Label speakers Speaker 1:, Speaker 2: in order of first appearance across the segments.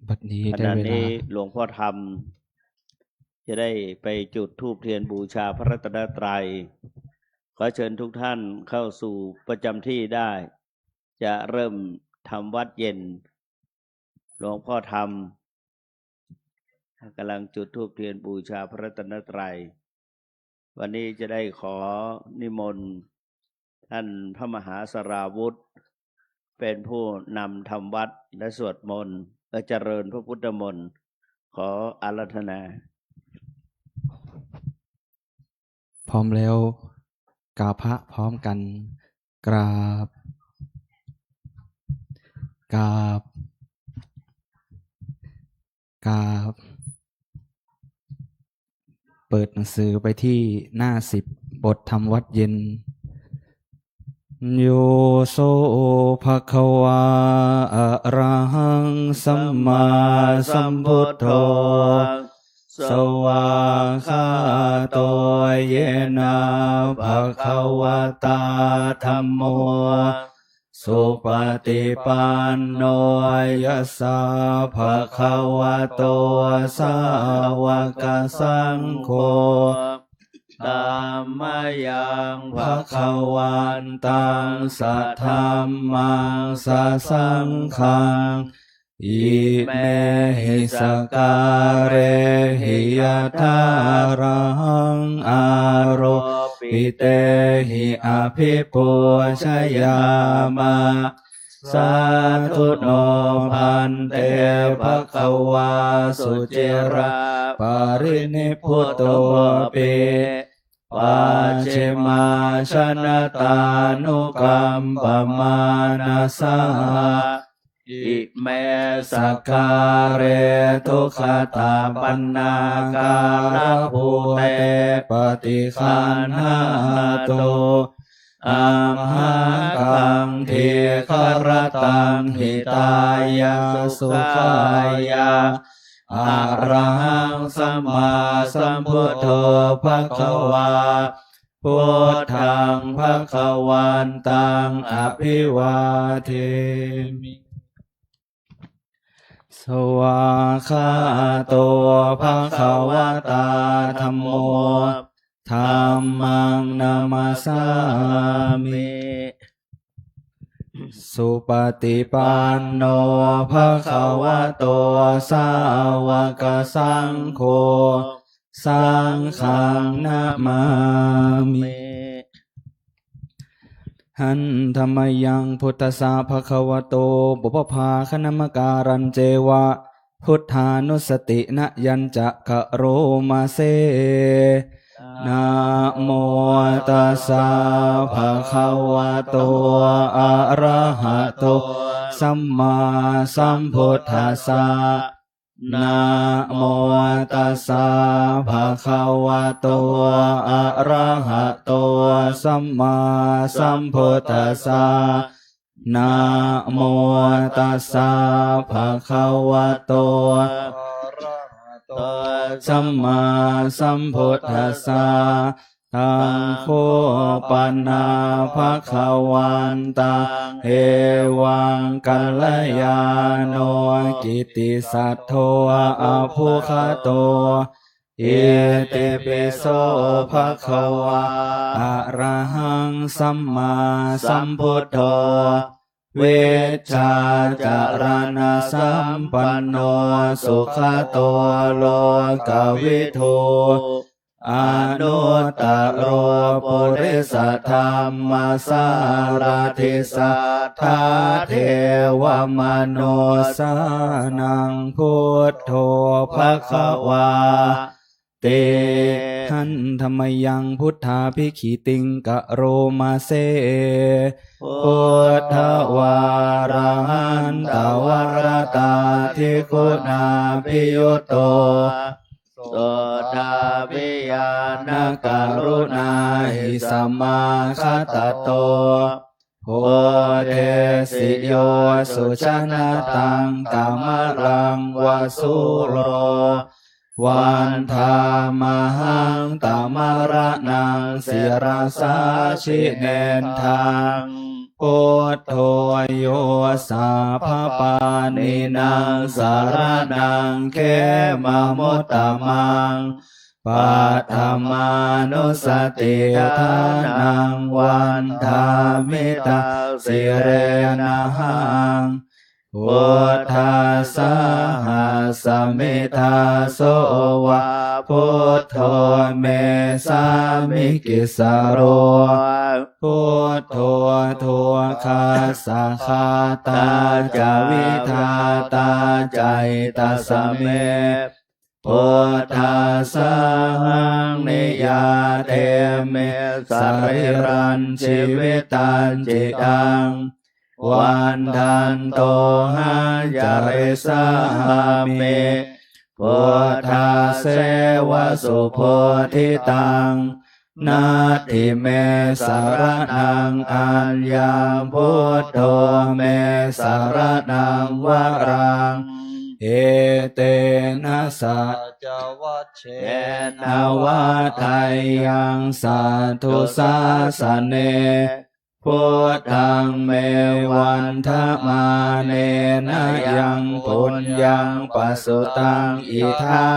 Speaker 1: บัดนี้
Speaker 2: ข
Speaker 1: ได้
Speaker 2: ณะ
Speaker 1: เวลา
Speaker 2: นี้หลวงพ่อธรรมจะได้ไปจุดธูปเทียนบูชาพระรัตนตรัยขอเชิญทุกท่านเข้าสู่ประจำที่ได้ จะเริ่มทำวัดเย็นหลวงพ่อธรรมกำลังจุดธูปเทียนบูชาพระรัตนตรัยวันนี้จะได้ขอนิมนต์ท่านพระมหาสราวุธเป็นผู้นำทำวัดและสวดมนต์และเจริญพระพุทธมนต์ขออาราธนา
Speaker 1: พร้อมแล้วกราบพระพร้อมกันกราบกราบกราบเปิดหนังสือไปที่หน้า10บททำวัดเย็นโยโสภะคะวาอะระหังสัมมาสัมพุทโธสวากขาโตเยนะภะคะวะตาธัมโมสุปฏิปันโนยัสสะภะคะวะโตสาวกสังโฆธัมมายังภะคะวันตังสัทธัมมังสัสสังฆังอิเมหิสการเรหิยถารังอารปิเตหิอภิปุชยามะสาธุโนพันเตภคะวาสุจิระปรินิพพุตโตปิปัจฉิมาชนะตานุกัมปมานาสาอิเมสการเรทุขตาปันนาการะภูเตปฏิคันหาโตอัมหังกังเทครตังหิตายาสุขายาอะระหังสัมมาสัมพุทโธภคะวาพุทธังภคะวันตังอภิวาเทมิสวากขาโตภคะวะตาธัมโมธัมมังนามัสสามิสุปฏิปันโนภะคะวะโตสาวกสังโฆสังฆังนะมามิหันธรรมยังพุทธสาภะคะวะโตบุพภาคณมการันเจวะพุทธานุสตินะยัญจะกะโรมาเซนะโมตัสสะภะคะวะโตอะระหะโตสัมมาสัมพุทธัสสะนะโมตัสสะภะคะวะโตอะระหะโตสัมมาสัมพุทธัสสะนะโมตัสสะภะคะวะโตสัมมาสัมพุทธัสสะตังโฆปันนาภะคะวันตังเอวังกัลยาโนกิตติสัทโธอะภูคโตเอเตปิโสภะคะวะอะระหังสัมมาสัมพุทโธเวชชาจารณะสัมปันโนสุขโตโลกวิทูอนุตตโรปุริสธรรมสารทิสัทธาเทวมนุสานังพุทโธภควาเตหันธรรมยังพุทธาภิกขิติงกะโรมาเซพุทธวาระหันตวรตาทิคุณาภิยุตโตโสดาวิยานการุณาหิสัมมาคตโตโพเทสิโยสุชนะตังกามรังวสุโรวันธามหังตามรนังศิรสาชิเนนทัง พุทโธโยสัพพปานินางสารนังเขมามุตตมังปัฏฐามานุสติทานังวันธามิตาสิเรนะหังพุทธัสสะหัสสมิทาโสวะพุทโธเมสามิกิสโรพุทโธทุกขัสสะคาตาจาวิทาตาใจตัสสะเมพุทธัสสะหังนิยาเทเมสริรันชีวิตันจิตังวันทันโตหะจาริสามิพุทธัสเสวะสุโพธิตังนาทิเมสารนังอัญญาพุทโธเมสารนังวรังเอเตนะสัจวัชเชนะวัฏไทยังสัทธุสาสเนพุทธังเมวันทมาเนนะยังปุญญังปัสสุตังอิทา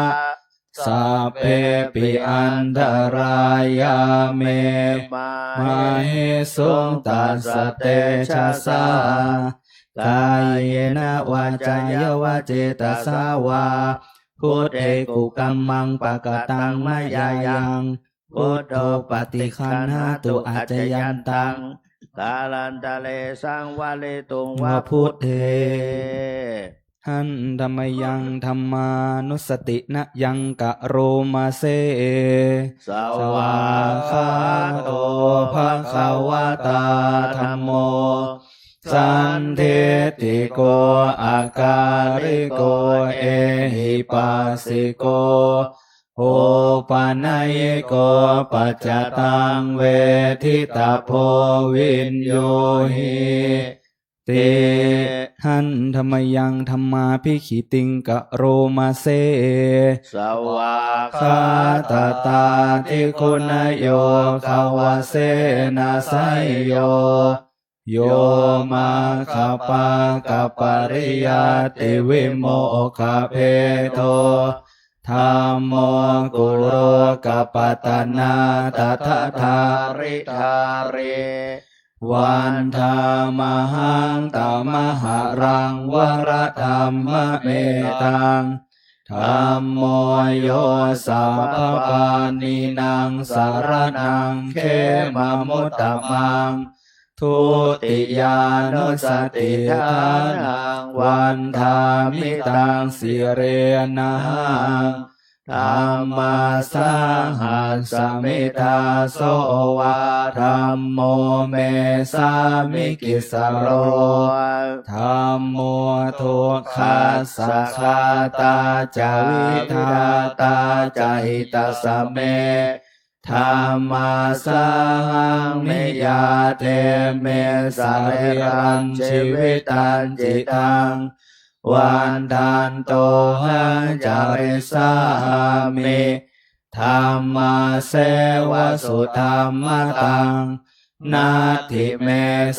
Speaker 1: สัพเพปิอันตรายาเมมาเหสุงตัสสะเตชะสากายเนวาจายวาเจตสาวาพุทเทกุกัมมังปะกตังมายายังพุทโธปฏิคันหาตุอาจยันตังกาลันตะเลสังวะเลตุงวะพุทเทหันธรรมยังธรรมานุสตินะยังกะโรมาเซสวาคาโตภะคะวะตาธัมโมสันเทติโกอาการิโกเอหิปัสสิโกโอปานัยโกปัจจตังเวทิตาโพวินโยหิติหันธรรมยังธรรมาภิขิติงกะโรมาเซสวาคาตาตาทิคุณโยขาวาเสนาไสโยโยมาคาปะกะปริยาติวิโมคาเพโทธัมโมกุโรกัปปตนาตัทธาริธาเรวันธามหังตามหารังวรธรรมเมตังธัมโมโยสัพพปานินางสารนังเขมามุตตมังทุติยานุสติทานังวันธามิตังสิเรนะหังธัมมาสหัสสมิทาโสวะธัมโมเมสามิกิสโรธัมโมทุกขัสสะคาตาจาวิทาตาจาหิตัสสะเมธัมมาสหังนิยาเทเมสริรันชีวิตันจิตังวันทันโตหังจาริสามิธัมมาเสวะสุธัมมตังนาทิเม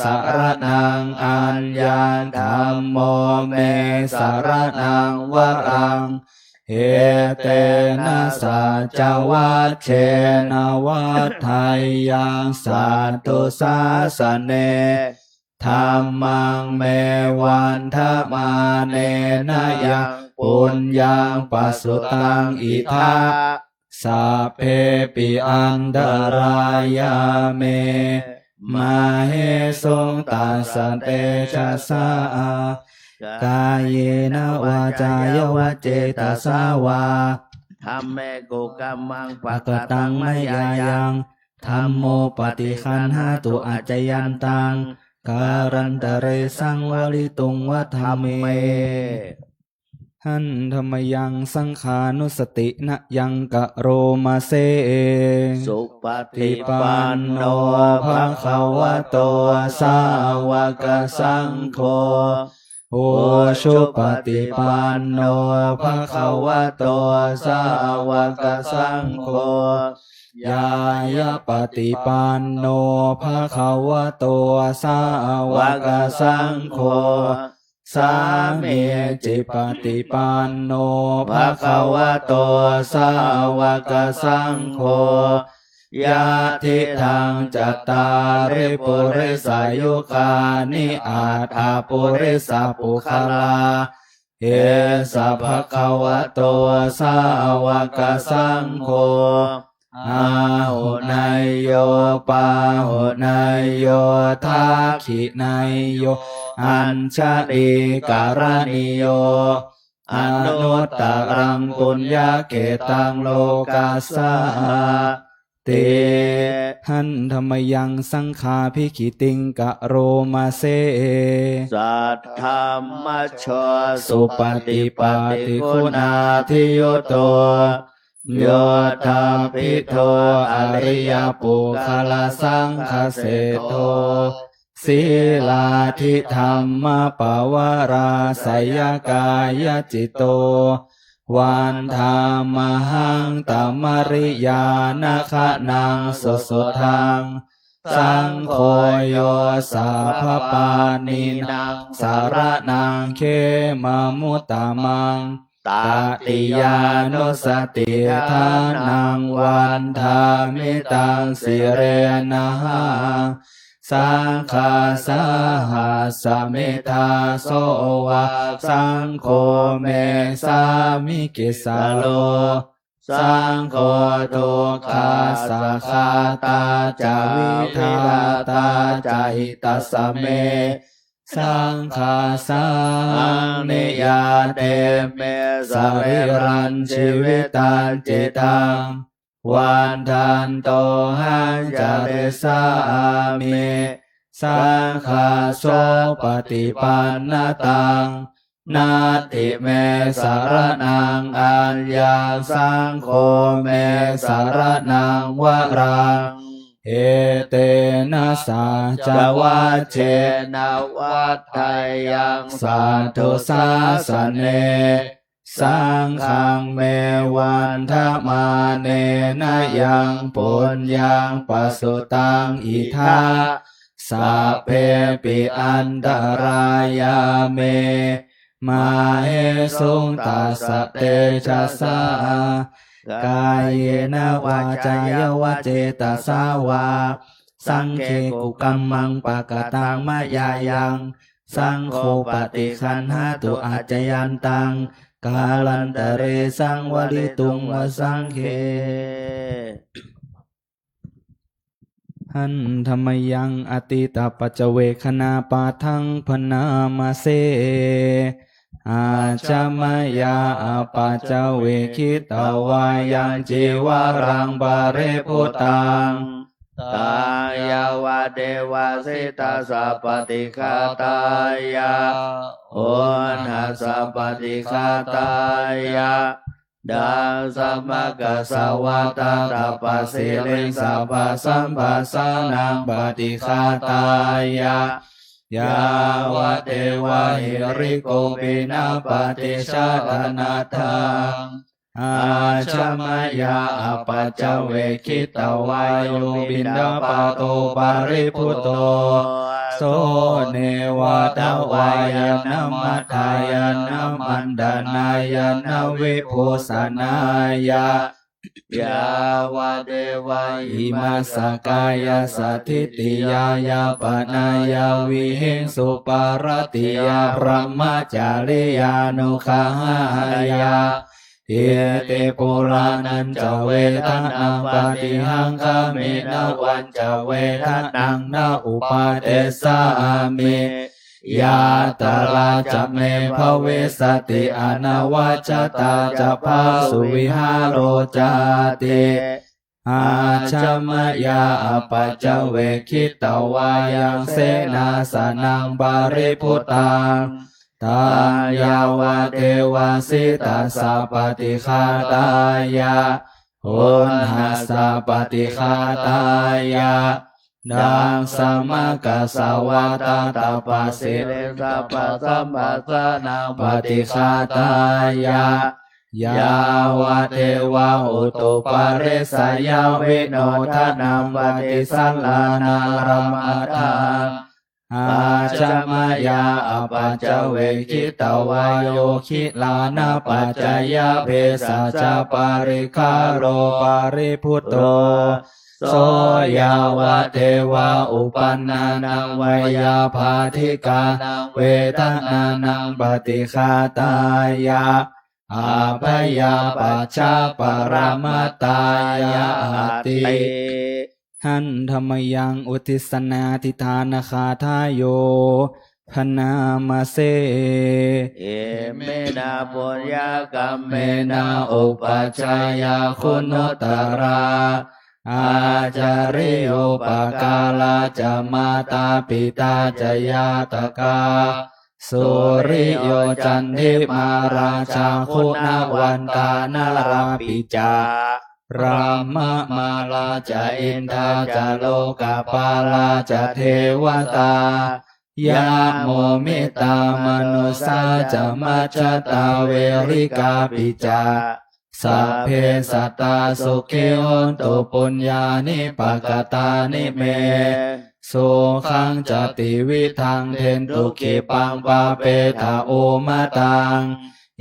Speaker 1: สารนังอัญญาธัมโมเมสารนังวรังเอเตนะสัจวัชเชนะวัฏไทยังสัทธุสาสเนธัมมังเมวันทมาเนนะยังปุญญังปัสสุตังอิทาสัพเพปิอันตรายาเมมาเหสุงตัสสะเตชะสากายเยนะวาจายวาเจตสาวาธัมเมกุกัมมังปะกตังมยายังธัมโมปฏิคันหาตุอาจยันตังการันตะเรสังวลิตุงวัฏเมหันธรรมยังสังขานุสตินะยังกะโรมาเซสุปฏิปันโนภะคะวะโตสาวกสังโฆโอชุปฏิปันโนภะคะวะโตสาวกสังโฆ ยายะปฏิปันโนภะคะวะโตสาวกสังโฆสามีจิปฏิปันโนภะคะวะโตสาวกสังโฆยะทิทังจัตตาริปุริสายุคานิอาถาปุริสาปุคลาเอสะภะคะวะโตสาวกสังโฆอาหุนายโยปาหุนายโยทักขินายโยอัญชลีการณิโยอนุตตรังปุญญาเกตังโลกัสสะเตหันธรรมยังสังฆาภิกขิติงกะโรมาเซ
Speaker 2: สัทธรรมช
Speaker 1: สุปฏิปัติคุณาทิโยโตโยธาภิโทอริยปุคลสังคเสโทศีลาธิธรรมปวาราสยกายจิตโตวันธามหังตัมมริยานาคะนังสุสุทังสังโฆโยสาภปานินังสารนังเขมมุตตมังตติยานุสติทานังวันธามิตังสิเรนะสังฆาสหัสเมธาโสวะสังโฆเมสามิกิสาโลสังโฆทุกขาสัคาตาจาวิทาตาจาหิตัสสะเมสังฆาสังนิยาเตเมสริรันชีวิตันจิตังวันทันโตหันจาริสามิสังฆาโสปฏิปันนตังนาติเมสารนังอัญญาสังโฆเมสารนังวรังเอเตนะสาจวัจเจนะวัฏไทยังสาธุสาสเนสังฆังเมวันทมาเนนะยังปุญญังปสุตังอิทาสัพเพปิอันตรายาเมมาเหสุงตัสสะเตชะสากายเยนะวาจายวะเจตสาวาสังเคกุกัมมังปะกตังมะยายังสังโฆปฏิคันหาตุอาจยันตังกาลันตะเรสังวริตุงวสังเคหันธรรมยังอติตาปัจเวคณาปาทังพนามาเสอาจามายาปัจเวคิตาวายังจีวารังบาเรพุตังตายาวะเดวะสิตาสัพปติคาตายาโอนาสัพปติคาตายาดังสัมมากัสสวะตาตาปัสสิเลสัพพะสัมปัสสานังปฏิคาตายายาวะเทวะหิริโกปินาปฏิชาตนาทังอาชมายาปัจจเวคิตวายุบินดาปโตปาริพุตโตโสเนวะตวายนามัทายนามันดานายนาวิภูสนายายาวะเดวะอิมาสกายาสัทธิติยายาปนายาวิหิงสุปารติยาพระมจาริยานุขายาเอเตปุรานันจะเวทนังปฏิหังคเมนะวันจะเวทนังนาอุปาเตสามิยาตาลาจะเมภเวสติอนาวาจตาจะพาสุวิหารโรจาติอาชมยาปัจจเวคิตวายังเสนาสนังบาริพุตังตายาวะเทวาสิตาสัพปติคาตายาโหนหัสสะปฏิคาตายาดังสัมมากัสสวะตาตาปัสสิเลสัพพะสัมปัสสานังปฏิคาตายา ยาวะเทวะอุตุปาริสยาวิโนทนัมปฏิสัลลานารมัตถังอาจมายาอปัจจเวคิตวายโยคิลานาปัจจยเพสัจปาริคาโรปาริพุตโตโสยาวะเทวะอุปันนานังวยาภาธิกาเวทนานังปฏิฆาตายาอาภยาปัจจาปรมัตตายาติหันธรรมยังอุทิสนาทิทานคาทายโยพนามาเส
Speaker 2: เอเมนาปุญญากรรมเม
Speaker 1: นาอุปัชฌายาคุณตราอาจาริโยปกาลาจะมาตาปิตาจะยาตกาสุริโยจันทิมาราชาคุณวันตานาราปิจารามามาลาจะอินทาจะโลกาปาลาจะเทวตายะโมมิตามนุสาจะมัจจตาเวริกาปิจาสัพเพสัตตาสุขิโหนตุปุญญานิปกตานิเมสุขังจติวิทังเทนตุขิปังปาเปทาโอมาตัง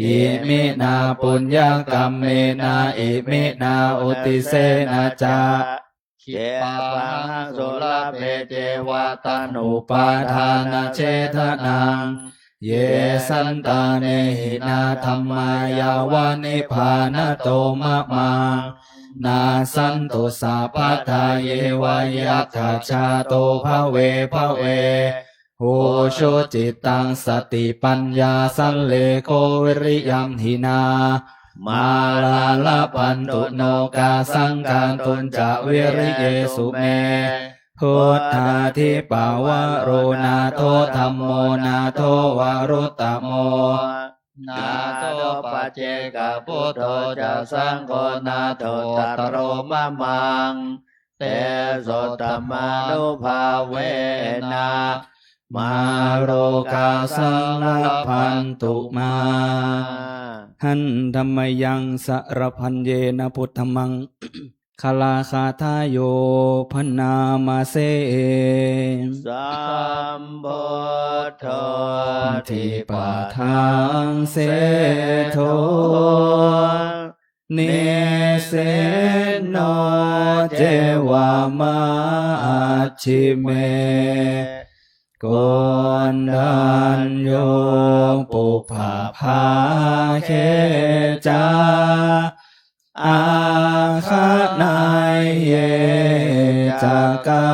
Speaker 1: อิมินาปุญญกรรมเมนาอิมินาอุติเสนาจา
Speaker 2: เจปังโสลเปเจวาตานุปาทานาเจทนัง
Speaker 1: เยสันตาเนหินาธัมมายาวานิพานโตมะมังนาสันตุสาพัทธาเยวายะถาชาโตภเวภเวโหโชจิตตังสติปัญญาสัลเลโกวิริยัมหินามาลาลพันตุโนกาสังการตุนจะวิริเยสุเมพุทธาทิปาวะโรนาโทธัมโมนาโทวารุตตโม
Speaker 2: นาโตปัจเจกพุทโธจะสังโฆนาโทตัตโรมะมังเตโสตมานุภาเวนะ
Speaker 1: มาโรกาสังลพันตุมาหันธรรมยังสรพันเยนะพุทธมังคลาคาทายโยพนามาเส
Speaker 2: สัมพุทโธ
Speaker 1: ทิปะทังเสโทเนเสโนเจวามาชิเมโกนดันโยปุภาภาเคจาอาคานายเยจากา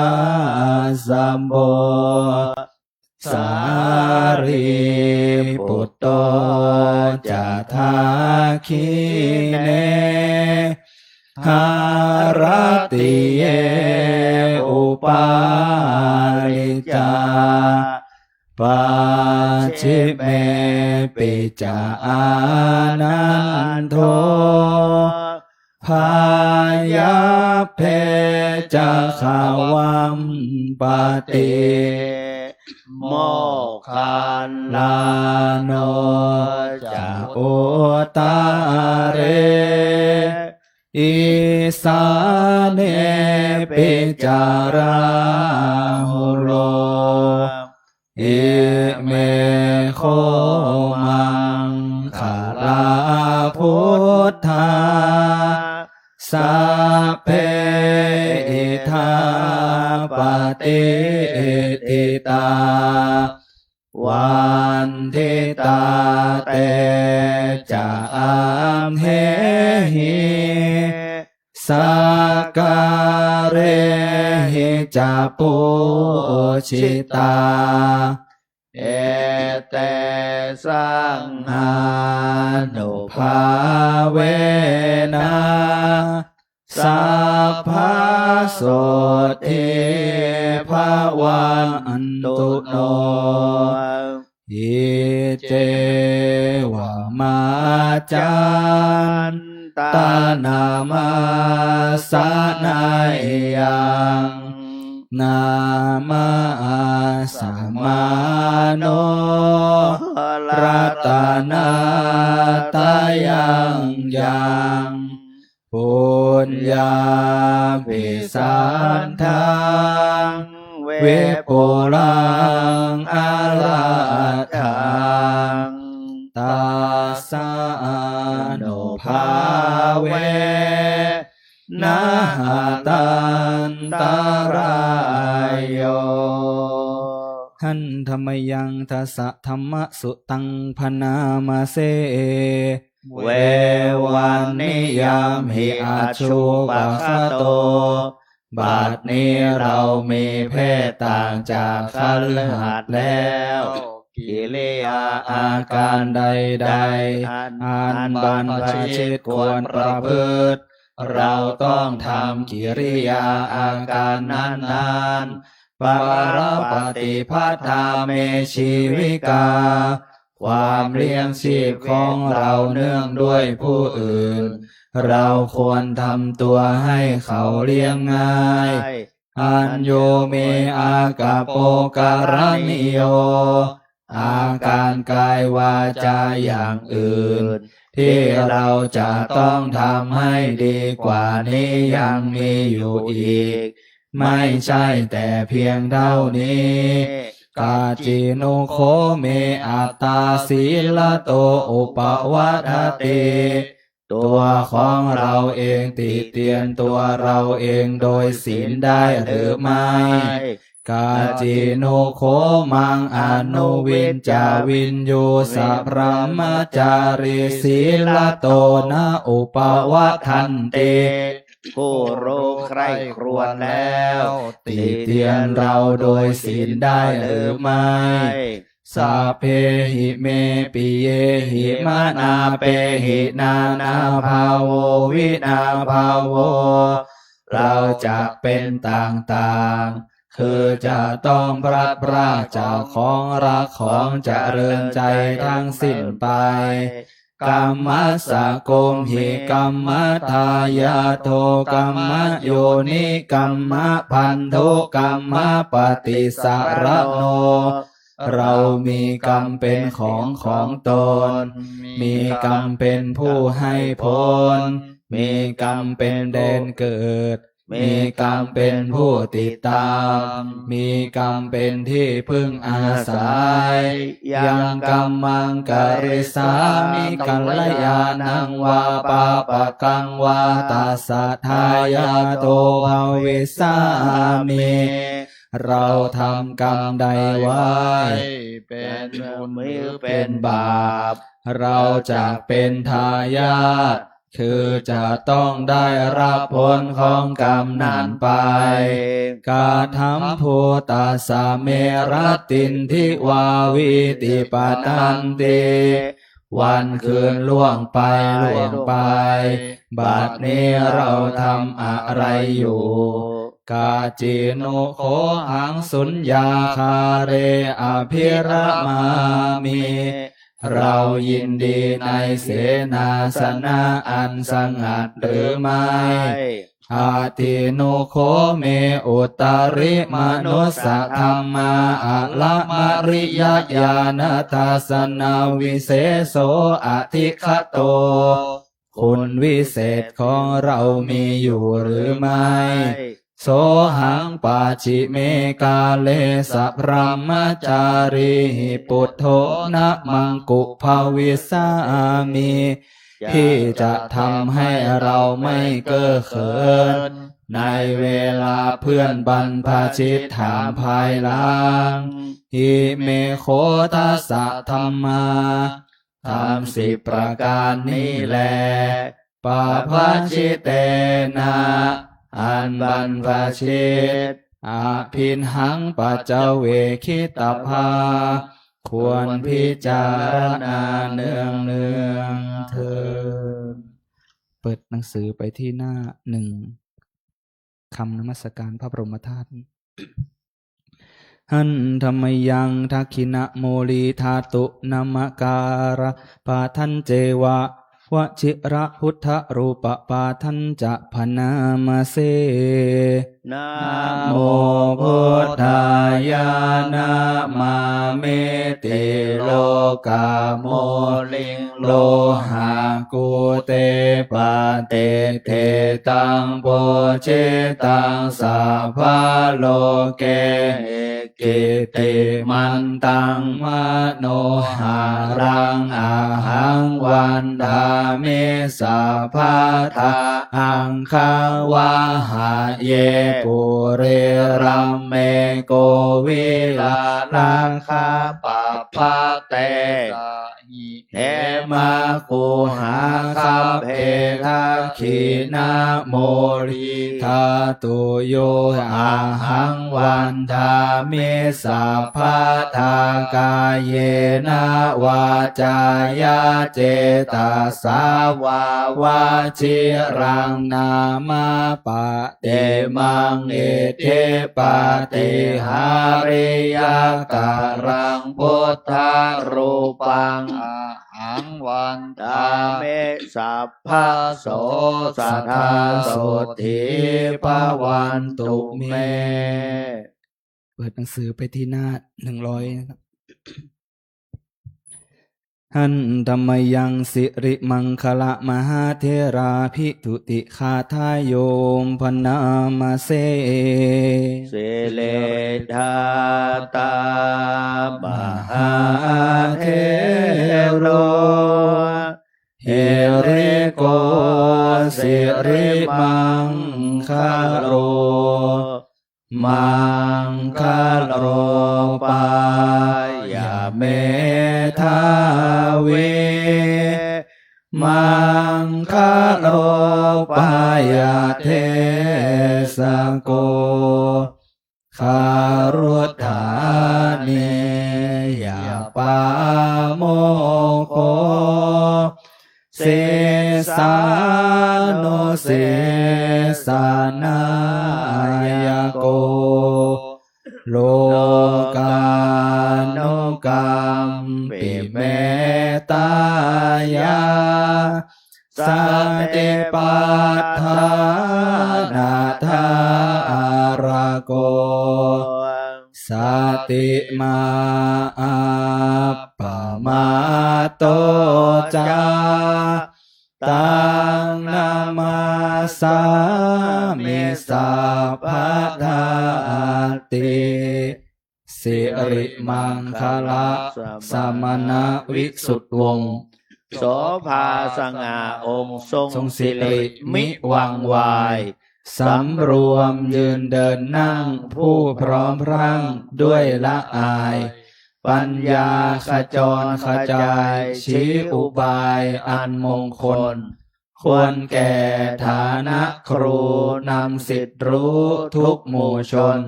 Speaker 1: สัมโบสารีปุตโตจะทาคิเนหารติเยอุปาลิจาปัจฉิเมปิจาอานันโทพายาเพจะขาวัมปติ
Speaker 2: โมคัน
Speaker 1: ลาโนจะโอตาเรอิสาเนปิจาราหุโลเอเมโคมังขาลาพุทธาสัพเพอิทาปฏิติตาวันทิตาเตจะอัมเหหิสักการะหิจะปุชิตา
Speaker 2: เอเตสัง
Speaker 1: หานุภาเวนะสัพพะโสติภาวันตุโนอิเจวะมาจันตานามาสานายัง นามาสัมมาโนรัตนาตายังยังปุญญาภิสันทังเวปุรังอาราทังตาสานุภาเวนะหะตันตรายโยหันธรรมยังทัสสะธรรมสุตังพนามาเสเววันนิยามหิอาชูปะคะโตบัดนี้เรามีเพศต่างจากคฤหัสถ์แล้วกิริยาอาการใดๆอันบรรพชิตควรประพฤติเราต้องทำกิริยาอาการนั้นๆปรปฏิภัทธาเมชีวิกาความเลี้ยงชีพของเราเนื่องด้วยผู้อื่นเราควรทำตัวให้เขาเลี้ยงง่ายอัญโยเมอากาโปการณิโยอาการกายวาจาอย่างอื่นที่เราจะต้องทำให้ดีกว่านี้ยังมีอยู่อีกไม่ใช่แต่เพียงเท่านี้กาจิโนโคเมอัตตาศีลโตอุปวัฏติตัวของเราเองติเตียนตัวเราเองโดยศีลได้หรือไม่กาจิโนโคมังอนุวินจาวินโยสัพพมจาริศีลโตนะอุปวัฏทันเตผู้รู้ใคร่ครวญแล้วติเตียนเราโดยศีลได้หรือไม่สัพเพหิเมปิเยหิมานาเปหินานาภาโววินาภาโวเราจะเป็นต่างๆคือจะต้องพลัดพรากจากของรักของเจริญใจทั้งสิ้นไปกัมมัสสะโกมหิกัมมะทายาโทกัมมะโยนิกัมมะพันโทกัมมะปฏิสารโนเรามีกรรมเป็นของตนมีกรรมเป็นผู้ให้ผลมีกรรมเป็นแดนเกิดมีกรรมเป็นผู้ติดตามมีกรรมเป็นที่พึ่งอาศัยยังกัมมังกริสามิกัลยาณังวาปาปะกังวาตัสสะทายาโตภเวสามิเราทำกรรมใดไว้เป็นบุญหรือเป็นบาปเราจะเป็นทายาทคือจะต้องได้รับผลของกรรมนั้นไปกาธัมโพตัสสะเมรตินทิวาวิติปตันติวันคืนล่วงไปบัดนี้เราทำอะไรอยู่กาจิโนโคหังสุญญาคาเรอภิระมามิเรายินดีในเสนาสนะอันสงัดหรือไม่อาทิโนโคเมอุตาริมนุสสะธรรมาอะละมริยญาณทัสสนาวิเศโสอธิคโตคุณวิเศษของเรามีอยู่หรือไม่โสหังปาชิเมกาเลสัพพมจาริปุถโธนะมังกุภวิสามิที่จะทำให้เราไม่เก้อเขินในเวลาเพื่อนบรรพชิตถามภายหลังอิเมโคทัสสะธัมมาทำ10 ประการนี้แลปาภชิเตนะอันบรรพชิตอาภินหังปัจเจเวคิตภาควรพิจารณาเนืองเถิดเปิดหนังสือไปที่หน้า1คำนมัสการพระบรมธาตุหันธรรมยังทักขินะโมลีธาตุนามการะปาทันเจวะวชิระพุทธรูปปาทันจะพนามาเสนะโมพุ กาโม
Speaker 2: ลิง
Speaker 1: โลหะกุเตปะเตเทตังโปเชตังสัพพะโลเกกิติมันตังมโนหารังอาหังวันดามิสัพพะทาอังคาวาหะเยปุเรรัมเมโกวิลาลังคาปะปะเตเทมาคูหาคาเพคะขีนาโมริทาตุโยอาหังวันทามิสัพพะทากายเยนะวาจายาเจตาสาวาวาชิรังนามาปะเตมังเอเทปะเตหาริยการังพุทธารูปังหังวันตา
Speaker 2: เมสัพพะโสสัทธาโสธีปวันตุเม
Speaker 1: เปิดหนังสือไปที่หน้า100นะครับหันธรรมยังสิริมังคละมหาเทราภิทุติคาทายโยมพนามาเส
Speaker 2: เสเลธาตามหาเทโร
Speaker 1: เฮริโกสิริมังคาโรมังคาโรปายาเมทาเวมังคาโรปายาเทสโกคารุธาเนยปาโมโคเสสาโนเสสานายโกโลกาโนกัมปิเมตายาสันติปัฏฐานาทาราโกสติมาปะมาโตจาตังนามาสามิสัพพะทาติสิริมังคละสมณวิสุทธวงศ์
Speaker 2: โสภาสง่าองค์ทรงสิริมิวังวาย
Speaker 1: สำรวมยืนเดินนั่งผู้พร้อมพรั่งด้วยละอายปัญญาขจรขจายชี้อุบายอันมงคลควรแก่ฐานะครูนำสิทธิรู้ทุกหมู่ชน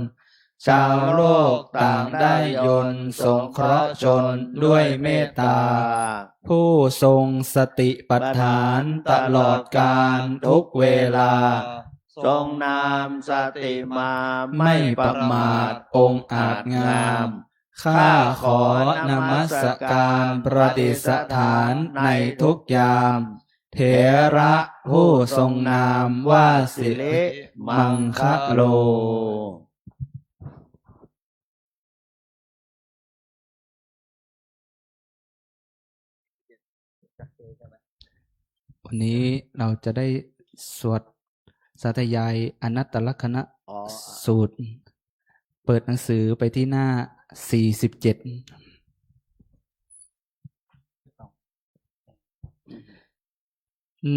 Speaker 1: ชาวโลกต่างได้ยนต์สงเคราะห์ชนด้วยเมตตาผู้ทรงสติปัฏฐานตลอดกาลทุกเวลา
Speaker 2: ทรงนามสติมา
Speaker 1: ไม่ประมาทองค์อาจงามข้าขอนมัสการประดิษฐานในทุกยามเถระผู้ทรงนามว่าสิริมังคโลวันนี้เราจะได้สวดสาธยายอนัตตลักขณสูตรเปิดหนังสือไปที่หน้า47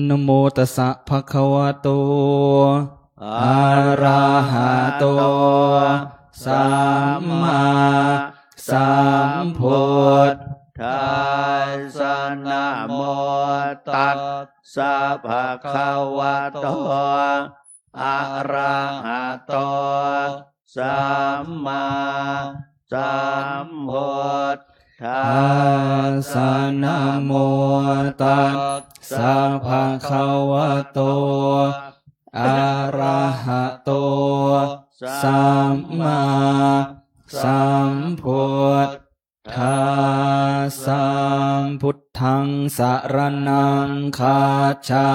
Speaker 1: นะโมตัสสะภะคะวะโตอะระหะโตสัมมาสัมพุท
Speaker 2: ธัสสะนะโมตัสสะภะคะวะโตอะระหะโตสัมมาสัมพุทธัสสะนะโมตัสสะภะคะวะโตอะระหะโตสัมมาสัมพุทธัสสะ
Speaker 1: พุทธ ธังสรณังคัจฉา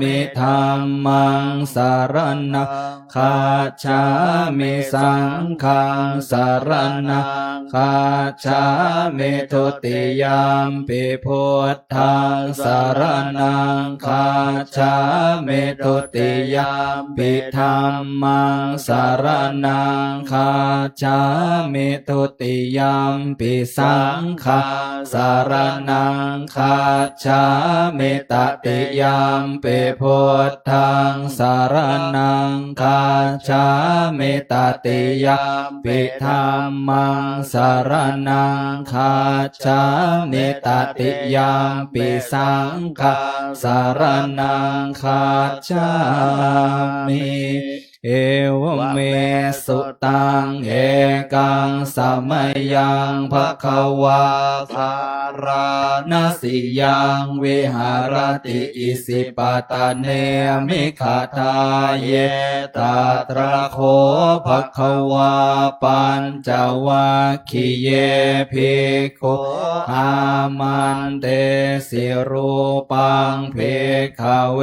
Speaker 1: มิธัมมังสรณังคัจฉามิสังฆังสรณังคัจฉามิทุติยามปิพุทธังสรณังคัจฉามิทุติยามปิธัมมังสรณังคัจฉามิทุติยามปิสังฆังสรณังคัจฉามิตติยามปิพุทธังสรณังคัจฉามิตติยามปิธัมมังสรณังคัจฉามิตติยามปิสังฆังสรณังคัจฉามิเอวเมสุตังเอกังสมัยยังภควาคารานาสิยังวิหารติอิสิปตะเนมิขาทาเยตาตระโคภควาปัญจวัคคีเยภิกขุอามันเตสิรูปังภิกขเว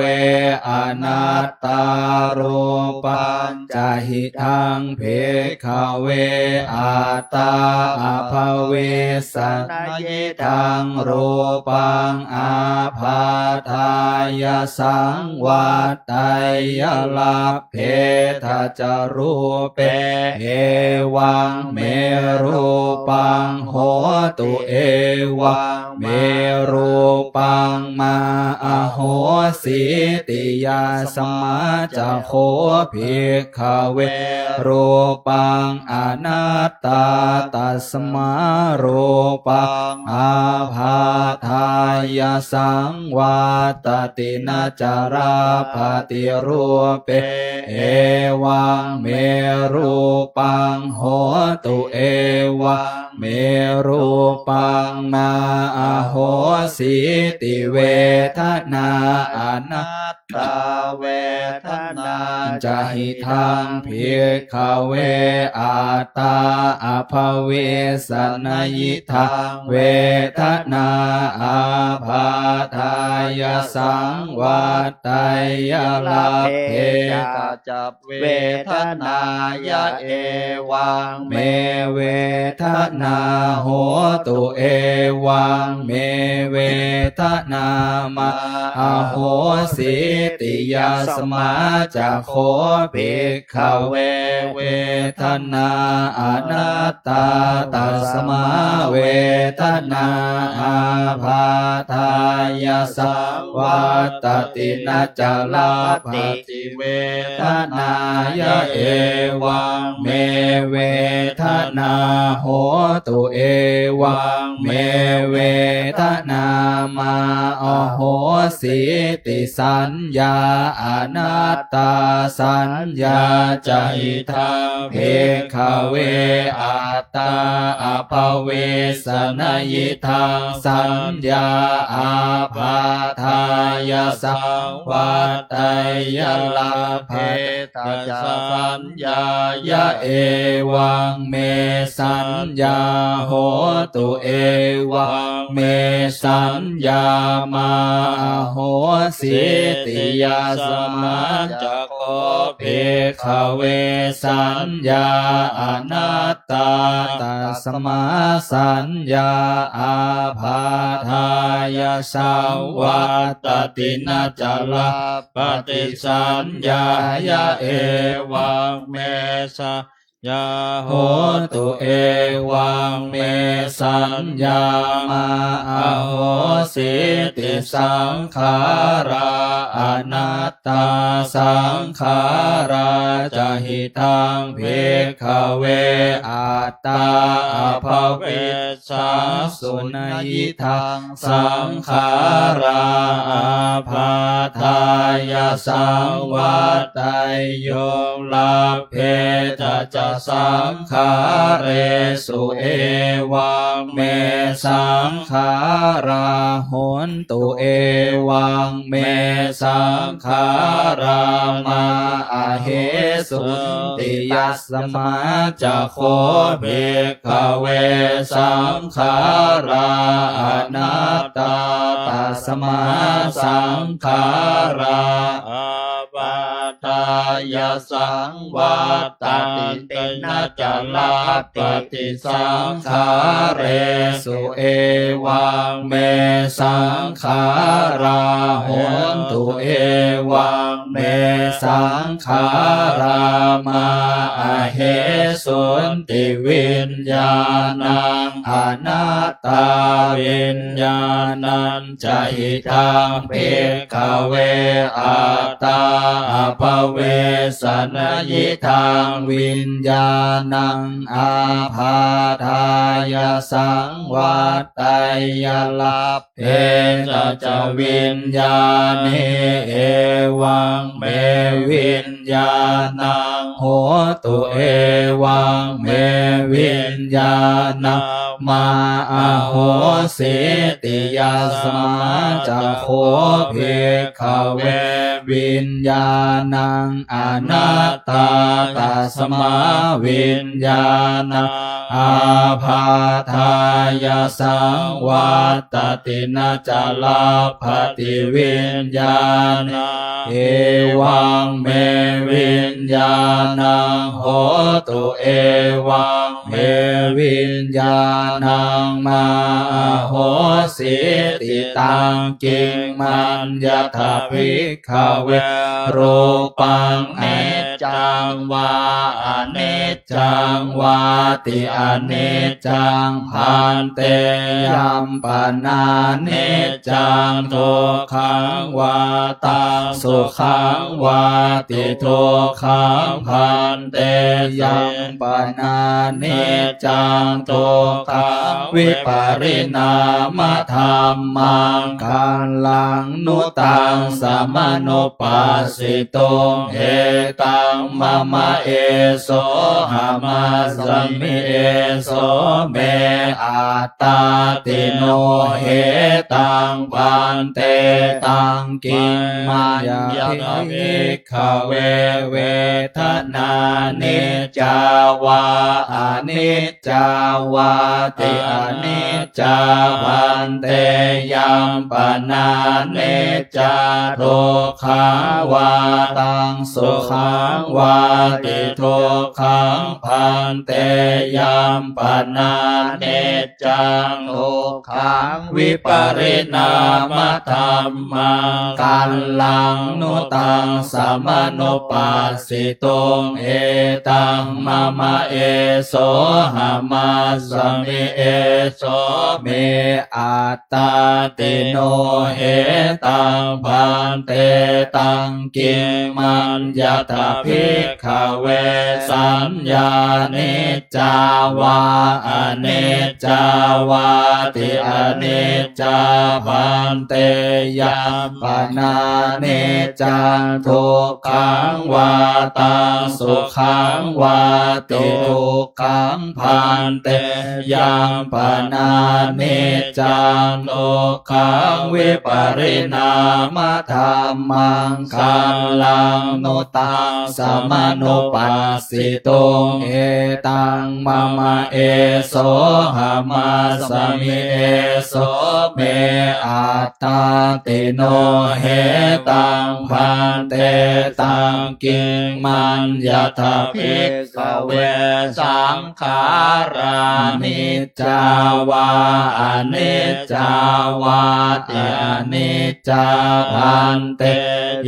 Speaker 1: อนัตตารูปังจหิทังภิกขเวอัตตาอภเวสันยิทังรูปังอาภาทายสังวัตไตยลัพเพทะจารูเปเอวังเมรูปังโหตุเอวังเมรูปังมาอโหสิติยาสมาจโคภิกขเวรูปังอนัตตาตัสมารูปังอาภาทายสังวัตตินาจาราภติรูเปเอวังเมรูปังโหตุเอวังเมรูปังมาอโหสิติเวทนาอนัตตาเวทนาจหิทังภิกขเวอัตตาอภเวสนยิทังเวทนาอาภาทายสังวัตไตยลัพเพจับเวทนายะเอวังเมเวทนาโหตุเอวังเมเวทนามาอโหสิติยาสมาจโคภิกขเวเวทนาอนัตตาตัสมาเวทนาอาภาทายสังวัตตินาจาลาภติเวทนายะเอวังเมเวทนาโหตุเอวังเมเวทนามาอโหสิติสัญญาอนัตตาสัญญาจหิทังภิกขเวอัตตาอภเวสนยิทังสัญญาอาภาทายสังวัตไตยลัพเพทะสัญญายะเอวังเมสัญญาโหตุเอวังเมสัญญามาโหสิติยาสมาจโคภิกขเวสัญญาอนัตตาตัสมาสัญญาอาภาทายสังวัตตินาจาลาปฏิสัญญายะเอวังเมสยาโหตุเอวังเมสัญญามาอโหสิติสังขาราอนัตตาสังขาราจหิทังภิกขเวอัตตาอภเวสัสุนัยทังสังขาราอาภาทายสังวัตไตโยลัพเพทะจา
Speaker 3: สังขาเรสุเอวังเมสังขาราโหนตุเอวังเมสังขารามาอาเหสุติยัสมาจะโคเบกเวสังขาราอนัตตาตัสมาสังขาราอาปาตายสังวัตติเตนะจะลาปฏิสังขาเรสุเอวังเมสังขาราโหนตุเอวังเมสังขารามาอาเหสุนติวิญญาณังอนัตตาวิญญาณังจะหิตังเภกเวอัตตาภเวสนยิทังวิญญาณังอาภาทายสังวัตไตยลัพเพจะวิญญาณเอวังเมวิญญาณังโหตุเอวังเมวิญญาณังมาอาโหสิติยาสมาจะโคเภคเววิญญาณังอนัตตาตัสมาวิญญาณังอาภาทายสังวัตตินะจะลาภติวิญญาณังเอวังเมวิญญาณังโหตุเอวังเมวิญญาณังมาโหสิติตังกิงมัญญทภิกขเวรูปังเนจังวาอเนจจังวาติอเนจจังพันเตยัมปนาเนจจังทุกขังวาตังสุขังวาติทุกขังพันเตยัมปนาเนจจังทุกขังวิปริณามธรรมังกัลลังนุตังสมโนปัสสิตุงเอตังมะมะเอโสหามาสมิเอโสเมอัตตาติโนเหตังปันเตตังกิมมายาภิกขเวเวทนานิจจาวาอนิจจาวาติอนิจจาพันเตยัมปนาเนจจาทุกขังวาตังสุขังวาติทุกขังพันเตยัมปนาเนจจังทุกขังวิปริณามธรรมังกัลลังนุตังสมโนปัสสิตุงเอตังมะมะเอโสหามาสมิเอโสเมอัตตาติโนเหตังพันเตตังกิมัญญทภิกขเวสัญญานิจจาวาอนิจจาวาติอนิจจาพันเตยัมปนาเนจจังทุกขังวาตังสุขังวาติทุกขังพันเตยัมปนาเนจจังทุกขังวิปริณามธรรมังกัลลังนุตังสมโนปัสสิตุงเอตังมะมะเอโสหามาสมิเอโสเมอัตตาติโนเหตังพันเตตังกิมัญญทภิกขเวสังขารานิจจาวาอนิจจาวาติอนิจจาพันเต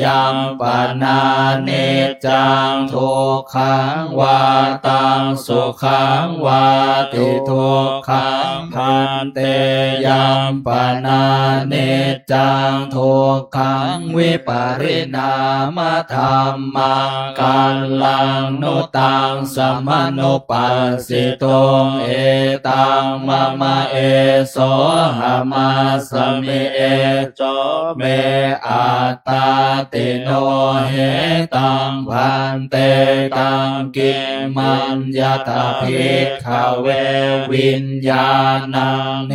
Speaker 3: ยัมปนาเนจจังทุกขังวาตังสุขังวาติทุกขังพันเตยัมปนาเนจจังทุกขังวิปริณามธรรมังกัลลังนุตังสมโนปัสสิตุงเอตังมะมะเอโสหามาสมิเอโสเมอัตตาติโนเหตังพันเตตังกิ มัญญตภิกขเววิญญาณังเน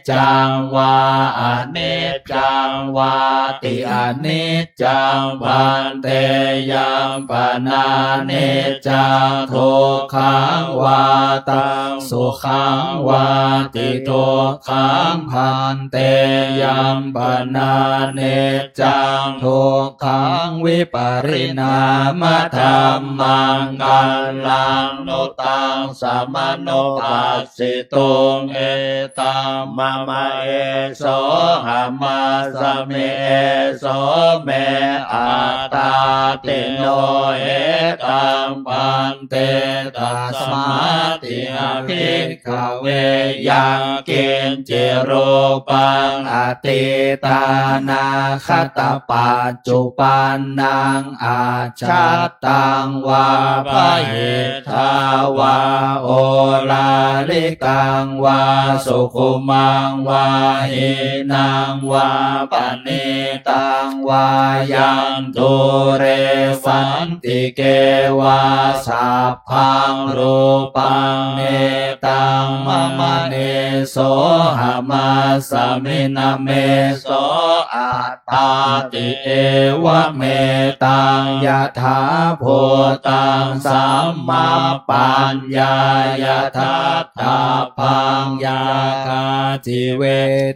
Speaker 3: จังวาอเนจจังวาติอนิจจังปันเตยัมปนาเนจังทุกขังวาตังสุขังวาติทุกขังพันเตยัมปนาเนจังทุกขังวิปริณามธรรมังกัลลังนุตังสัมมโนปัสสิตุงเอตังมะมะเอโสหามาสเมเอโสเมอาตาติโนเอตังปันเตตัสมาติอภิกขเวยังกินจิรูปังอติตานาคตปัจจุปันนังอาชัตตังวาภหิทาวาโอลาลิกังวาสุขุมังวาหินังวาปณิตังวายันตุเรสันติเกวาสัพพังรูปังเนตังมะมะเนโสหามาสมินาเมโสอัตตาติเอวะเมตังยะถาโพตังสัมมาปัญญายะทัตถาปัญญาคาจิเว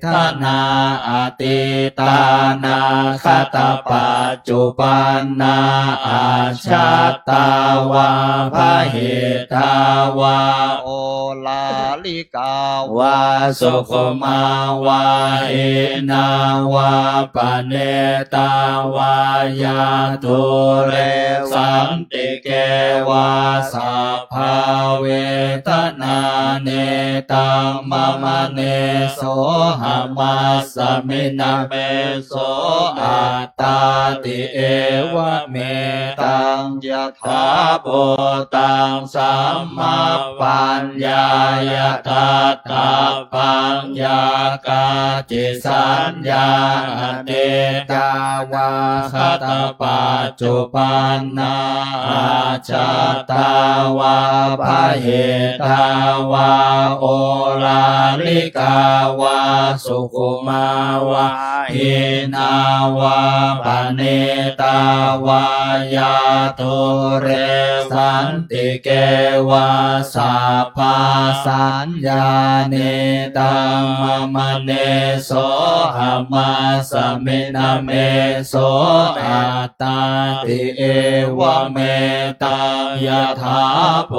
Speaker 3: ทนาอติตานาคตปัจจุปันนาอาชัตตาวาภหิตาวาโอลาลิกาวาสุขุมาวาหินาวาปเนตาวายาตุเรสันติเกวาสัพพาเวทนาเนตังมะมะเนโสหามาสมินาเมโสอัตตาติเอวะเมตังยะถาโพตังสัมมาปัญญายะทัตถาปัญญากาจิสัญญาเนตาวาคตปัจจุปันนาอาชัตตาวาภหิตาวาโอลาลิกาวาสุขุมาวาหินาวาปเนตาวายาตุเรสันติเกวาสัพพาสัญญาเนตังมะมะเนโสหามาสมินาเมโสอัตตาติเอวะเมตังยะถาโพ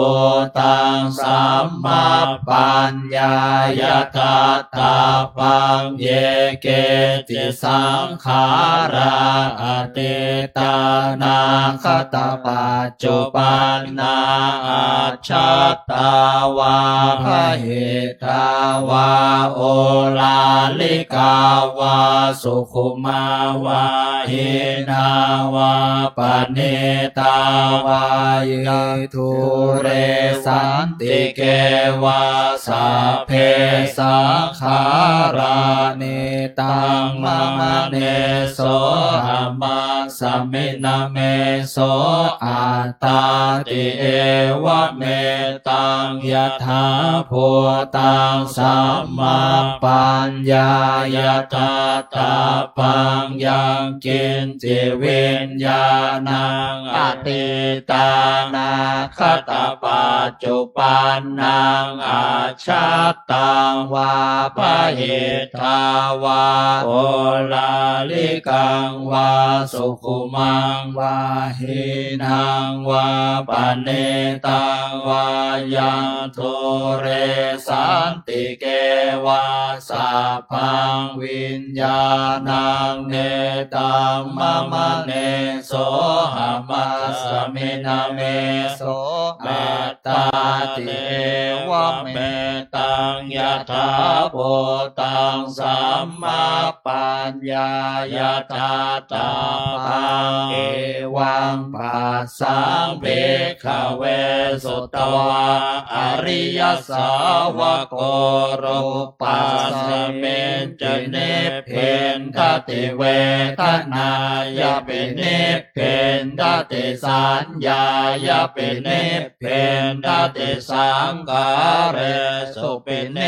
Speaker 3: ตังสัมมาปัญญายะทัตถาปัญเยเกจิสังขาราอติตานาคตปัจจุปันนาอาชัตตาวาภหิตาวาโอลาลิกาวาสุขุมาวาหินาวาปเนตาวายทุเรสันติเกวาสัพเพสังขาราเนตังมะมะเนโสหามาสมินาเมโสอัตตาติเอวะเมตังยะถาโพตังสัมมาปัญญายะทัตถาปัญญากินจิวิญญาณังอติตานาคตปัจจุปันนังอาชัตตังวาภหิทาวาโอลาลิกังวาสุขุมังวาหินังวาปเนตังวายังทุเรสันติเกวาสัพพังวิญญาณังเนตังมะมะเนโสหามาสมินาเมโสอัตตาติเอวะเมตังยะ ถาภูตังสัมมาปัญญายตาตาปังเอวังปัสสังเภคเวสุตวาอริยสาวกรูปัสสเมนจะเนเพนทติเวทนายะเป็นเนเพนทติสัญญายะเป็นเนเพนทติสังขาเรสุเป็นเน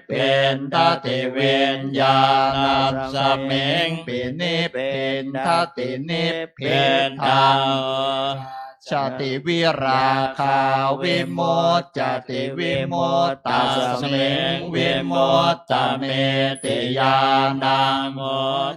Speaker 3: เพนทติเวนญาณัสสเมงเป็นเนเพนทติเนเพนทังชาติวิราคาวิโมจจติวิโมตตัสสเมงวิโมตตเมติยานังโม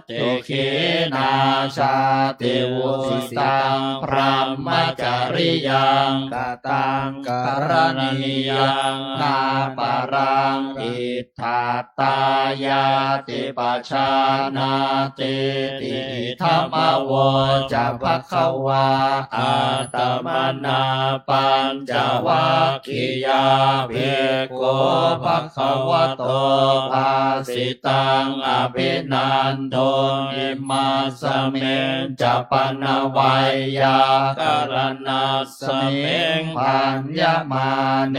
Speaker 3: ติขีนาชาติวุสิตังพรหมจริยังกตังกรณียังนาปรังอิทธาตายาติปัชานาติติธรรมโวจะภควาอาตมนาปัญจวัคคียาภิกขุภควโตภาสิตังอภินันโทอิมาสเมนจะปนวัยยากรณัสสเมงปัญญมาเน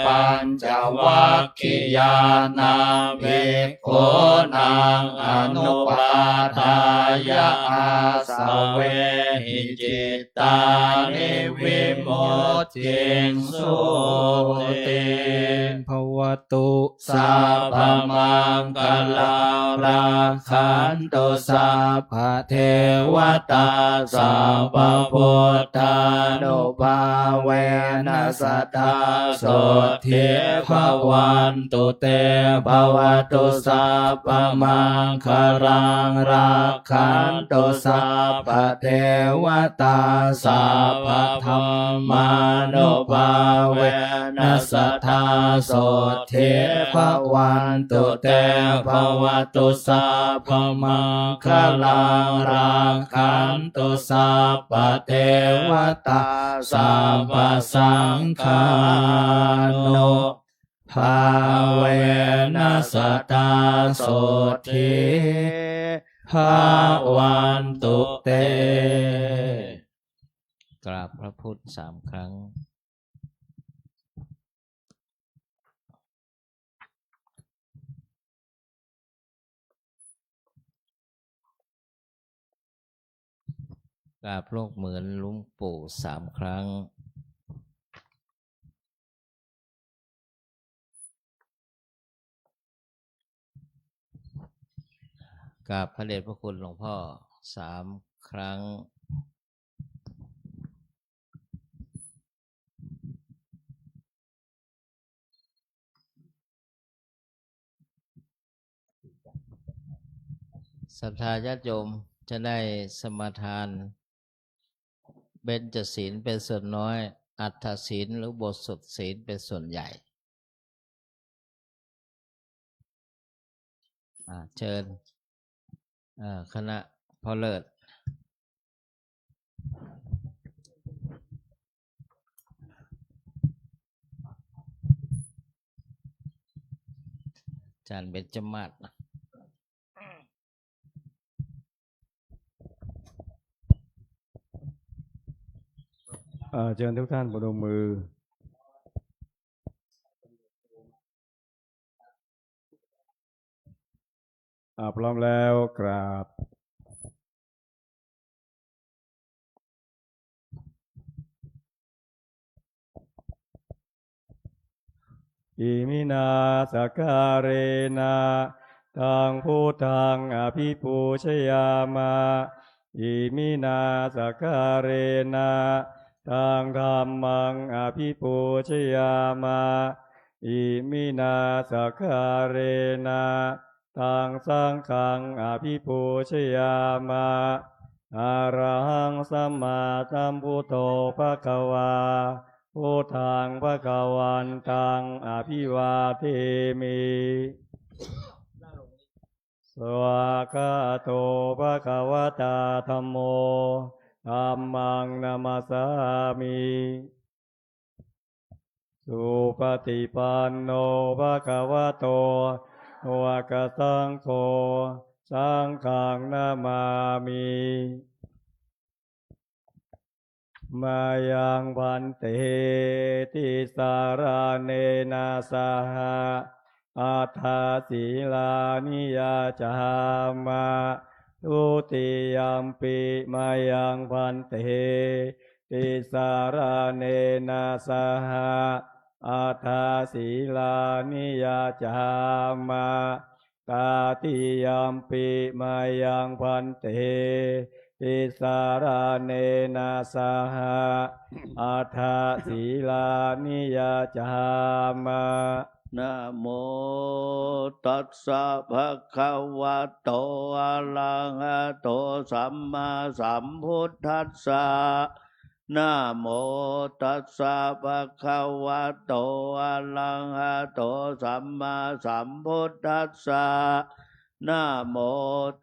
Speaker 3: ปัญจวัคคียานาภิกขุนังอนุปาทายาอาสเวหิจิตตานิวิมุตติสุติ
Speaker 1: ภวตุ
Speaker 3: สัพพมังคลังราคันตุสัพพเทวตาสัพพพุทธานุภาเวนัสสตาโสทิภวันตุเตภวตุสัพพมังคลังราคันตุสัพพเทวตาสัพพธรรมานุภาเวนัสสตาโสทิภวันตุเตภวตุสัพพมังคลังราคันตุสัพพเทวตาสัพพสังฆานุภาเวนัสสตาโสทิภวันตุเตกราบพระพุทธ3 ครั้งกราบโลกเหมือนหลวงปู่3 ครั้งกราบพระเดชพระคุณหลวงพ่อ3 ครั้งศรัทธาญาติโยมจะได้สมาทานเบญจศีลเป็นส่วนน้อยอัฏฐศีลหรือบทสวดศีลเป็นส่วนใหญ่เชิญคณะพ่อเลิศอาจารย์เบญจมาศ
Speaker 4: เชิญทุกท่านประนมมือพร้อมแล้วกราบอิมินาสการเรนะตังพุทธังอภิปูชยามาอิมินาสการเรนะตังธัมมังอภิปูชยามาอิมินาสการเรนะตังสังฆังอภิปูชยามาอะระหังสัมมาสัมพุทโธภควาพุทธังภควันตังอภิวาเทมิสวากาโตภควตาธัมโมธัมมังนามัสสามิ สุปฏิปันโนภะคะวะโตวะกะสังโฆสังฆังนามามิมายังพันเตติสารเนนะสหะอัฏฐศีลานิยาจามะทุติยัมปิมายังพันเตติสารเนนะสหะอัฏฐศีลานิยาจามะตาติยัมปิมายังพันเตติสารเนนะสหะอัฏฐศีลานิยาจามะ
Speaker 2: นะโมตัสสะภะคะวะโตอะระหะโตสัมมาสัมพุทธัสสะนะโมตัสสะภะคะวะโตอะระหะโตสัมมาสัมพุทธัสสะนะโม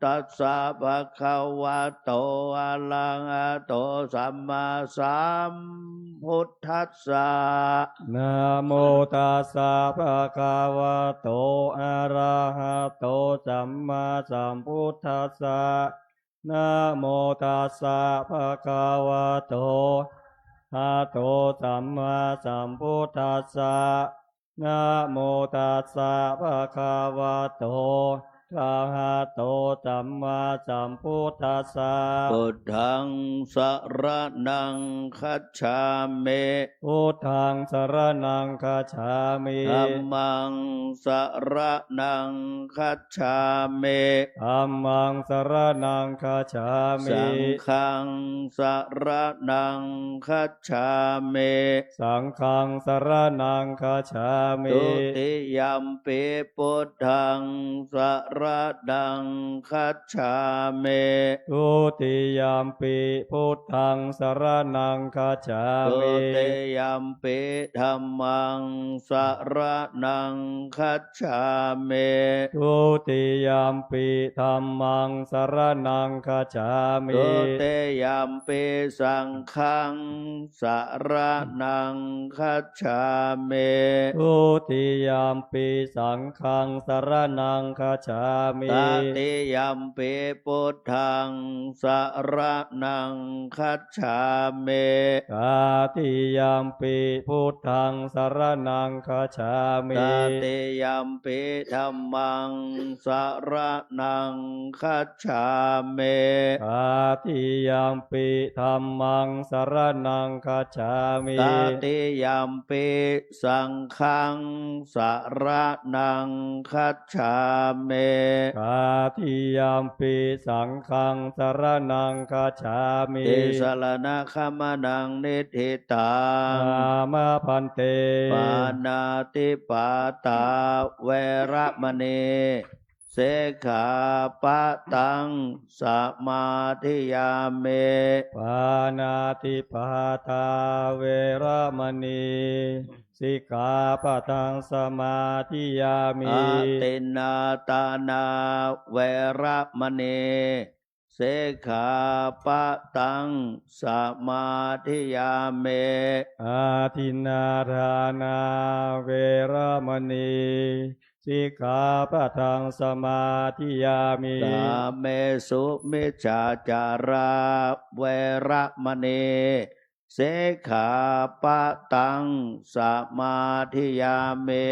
Speaker 2: ตัสสะภะคะวะโตอะระหะโตสัมมาสัมพุทธัสสะ
Speaker 4: นะโมตัสสะภะคะวะโตอะระหะโตสัมมาสัมพุทธัสสะนะโมตัสสะภะคะวะโตอะโตสัมมาสัมพุทธัสสะนะโมตัสสะภะคะวะโตอะระหะโตสัมมาสัมพุทธัสสะ
Speaker 2: พุทธังสรณังคัจฉามิ
Speaker 4: พุทธังสรณังคัจฉามิ
Speaker 2: ธัมมังสรณังคัจฉามิ
Speaker 4: ธัมมังสรณังคัจฉามิ
Speaker 2: สังฆังสรณังคัจฉามิ
Speaker 4: สังฆังสรณังคัจฉามิ
Speaker 2: ทุติยัมปิพุทธังสรณังคัจฉามิ
Speaker 4: ทุติยัมปิพุทธังสรณังคัจฉา
Speaker 2: ทุ
Speaker 4: มิ
Speaker 2: ติยัมปิธัมมังสรณังคัจฉามิ
Speaker 4: ทุติยัมปิธัมมังสรณังคัจฉามิ
Speaker 2: ทุติยัมปิสังฆังสรณังคัจฉามิ
Speaker 4: ทุติยัมปิสังฆังสรณังคัจฉามิ
Speaker 2: ตติยัมปิพุทธังสรณังคัจฉามิ
Speaker 4: ตาติยัมปิพุทธังสรณังคัจฉามิ
Speaker 2: ตติยัมปิธัมมังสรณังคัจฉามิ
Speaker 4: ตาติยัมปิธัมมังสรณังคัจฉามิ
Speaker 2: ตติยัมปิสังฆังสรณังคัจฉามิ
Speaker 4: ตาติยัมปิสังฆังสรณังคัจฉามิ
Speaker 2: ติสรณะขมนังนิธิตัง
Speaker 4: นามพันเต
Speaker 2: ปานาติปาตาเวระมณีเสขาปะตังสมาธิยามิ
Speaker 4: ปานาติปาตาเวระมณีสิกขาปะทังสมาธิยามิ
Speaker 2: อาตินนาตานาเวระมณีเสขาปะตังสมาธิยามิ
Speaker 4: อาทินนาทานาเวระมณีสิกขาปะทังสมาธิยามิ
Speaker 2: กาเมสุมิจฉาจาราเวระมณีเสขาปะตังสมาธิยามิ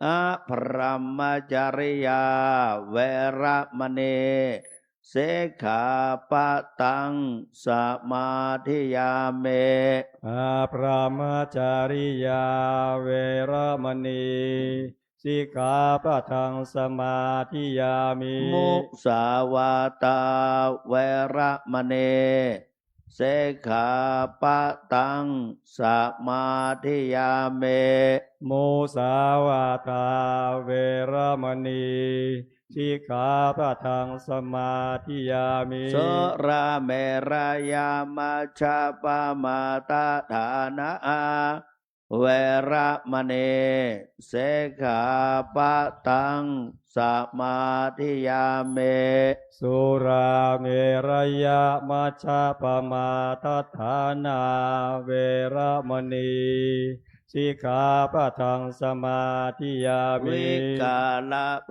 Speaker 2: อภรหมจริยาเวระมณีเสขาปะตังสมาธิยามิ
Speaker 4: อาพรหมจาริยาเวระมณีสิกขาปะทังสมาธิยามิ
Speaker 2: มุสาวาตาเวระมณีเสขาปะตังสมาธิยามิ
Speaker 4: โมสาวาตาเวระมณีสิกขาปะทังสมาธิยามิ
Speaker 2: โสราเมรายามาชาปามาตาฐานะ เวระมณีเสขาปะตังสมาธิยาเม
Speaker 4: สุราเมรยะมัชฌะปมาทัฏฐานาเวระมณีสิกขาปะทังสมาธิยามิ
Speaker 2: วิกาลโภ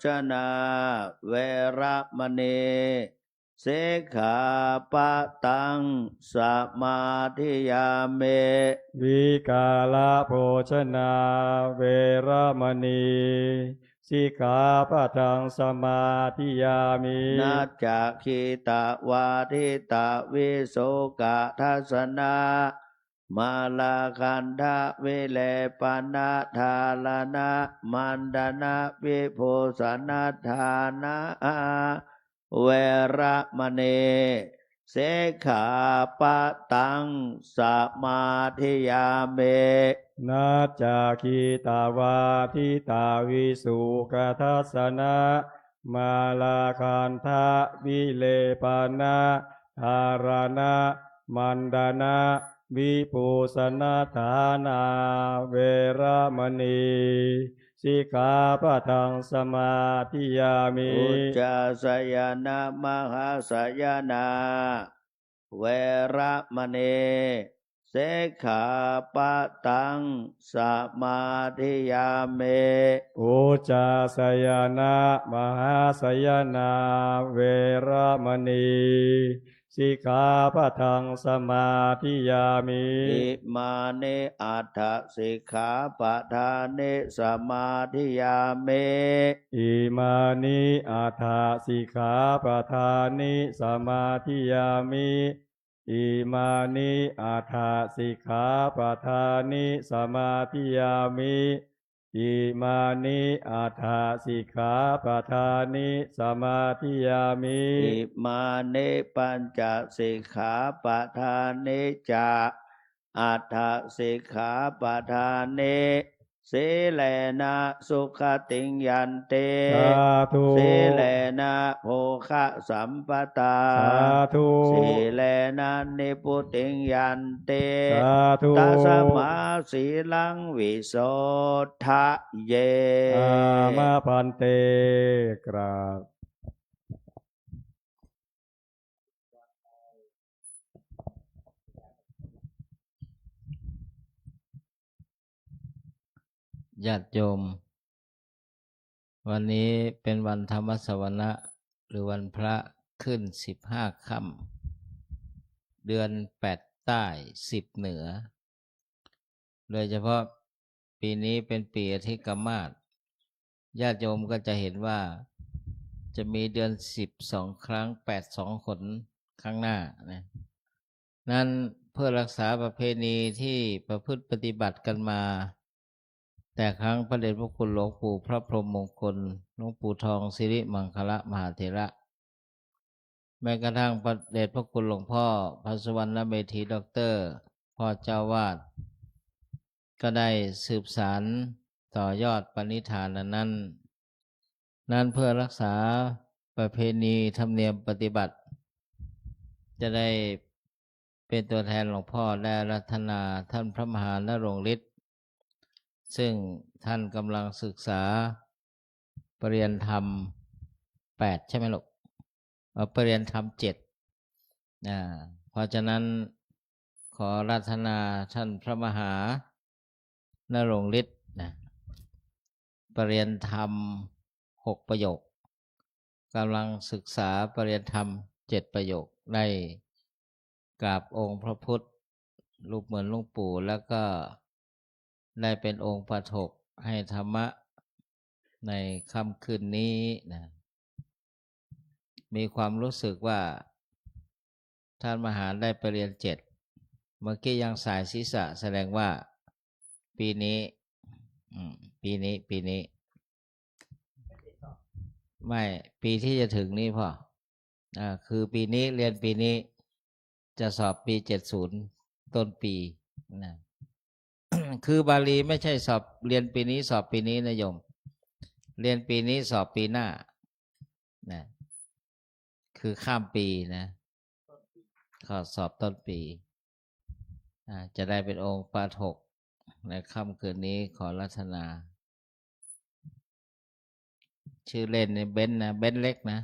Speaker 2: ชนาเวระมณีเสขาปะตังสมาธิยาเม
Speaker 4: วิกาลโภชนาเวระมณีสิกขาปะทังสมาธิยามิ
Speaker 2: นาจักขิตวาทิตวิโสกะทัสนามาลาคันทะวิเลปนาทาลนะมันดนะวิโพสนาทานะเวระมณีเสขาปะตังสมาธิยาเม
Speaker 4: นาจาคีตาวาทิตาวิสุกทัสสนะมาลาคันทะวิเลปนะธารณะมันดานะวิปุสนาฐานาเวระมณีสิกขาปะทังสมาธิยามิ
Speaker 2: อุจจาสยนามหาสยนาเวระมณีเสขาปะตังสมาธิยาเม
Speaker 4: อุจจาสยนะมหาสยนาเวระมณีสิกขาปะทังสมาธิยามิ
Speaker 2: อิมานิอัฏฐสิกขาปะทานิสมาธิยาเม
Speaker 4: อิมานิอาถาสิกขาปะทานิสมาธิยามิอิมานิอาถาสิกขาปะทานิสมาธิยามิอิมานิอาถาสิกขาปะทานิสมาธิยามิ
Speaker 2: อิมานิปัญจสิกขาปะทานิจาอัฏฐสิกขาปะทานิสีเลนะสุขติงยันเต
Speaker 4: สาธุ
Speaker 2: สีเลนะโภคะสัมปตา
Speaker 4: สาธุ
Speaker 2: สีเลนะนิพุติงยันเต
Speaker 4: สาธุ
Speaker 2: ตัสมาสีลังวิโสทะเย
Speaker 4: อามาพันเตกราบ
Speaker 3: ญาติโยม วันนี้เป็นวันธรรมสวนะหรือวันพระขึ้น15 ค่ำเดือน8ใต้10เหนือ โดยเฉพาะปีนี้เป็นปีอธิกมาศญาติโยมก็จะเห็นว่าจะมีเดือน12 ครั้ง82 หนข้างหน้านะนั้นเพื่อรักษาประเพณีที่ประพฤติปฏิบัติกันมา แต่ครั้งพระเดชพระคุณหลวงปู่พระพรหมมงคลหลวงปู่ทองสิริมังคละมหาเถระแม้กระทั่งพระเดชพระคุณหลวงพ่อพระสุวรรณเมธีด็อกเตอร์พ่อเจ้าวาดก็ได้สืบสานต่อยอดปณิธานนั้นเพื่อรักษาประเพณีธรรมเนียมปฏิบัติจะได้เป็นตัวแทนหลวงพ่อได้อาราธนาท่านพระมหานรงค์ฤทธิ์ซึ่งท่านกำลังศึกษาปริญญาธรรม8ใช่ไหมลูกปริญญาธรรม7เพราะฉะนั้นขออาราธนาท่านพระมหานรงค์ฤทธิ์ปริญญาธรรม6 ประโยคกำลังศึกษาปริญญาธรรม7 ประโยคได้กราบองค์พระพุทธรูปเหมือนหลวงปู่แล้วก็ได้เป็นองค์ปฐกให้ธรรมะในค่ำคืนนี้นะมีความรู้สึกว่าท่านมหาได้ไปเรียน7เมื่อกี้ยังสายศีรษะแสดงว่าปีนี้ไม่ปีที่จะถึงนี้พ่อคือปีนี้เรียนปีนี้จะสอบปี70ต้นปีนะ คือบาลีไม่ใช่สอบเรียนปีนี้สอบปีนี้นะโยมเรียนปีนี้สอบปีหน้านะคือข้ามปีนะขอสอบต้นปีจะได้เป็นองค์ปาฐก ในค่ำคืนนี้ขอรัตนา ชื่อเล่นในเบนซ์นะเบนซ์เล็กนะ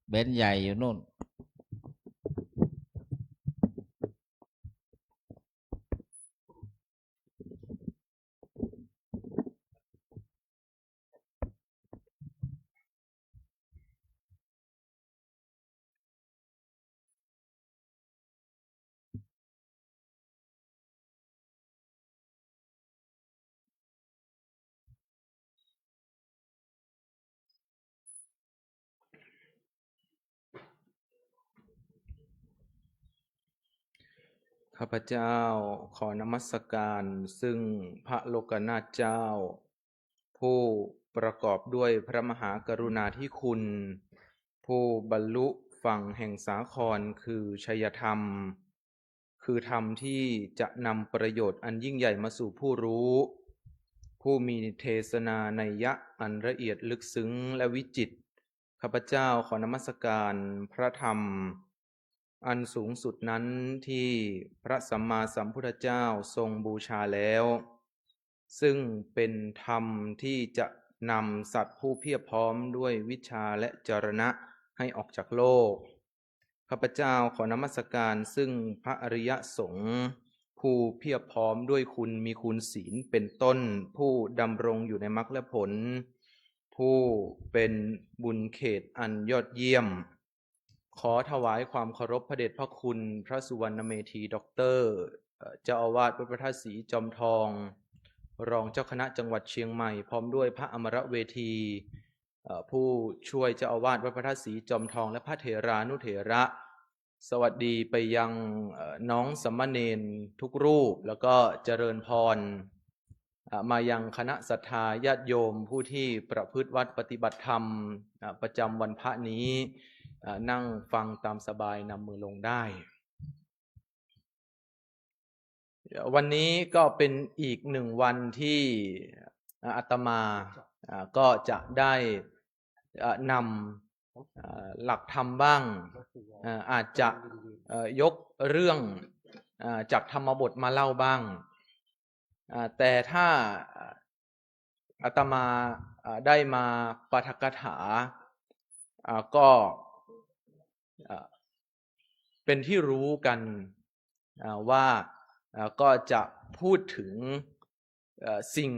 Speaker 3: เบนซ์ใหญ่อยู่นู่น
Speaker 1: ข้าพเจ้าขอนมัสการซึ่งพระโลกนาถเจ้า ผู้ประกอบด้วยพระมหากรุณาธิคุณ ผู้บรรลุฝั่งแห่งสาครคือชัยธรรม คือธรรมที่จะนำประโยชน์อันยิ่งใหญ่มาสู่ผู้รู้ ผู้มีเทศนานัยยะอันละเอียดลึกซึ้งและวิจิตรข้าพเจ้าขอนมัสการพระธรรมอันสูงสุดนั้นที่พระสัมมาสัมพุทธเจ้าทรงบูชาแล้ว ซึ่งเป็นธรรมที่จะนำสัตว์ผู้เพียบพร้อมด้วยวิชาและจรณะให้ออกจากโลกข้าพเจ้าขอนมัสการซึ่งพระอริยสงฆ์ผู้เพียบพร้อมด้วยคุณมีคุณศีลเป็นต้นผู้ดำรงอยู่ในมรรคและผลผู้เป็นบุญเขตอันยอดเยี่ยมขอถวายความเคารพพระเดชพระคุณพระสุวรรณเมธีด็อกเตอร์เจ้าอาวาสวัดพระธาตุศรีจอมทองรองเจ้าคณะจังหวัดเชียงใหม่พร้อมด้วยพระอมรเวทีผู้ช่วยเจ้าอาวาสวัดพระธาตุศรีจอมทองและพระเถรานุเถระสวัสดีไปยังน้องสามเณรทุกรูปแล้วก็เจริญพรมายังคณะศรัทธาญาติโยมผู้ที่ประพฤติวัดปฏิบัติธรรมประจำวันพระนี้นั่งฟังตามสบายนำมือลงได้วันนี้ก็เป็นอีกหนึ่งวันที่อาตมาก็จะได้นำหลักธรรมบ้างอาจจะยกเรื่องจากธรรมบทมาเล่าบ้างแต่ถ้าอาตมาได้มาปาฐกถาก็เป็นที่รู้กันว่าก็จะพูดถึงสิ่ง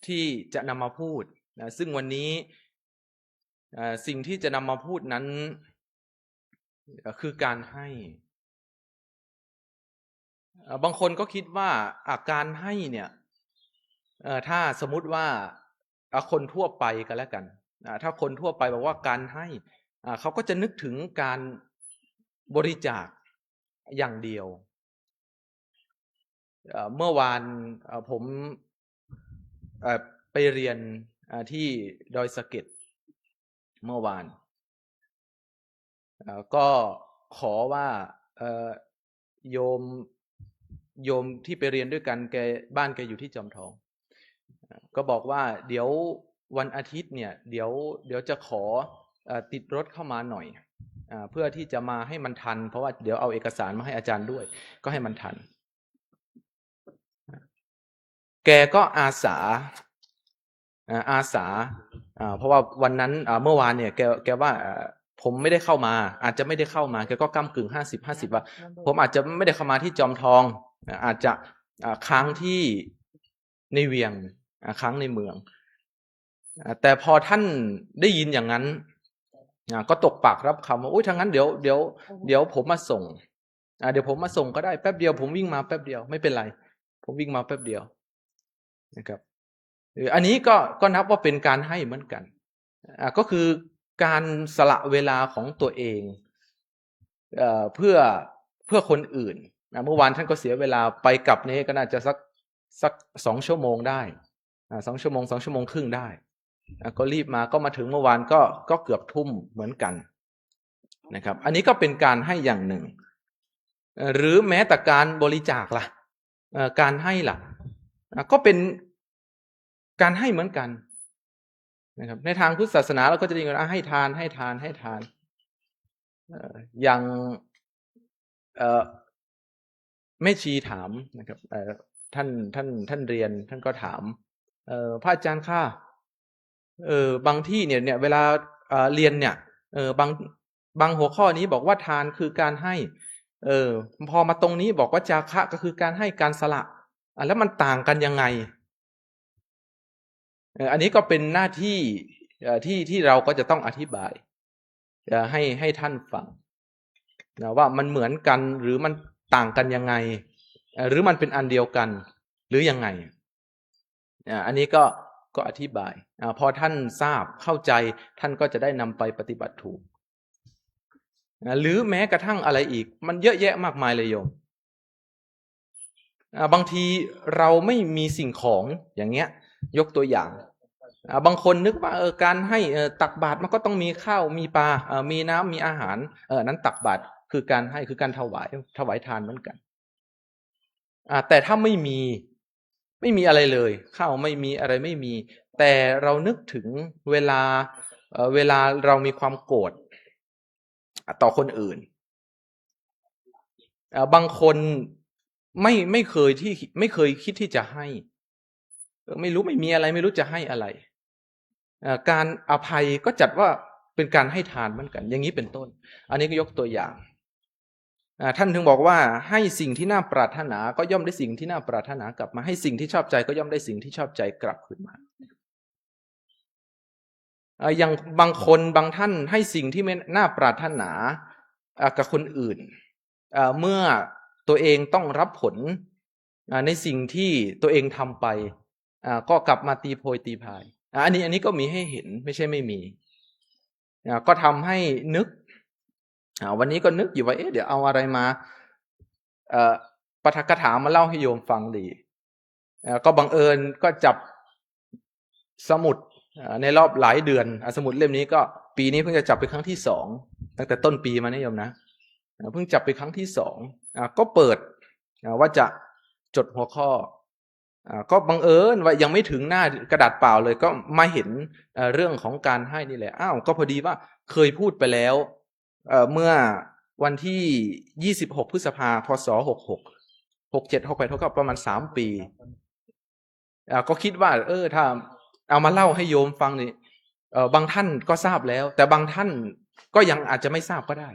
Speaker 1: ที่จะนำมาพูดซึ่งวันนี้สิ่งที่จะนำมาพูดนั้นคือการให้บางคนก็คิดว่าการให้เนี่ยถ้าสมมุติว่าคนทั่วไปกันแล้วกันถ้าคนทั่วไปบอกว่าการให้เขาก็จะนึกถึงการบริจาคอย่างเดียวเมื่อวานผมไปเรียนที่ดอยสะเก็ดเมื่อวานก็ขอว่าโยมที่ไปเรียนด้วยกันแกบ้านแกอยู่ที่จอมทองก็บอกว่าเดี๋ยววันอาทิตย์เนี่ยเดี๋ยวจะขอติดรถเข้ามาหน่อยเพื่อที่จะมาให้มันทันเพราะว่าเดี๋ยวเอาเอกสารมาให้อาจารย์ด้วยก็ให้มันทันแกก็อาสาเพราะว่าวันนั้นเมื่อวานเนี่ยแกว่าผมไม่ได้เข้ามาอาจจะไม่ได้เข้ามาแกก็ก้ำกึ่ง50-50ว่าผมอาจจะไม่ได้เข้ามาที่จอมทองอาจจะค้างที่ในเวียงค้างในเมืองแต่พอท่านได้ยินอย่างนั้นก็ตกปากรับคำว่าอุ้ยทางนั้นเดี๋ยวผมมาส่งเดี๋ยวผมมาส่งก็ได้แป๊บเดียวผมวิ่งมาแป๊บเดียวไม่เป็นไรผมวิ่งมาแป๊บเดียวนะครับอันนี้ก็นับว่าเป็นการให้เหมือนกันก็คือการสละเวลาของตัวเองเพื่อคนอื่นเมื่อวานท่านก็เสียเวลาไปกลับนี้ก็น่าจะสัก2 ชั่วโมงได้2 ชั่วโมง2 ชั่วโมงครึ่งได้ก็รีบมาก็มาถึงเมื่อวานก็เกือบทุ่มเหมือนกันนะครับอันนี้ก็เป็นการให้อย่างหนึ่งหรือแม้แต่การบริจาคล่ะการให้ล่ะก็เป็นการให้เหมือนกันนะครับในทางพุทธศาสนาเราก็จะได้ยินว่าให้ทานอย่างแม่ชีถามนะครับ
Speaker 5: ท่านเรียนท่านก็ถามพระอาจารย์ค่ะบางที่เนี่ยเวลาเรียนเนี่ยบางหัวข้อนี้บอกว่าทานคือการให้พอมาตรงนี้บอกว่าจาคะก็คือการให้การสละแล้วมันต่างกันยังไงอันนี้ก็เป็นหน้าที่ที่เราก็จะต้องอธิบายให้ท่านฟังนะว่ามันเหมือนกันหรือมันต่างกันยังไงหรือมันเป็นอันเดียวกันหรือยังไงอันนี้ก็อธิบายพอท่านทราบเข้าใจท่านก็จะได้นำไปปฏิบัติถูกหรือแม้กระทั่งอะไรอีกมันเยอะแยะมากมายเลยโยมบางทีเราไม่มีสิ่งของอย่างเงี้ยยกตัวอย่างบางคนนึกว่าการให้ตักบาตรมันก็ต้องมีข้าวมีปลามีน้ำมีอาหารนั้นตักบาตรคือการให้คือการถวายทานเหมือนกันแต่ถ้าไม่มีอะไรเลยข้าวไม่มีอะไรไม่มีแต่เรานึกถึงเวลาเรามีความโกรธต่อคนอื่นบางคนไม่เคยคิดที่จะให้ไม่มีอะไรไม่รู้จะให้อะไรการอภัยก็จัดว่าเป็นการให้ทานเหมือนกันอย่างนี้เป็นต้นอันนี้ก็ยกตัวอย่างท่านถึงบอกว่าให้สิ่งที่น่าปรารถนาก็ย่อมได้สิ่งที่น่าปรารถนากลับมาให้สิ่งที่ชอบใจก็ย่อมได้สิ่งที่ชอบใจกลับคืนมาอย่างบางคนบางท่านให้สิ่งที่ไม่น่าปรารถนากับคนอื่นเมื่อตัวเองต้องรับผลในสิ่งที่ตัวเองทำไปก็กลับมาตีโพยตีพายอันนี้ก็มีให้เห็นไม่ใช่ไม่มีก็ทำให้นึกวันนี้ก็นึกอยู่ว่าเดี๋ยวเอาอะไรมาปาฐกถามาเล่าให้โยมฟังดีก็บังเอิญก็จับสมุดในรอบหลายเดือนสมุดเล่มนี้ก็ปีนี้เพิ่งจะจับไปครั้งที่2ตั้งแต่ต้นปีมานะโยมนะเพิ่งจับไปครั้งที่2ก็เปิดว่าจะจดหัวข้อก็บังเอิญว่ายังไม่ถึงหน้ากระดาษเปล่าเลยก็มาเห็นเรื่องของการให้นี่แหละก็พอดีว่าเคยพูดไปแล้วเมื่อวันที่26พฤษภาคมพศ66 67 68 69ประมาณ3 ปีก็คิดว่าถ้าเอามาเล่าให้โยมฟังนี่บางท่านก็ทราบแล้วแต่บางท่านก็ยังอาจจะไม่ทราบก็ได้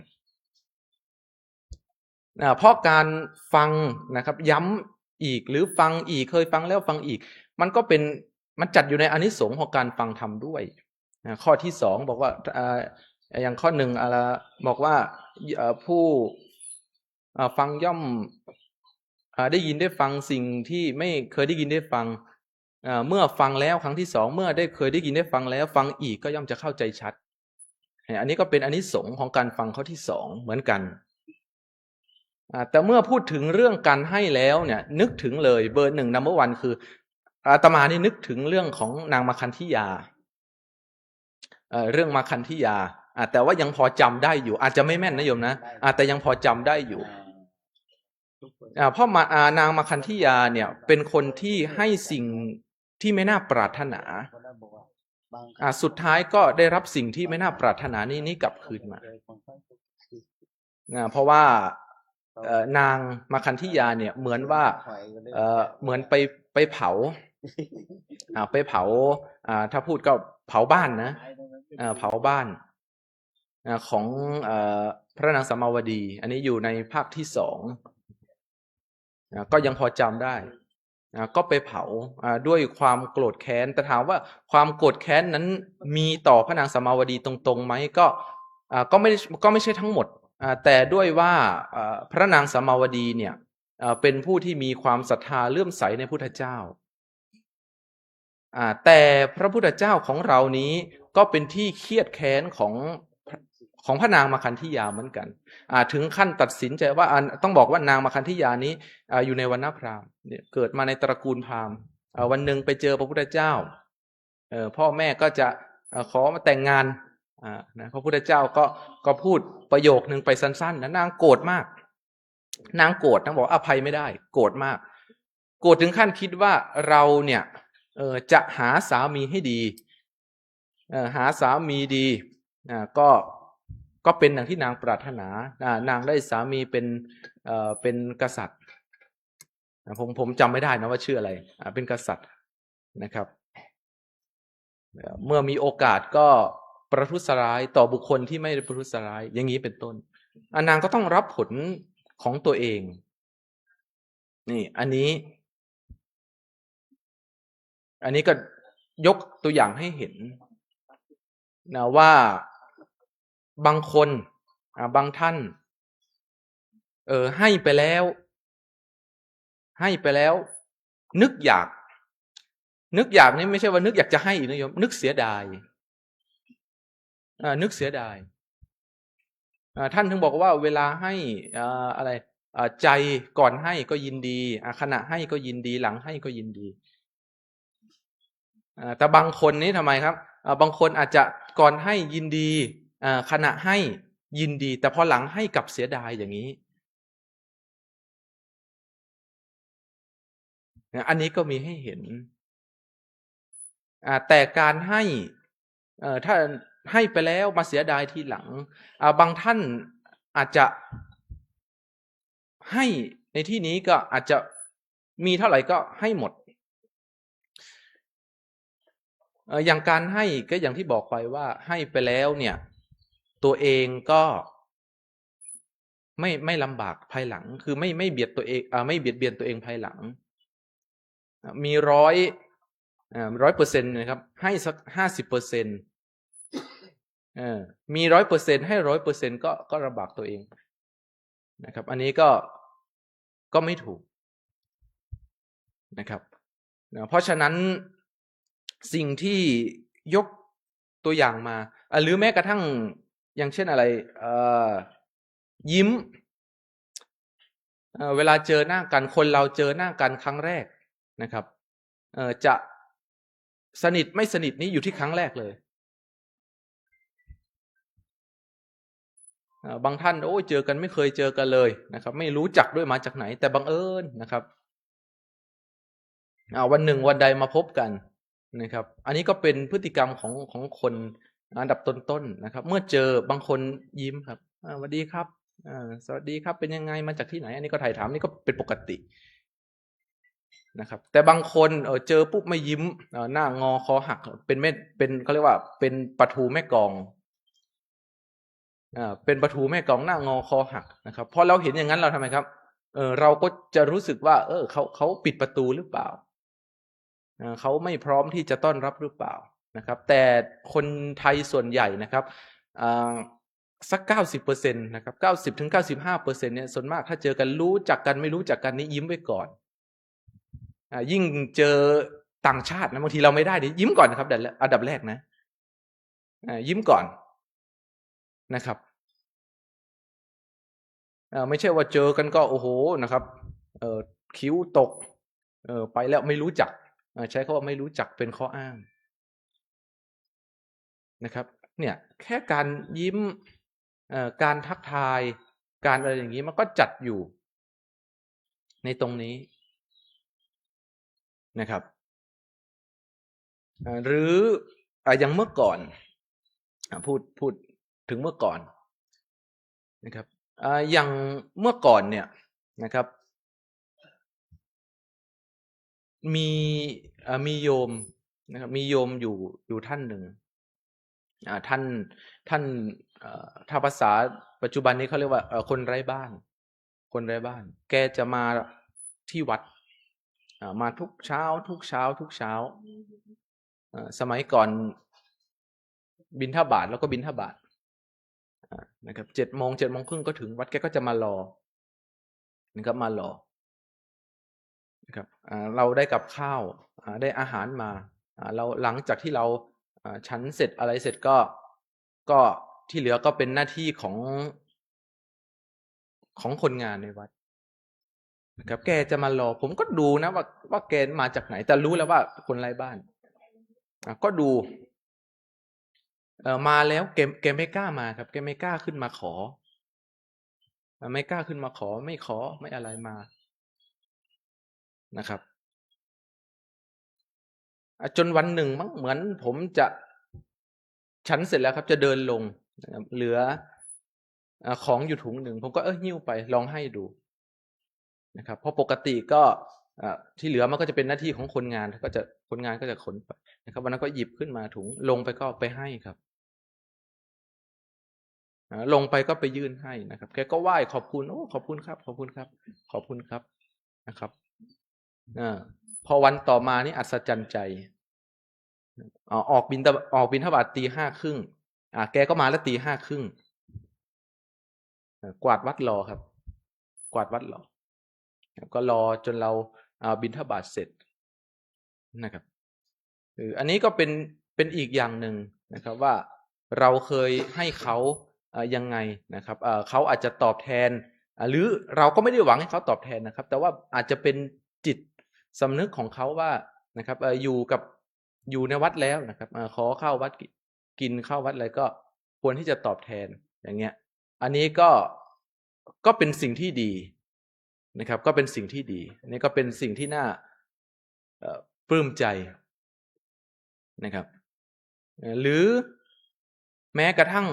Speaker 5: เพราะการฟังนะครับย้ำอีกหรือฟังอีกเคยฟังแล้วฟังอีกมันจัดอยู่ในอานิสงส์ของการฟังธรรมด้วยข้อที่2บอกว่าอย่างข้อ1บอกว่าผู้ฟังย่อมได้ยินได้ฟังสิ่งที่ไม่เคยได้ยินได้ฟังเมื่อฟังแล้วครั้งที่2เมื่อเคยได้ยินได้ฟังแล้วฟังอีกก็ย่อมจะเข้าใจชัดอันนี้ก็เป็นอานิสงส์ของการฟังข้อที่2เหมือนกันแต่เมื่อพูดถึงเรื่องการให้แล้วเนี่ยนึกถึงเลยเบอร์ 1 number 1คืออาตมานี่นึกถึงเรื่องของนางมาคันธิยาเรื่องมาคันธิยาแต่ว่ายังพอจำได้อยู่อาจจะไม่แม่นนะโยมนะแต่ยังพอจำได้อยู่เพราะนางมาคันธิยาเนี่ยเป็นคนที่ให้สิ่งที่ไม่น่าปรารถนาสุดท้ายก็ได้รับสิ่งที่ไม่น่าปรารถนานี้กลับคืนมาเพราะว่านางมาคันธิยาเนี่ยเหมือนว่าเหมือนไปเผาถ้าพูดก็เผาบ้านนะเผาบ้านของพระนางสมาวดี อันนี้อยู่ในภาคที่2ก็ยังพอจำได้ก็ไปเผาด้วยความโกรธแค้นแต่ถามว่าความโกรธแค้นนั้นมีต่อพระนางสมาวดีตรงๆไหมก็ไม่ใช่ทั้งหมดแต่ด้วยว่าพระนางสมาวดีเนี่ยเป็นผู้ที่มีความศรัทธาเลื่อมใสในพุทธเจ้าแต่พระพุทธเจ้าของเรานี้ก็เป็นที่เครียดแค้นของพระนางมาคันธิยาเหมือนกันถึงขั้นตัดสินใจว่าต้องบอกว่านางมาคันธิยานี้อยู่ในวรรณพราหมณ์เกิดมาในตระกูลพราหมณ์วันหนึ่งไปเจอพระพุทธเจ้าพ่อแม่ก็จะขอมาแต่งงานพระพุทธเจ้าก็พูดประโยคนึงไปสั้นๆนะนางโกรธมากนางโกรธนางบอกอภัยไม่ได้โกรธมากโกรธถึงขั้นคิดว่าเราเนี่ยจะหาสามีให้ดีหาสามีดีก็เป็นอย่างที่นางปรารถนานางได้สามีเป็นกษัตริย์ ผมจำไม่ได้นะว่าชื่ออะไรเป็นกษัตริย์นะครับเมื่อมีโอกาสก็ประทุษร้ายต่อบุคคลที่ไม่ได้ประทุษร้ายอย่างนี้เป็นต้นนางก็ต้องรับผลของตัวเองนี่อันนี้ก็ยกตัวอย่างให้เห็นนะว่าบางคนบางท่านให้ไปแล้วนึกอยากนี่ไม่ใช่ว่านึกอยากจะให้นะโยมนึกเสียดายนึกเสียดายท่านถึงบอกว่าเวลาให้อะไรใจก่อนให้ก็ยินดีขณะให้ก็ยินดีหลังให้ก็ยินดีแต่บางคนนี้ทำไมครับบางคนอาจจะก่อนให้ยินดีขณะให้ยินดีแต่พอหลังให้กลับเสียดายอย่างนี้อันนี้ก็มีให้เห็นแต่การให้ถ้าให้ไปแล้วมาเสียดายทีหลังบางท่านอาจจะให้ในที่นี้ก็อาจจะมีเท่าไหร่ก็ให้หมดอย่างการให้ก็อย่างที่บอกไปว่าให้ไปแล้วเนี่ยตัวเองก็ไม่ลำบากภายหลังคือไม่เบียดตัวเองไม่เบียดเบียนตัวเองภายหลังมี100%นะครับให้สัก50%มี 100% ให้ 100% ก็ลำบากตัวเองนะครับอันนี้ก็ไม่ถูกนะครับเพราะฉะนั้นสิ่งที่ยกตัวอย่างมาหรือแม้กระทั่งอย่างเช่นอะไรยิ้มเวลาเจอหน้ากันคนเราเจอหน้ากันครั้งแรกนะครับจะสนิทไม่สนิทนี้อยู่ที่ครั้งแรกเลยบางท่านโอ้ยเจอกันไม่เคยเจอกันเลยนะครับไม่รู้จักด้วยมาจากไหนแต่บังเอิญนะครับวันหนึ่งวันใดมาพบกันนะครับอันนี้ก็เป็นพฤติกรรมของคนอันดับต้นๆนะครับเมื่อเจอบางคนยิ้มครับสวัสดีครับสวัสดีครับเป็นยังไงมาจากที่ไหนอันนี้ก็ถ่ายถามนี่ก็เป็นปกตินะครับแต่บางคนเจอปุ๊บไม่ยิ้มหน้างอคอหักเป็นเขาเรียกว่าเป็นปลาทูแม่กองเป็นปลาทูแม่กองหน้างอคอหักนะครับพอเราเห็นอย่างนั้นเราทำไมครับเราก็จะรู้สึกว่าเขาปิดประตูหรือเปล่าเขาไม่พร้อมที่จะต้อนรับหรือเปล่านะครับแต่คนไทยส่วนใหญ่นะครับสัก 90% นะครับ 90-95% เนี่ยส่วนมากถ้าเจอกันรู้จักกันไม่รู้จักกันนี่ยิ้มไว้ก่อนยิ่งเจอต่างชาตินะบางทีเราไม่ได้ดิยิ้มก่อนนะครับอันดับแรกนะยิ้มก่อนนะครับไม่ใช่ว่าเจอกันก็โอ้โหนะครับคิ้วตกไปแล้วไม่รู้จักใช้คำว่าไม่รู้จักเป็นข้ออ้างนะครับเนี่ยแค่การยิ้มการทักทายการอะไรอย่างนี้มันก็จัดอยู่ในตรงนี้นะครับหรืออย่างเมื่อก่อนพูดถึงเมื่อก่อนนะครับอย่างเมื่อก่อนเนี่ยนะครับมีโยมนะครับมีโยมอยู่ท่านหนึ่งท่านถ้าภาษาปัจจุบันนี้เขาเรียกว่าคนไร้บ้านแกจะมาที่วัดมาทุกเช้าสมัยก่อนบิณฑบาตแล้วก็บิณฑบาตนะครับ7 โมงครึ่งก็ถึงวัดแกก็จะมารอนะครับมารอนะครับเราได้กับข้าวได้อาหารมาเราหลังจากที่เราฉันเสร็จอะไรเสร็จก็ที่เหลือก็เป็นหน้าที่ของคนงานในวัดนะครับแกจะมารอผมก็ดูนะว่าแกมาจากไหนแต่รู้แล้วว่าคนไร้บ้านก็ดูมาแล้วแกไม่กล้ามาครับแกไม่กล้าขึ้นมาขอไม่กล้าขึ้นมาขอไม่อะไรมานะครับจนวันหนึ่งมั้งเหมือนผมจะฉันเสร็จแล้วครับจะเดินลงเหลือของอยู่ถุงหนึ่งผมก็หิ้วไปลองให้ดูนะครับเพราะปกติก็ ที่เหลือมันก็จะเป็นหน้าที่ของคนงานคนงานก็จะขนไปนะครับวันนั้นก็หยิบขึ้นมาถุงลงไปก็ไปให้ครับลงไปก็ไปยื่นให้นะครับแกก็ไหว้ขอบคุณโอ้ขอบคุณครับขอบคุณครับขอบคุณครับนะครับพอวันต่อมานี่อัศจรรย์ใจออกบิณฑบาต 5:30แกก็มาแล้ว 5:30กวาดวัดรอครับกวาดวัดรอก็รอจนเราบิณฑบาตเสร็จนะครับอันนี้ก็เป็นอีกอย่างหนึ่งนะครับว่าเราเคยให้เขายังไงนะครับเขาอาจจะตอบแทนหรือเราก็ไม่ได้หวังให้เขาตอบแทนนะครับแต่ว่าอาจจะเป็นจิตสำนึกของเขาว่านะครับอยู่ในวัดแล้วนะครับขอเข้าวัดกินเข้าวัดอะไรก็ควรที่จะตอบแทนอย่างเงี้ยอันนี้ก็เป็นสิ่งที่ดีนะครับก็เป็นสิ่งที่ดีอันนี้ก็เป็นสิ่งที่น่าปลื้มใจนะครับหรือแม้กระทั่ง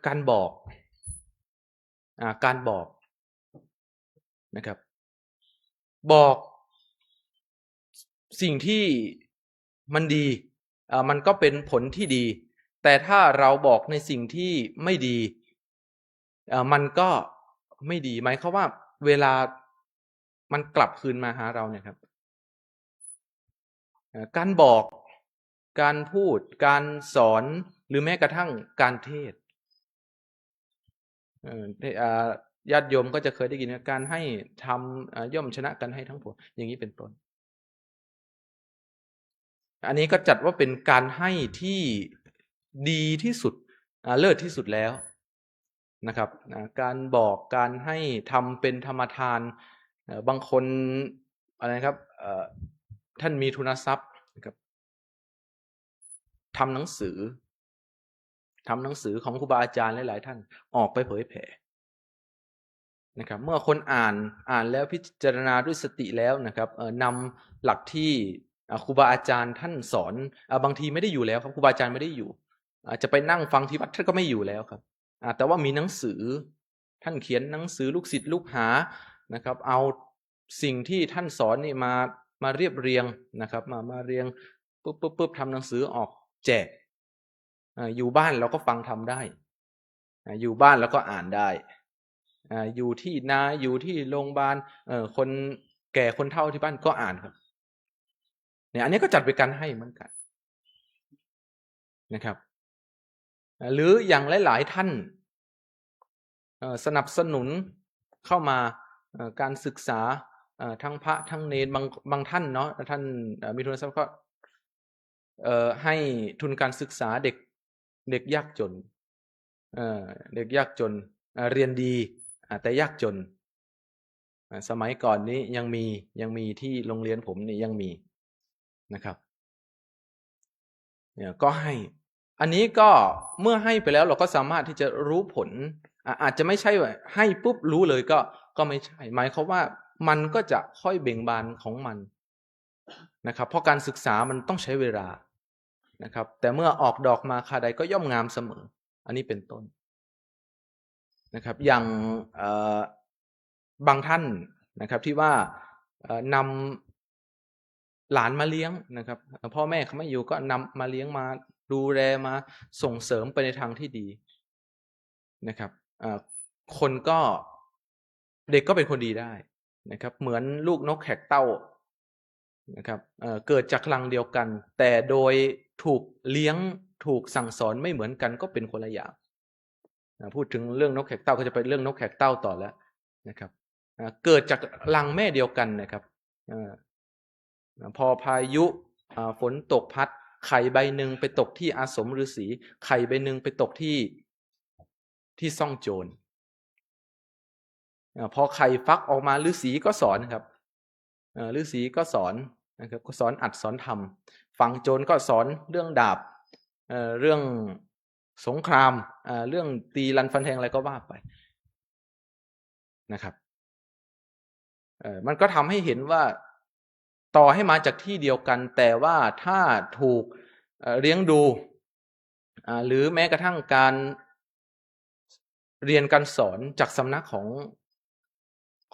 Speaker 5: การบอกนะครับบอกสิ่งที่มันดีมันก็เป็นผลที่ดีแต่ถ้าเราบอกในสิ่งที่ไม่ดีมันก็ไม่ดีหมายความว่าเวลามันกลับคืนมาหาเราเนี่ยครับการบอกการพูดการสอนหรือแม้กระทั่งการเทศญาติโยมก็จะเคยได้ยินการให้ทำย่อมชนะกันให้ทั้งปวงอย่างนี้เป็นต้นอันนี้ก็จัดว่าเป็นการให้ที่ดีที่สุดเลิศที่สุดแล้วนะครับการบอกการให้ทำเป็นธรรมทานบางคนอะไรครับท่านมีทุนทรัพย์นะครับทำหนังสือของครูบาอาจารย์หลายๆท่านออกไปเผยแผ่นะครับเมื่อคนอ่านแล้วพิจารณาด้วยสติแล้วนะครับนำหลักที่ครูบาอาจารย์ท่านสอนบางทีไม่ได้อยู่แล้วครับครูบาอาจารย์ไม่ได้อยู่จะไปนั่งฟังที่วัดท่านก็ไม่อยู่แล้วครับแต่ว่ามีหนังสือท่านเขียนหนังสือลูกศิษย์ลูกหานะครับเอาสิ่งที่ท่านสอนนี่มาเรียบเรียงนะครับมาเรียงปุ๊บทำหนังสือออกแจกอยู่บ้านเราก็ฟังทำได้อยู่บ้านแล้วก็อ่านได้อยู่ที่นาอยู่ที่โรงพยาบาลคนแก่คนเฒ่าที่บ้านก็อ่านครับเนี่ยอันนี้ก็จัดเป็นการให้เหมือนกันนะครับหรืออย่างหลายๆท่านสนับสนุนเข้ามาการศึกษาทั้งพระทั้งเนรบางท่านเนาะท่านมีทุนทรัพย์ก็ให้ทุนการศึกษาเด็กยากจนเด็กยากจนเรียนดีแต่ยากจนสมัยก่อนนี้ยังมีที่โรงเรียนผมนี่ยังมีนะครับเนี่ยก็ให้อันนี้ก็เมื่อให้ไปแล้วเราก็สามารถที่จะรู้ผลอาจจะไม่ใช่ว่าให้ปุ๊บรู้เลยก็ไม่ใช่หมายความว่ามันก็จะค่อยเบ่งบานของมันนะครับเพราะการศึกษามันต้องใช้เวลานะครับแต่เมื่อออกดอกมาคาใดก็ย่อมงามเสมออันนี้เป็นต้นนะครับอย่างบางท่านนะครับที่ว่านำหลานมาเลี้ยงนะครับพ่อแม่เขาไม่อยู่ก็นำมาเลี้ยงมาดูแลมาส่งเสริมไปในทางที่ดีนะครับคนก็เด็กก็เป็นคนดีได้นะครับเหมือนลูกนกแขกเต้านะครับเกิดจากรังเดียวกันแต่โดยถูกเลี้ยงถูกสั่งสอนไม่เหมือนกันก็เป็นคนละอย่างพูดถึงเรื่องนกแขกเต้าก็จะไปเรื่องนกแขกเต้าต่อแล้วนะครับเกิดจากรังแม่เดียวกันนะครับพอพายุฝนตกพัดไข่ใบหนึ่งไปตกที่อาสมฤาษีไข่ใบหนึ่งไปตกที่ซ่องโจรพอไข่ฟักออกมาฤาษีก็สอนครับฤาษีก็สอนนะครับก็สอนอัดสอนทำฝั่งโจรก็สอนเรื่องดาบเรื่องสงครามเรื่องตีรันฟันแทงอะไรก็ว่าไปนะครับมันก็ทำให้เห็นว่าต่อให้มาจากที่เดียวกันแต่ว่าถ้าถูกเลี้ยงดูหรือแม้กระทั่งการเรียนการสอนจากสำนัก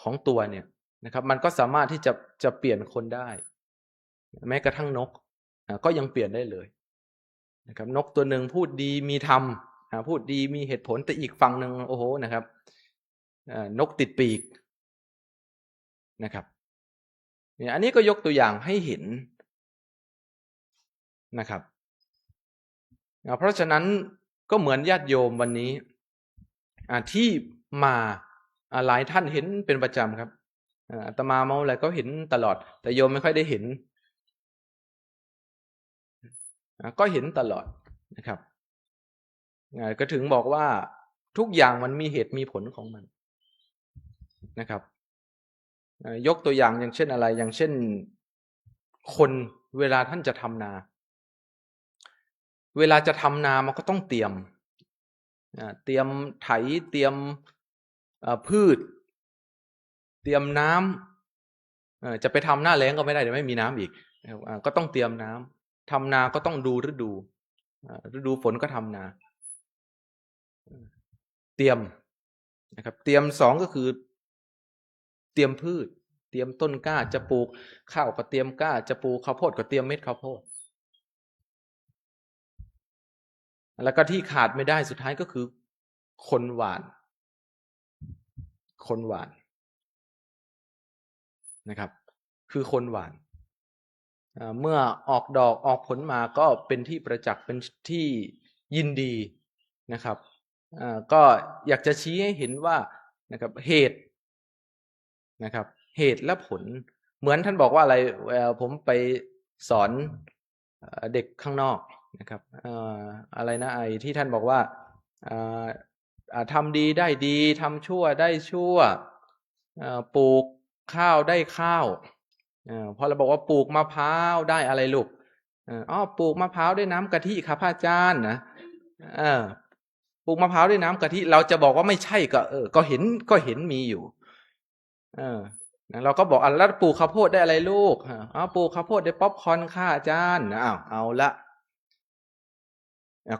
Speaker 5: ของตัวเนี่ย นะครับมันก็สามารถที่จะเปลี่ยนคนได้แม้กระทั่งนกก็ยังเปลี่ยนได้เลยนะครับนกตัวหนึ่งพูดดีมีธรรมพูดดีมีเหตุผลแต่อีกฝั่งหนึ่งโอ้โหนะครับนกติดปีกนะครับเนี่ยอันนี้ก็ยกตัวอย่างให้เห็นนะครับเพราะฉะนั้นก็เหมือนญาติโยมวันนี้ที่มาหลายท่านเห็นเป็นประจำครับอาตมาเมาอะไรก็เห็นตลอดแต่โยมไม่ค่อยได้เห็นก็เห็นตลอดนะครับก็ถึงบอกว่าทุกอย่างมันมีเหตุมีผลของมันนะครับยกตัวอย่างอย่างเช่นอะไรอย่างเช่นคนเวลาท่านจะทำนาเวลาจะทำนามันก็ต้องเตรียมไถเตรียมพืชเตรียมน้ำจะไปทำหน้าแล้งก็ไม่ได้เดี๋ยวไม่มีน้ำอีกก็ต้องเตรียมน้ำทำนาก็ต้องดูฤดูฝนก็ทำนาเตรียมนะครับเตรียมสองก็คือเตรียมพืชเตรียมต้นกล้าจะปลูกข้าวก็เตรียมกล้าจะปลูกข้าวโพดก็เตรียมเม็ดข้าวโพดแล้วก็ที่ขาดไม่ได้สุดท้ายก็คือคนหว่านนะครับคือคนหว่านเมื่อออกดอกออกผลมาก็เป็นที่ประจักษ์เป็นที่ยินดีนะครับก็อยากจะชี้ให้เห็นว่านะครับเหตุและผลเหมือนท่านบอกว่าอะไรผมไปสอนเด็กข้างนอกนะครับอะไรนะไอ้ที่ท่านบอกว่าทำดีได้ดีทำชั่วได้ชั่วปลูกข้าวได้ข้าวพอเราบอกว่าปลูกมะพร้าวได้อะไรลูกปลูกมะพร้าวได้น้ำกะทิครับพระอาจารย์นะปลูกมะพร้าวด้วยน้ำกะทิเราจะบอกว่าไม่ใช่ก็เห็นมีอยู่เราก็บอกแล้วปลูกข้าวโพดได้อะไรลูกปลูกข้าวโพดได้ป๊อปคอร์นค่ะอาจารย์เอาละ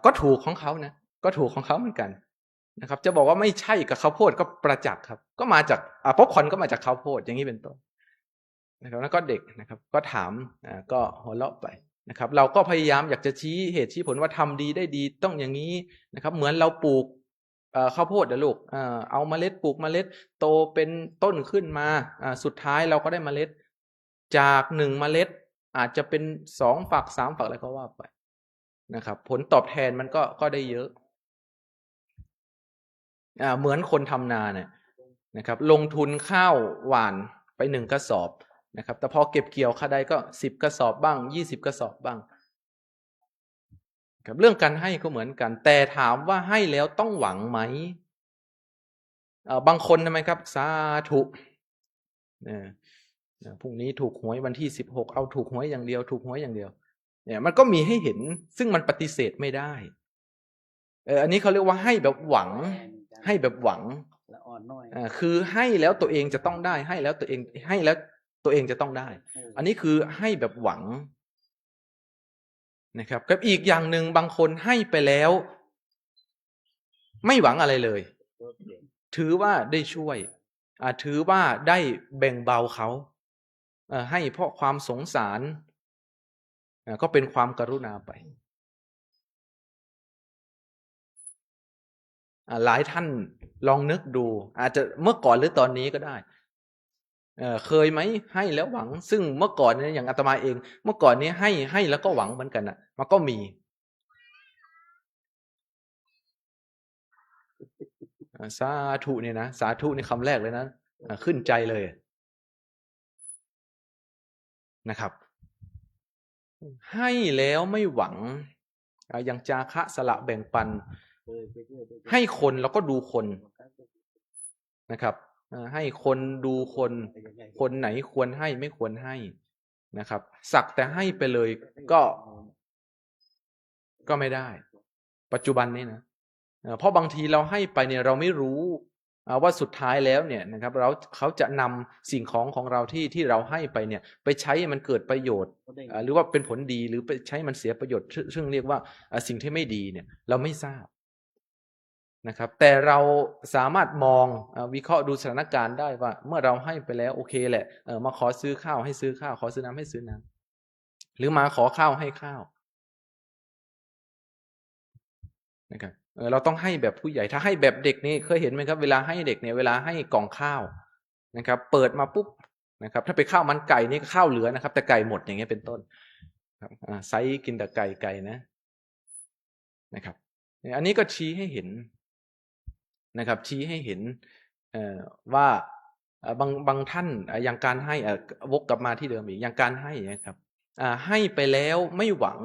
Speaker 5: ก็ถูกของเขานะก็ถูกของเขาเหมือนกันนะครับจะบอกว่าไม่ใช่กับข้าวโพดก็ประจักษ์ครับก็มาจากป๊อปคอร์นก็มาจากข้าวโพดอย่างนี้เป็นต้นนะครับแล้วก็เด็กนะครับก็ถามก็หัวเราะไปนะครับเราก็พยายามอยากจะชี้เหตุชี้ผลว่าทำดีได้ดีต้องอย่างนี้นะครับเหมือนเราปลูกข้าวโพดนะลูกเอาเมล็ดปลูกเมล็ดโตเป็นต้นขึ้นมาสุดท้ายเราก็ได้เมล็ดจาก1เมล็ดอาจจะเป็น2ฝัก3ฝักอะไรก็ว่าไปนะครับผลตอบแทนมันก็ได้เยอะเหมือนคนทำนาเนี่ยนะครับลงทุนข้าวหว่านไป1กระสอบนะครับแต่พอเก็บเกี่ยวค่าใดก็10กระสอบบ้าง20กระสอบบ้างครับเรื่องการให้ก็เหมือนกันแต่ถามว่าให้แล้วต้องหวังไหมบางคนทำไมครับสาธุพรุ่งนี้ถูกหวยวันที่16เอาถูกหวยอย่างเดียวถูกหวยอย่างเดียวเนี่ยมันก็มีให้เห็นซึ่งมันปฏิเสธไม่ได้อันนี้เขาเรียกว่าให้แบบหวังคือให้แล้วตัวเองจะต้องได้ให้แล้วตัวเองจะต้องได้อันนี้คือให้แบบหวังนะครับกับอีกอย่างหนึ่งบางคนให้ไปแล้วไม่หวังอะไรเลยถือว่าได้ช่วยถือว่าได้แบ่งเบาเขาให้เพราะความสงสารก็เป็นความกรุณาไปหลายท่านลองนึกดูอาจจะเมื่อก่อนหรือตอนนี้ก็ได้เคยไหมให้แล้วหวังซึ่งเมื่อก่อนเนี่ยอย่างอาตมาเองเมื่อก่อนนี้ให้แล้วก็หวังเหมือนกันนะมันก็มีสาธุเนี่ยนะสาธุนี่คำแรกเลยนะขึ้นใจเลยนะครับให้แล้วไม่หวังอย่างจาคะสละแบ่งปันให้คนแล้วก็ดูคนนะครับให้คนดูคนไหนควรให้ไม่ควรให้นะครับสักแต่ให้ไปเลยก็ไม่ได้ปัจจุบันนี้นะเพราะบางทีเราให้ไปเนี่ยเราไม่รู้ว่าสุดท้ายแล้วเนี่ยนะครับเขาจะนำสิ่งของเราที่เราให้ไปเนี่ยไปใช้มันเกิดประโยชน์หรือว่าเป็นผลดีหรือไปใช้มันเสียประโยชน์ซึ่งเรียกว่าสิ่งที่ไม่ดีเนี่ยเราไม่ทราบ นะครับแต่เราสามารถมองวิเคราะห์ดูสถานการณ์ได้ว่าเมื่อเราให้ไปแล้วโอเคแหละมาขอซื้อข้าวให้ซื้อข้าวขอซื้อน้ำให้ซื้อน้ำหรือมาขอข้าวให้ข้าวนะครับเราต้องให้แบบผู้ใหญ่ถ้าให้แบบเด็กนี่เคยเห็นไหมครับเวลาให้เด็กเนี่ยเวลาให้กล่องข้าวนะครับเปิดมาปุ๊บนะครับถ้าไปข้าวมันไก่นี่ข้าวเหลือนะครับแต่ไก่หมดอย่างเงี้ยเป็นต้นครับไซส์กินแต่ไก่นะครับอันนี้ก็ชี้ให้เห็นนะครับชี้ให้เห็นว่าบางท่านอย่างการให้วกกลับมาที่เดิมอีกอย่างการให้นะครับให้ไปแล้วไม่หวัง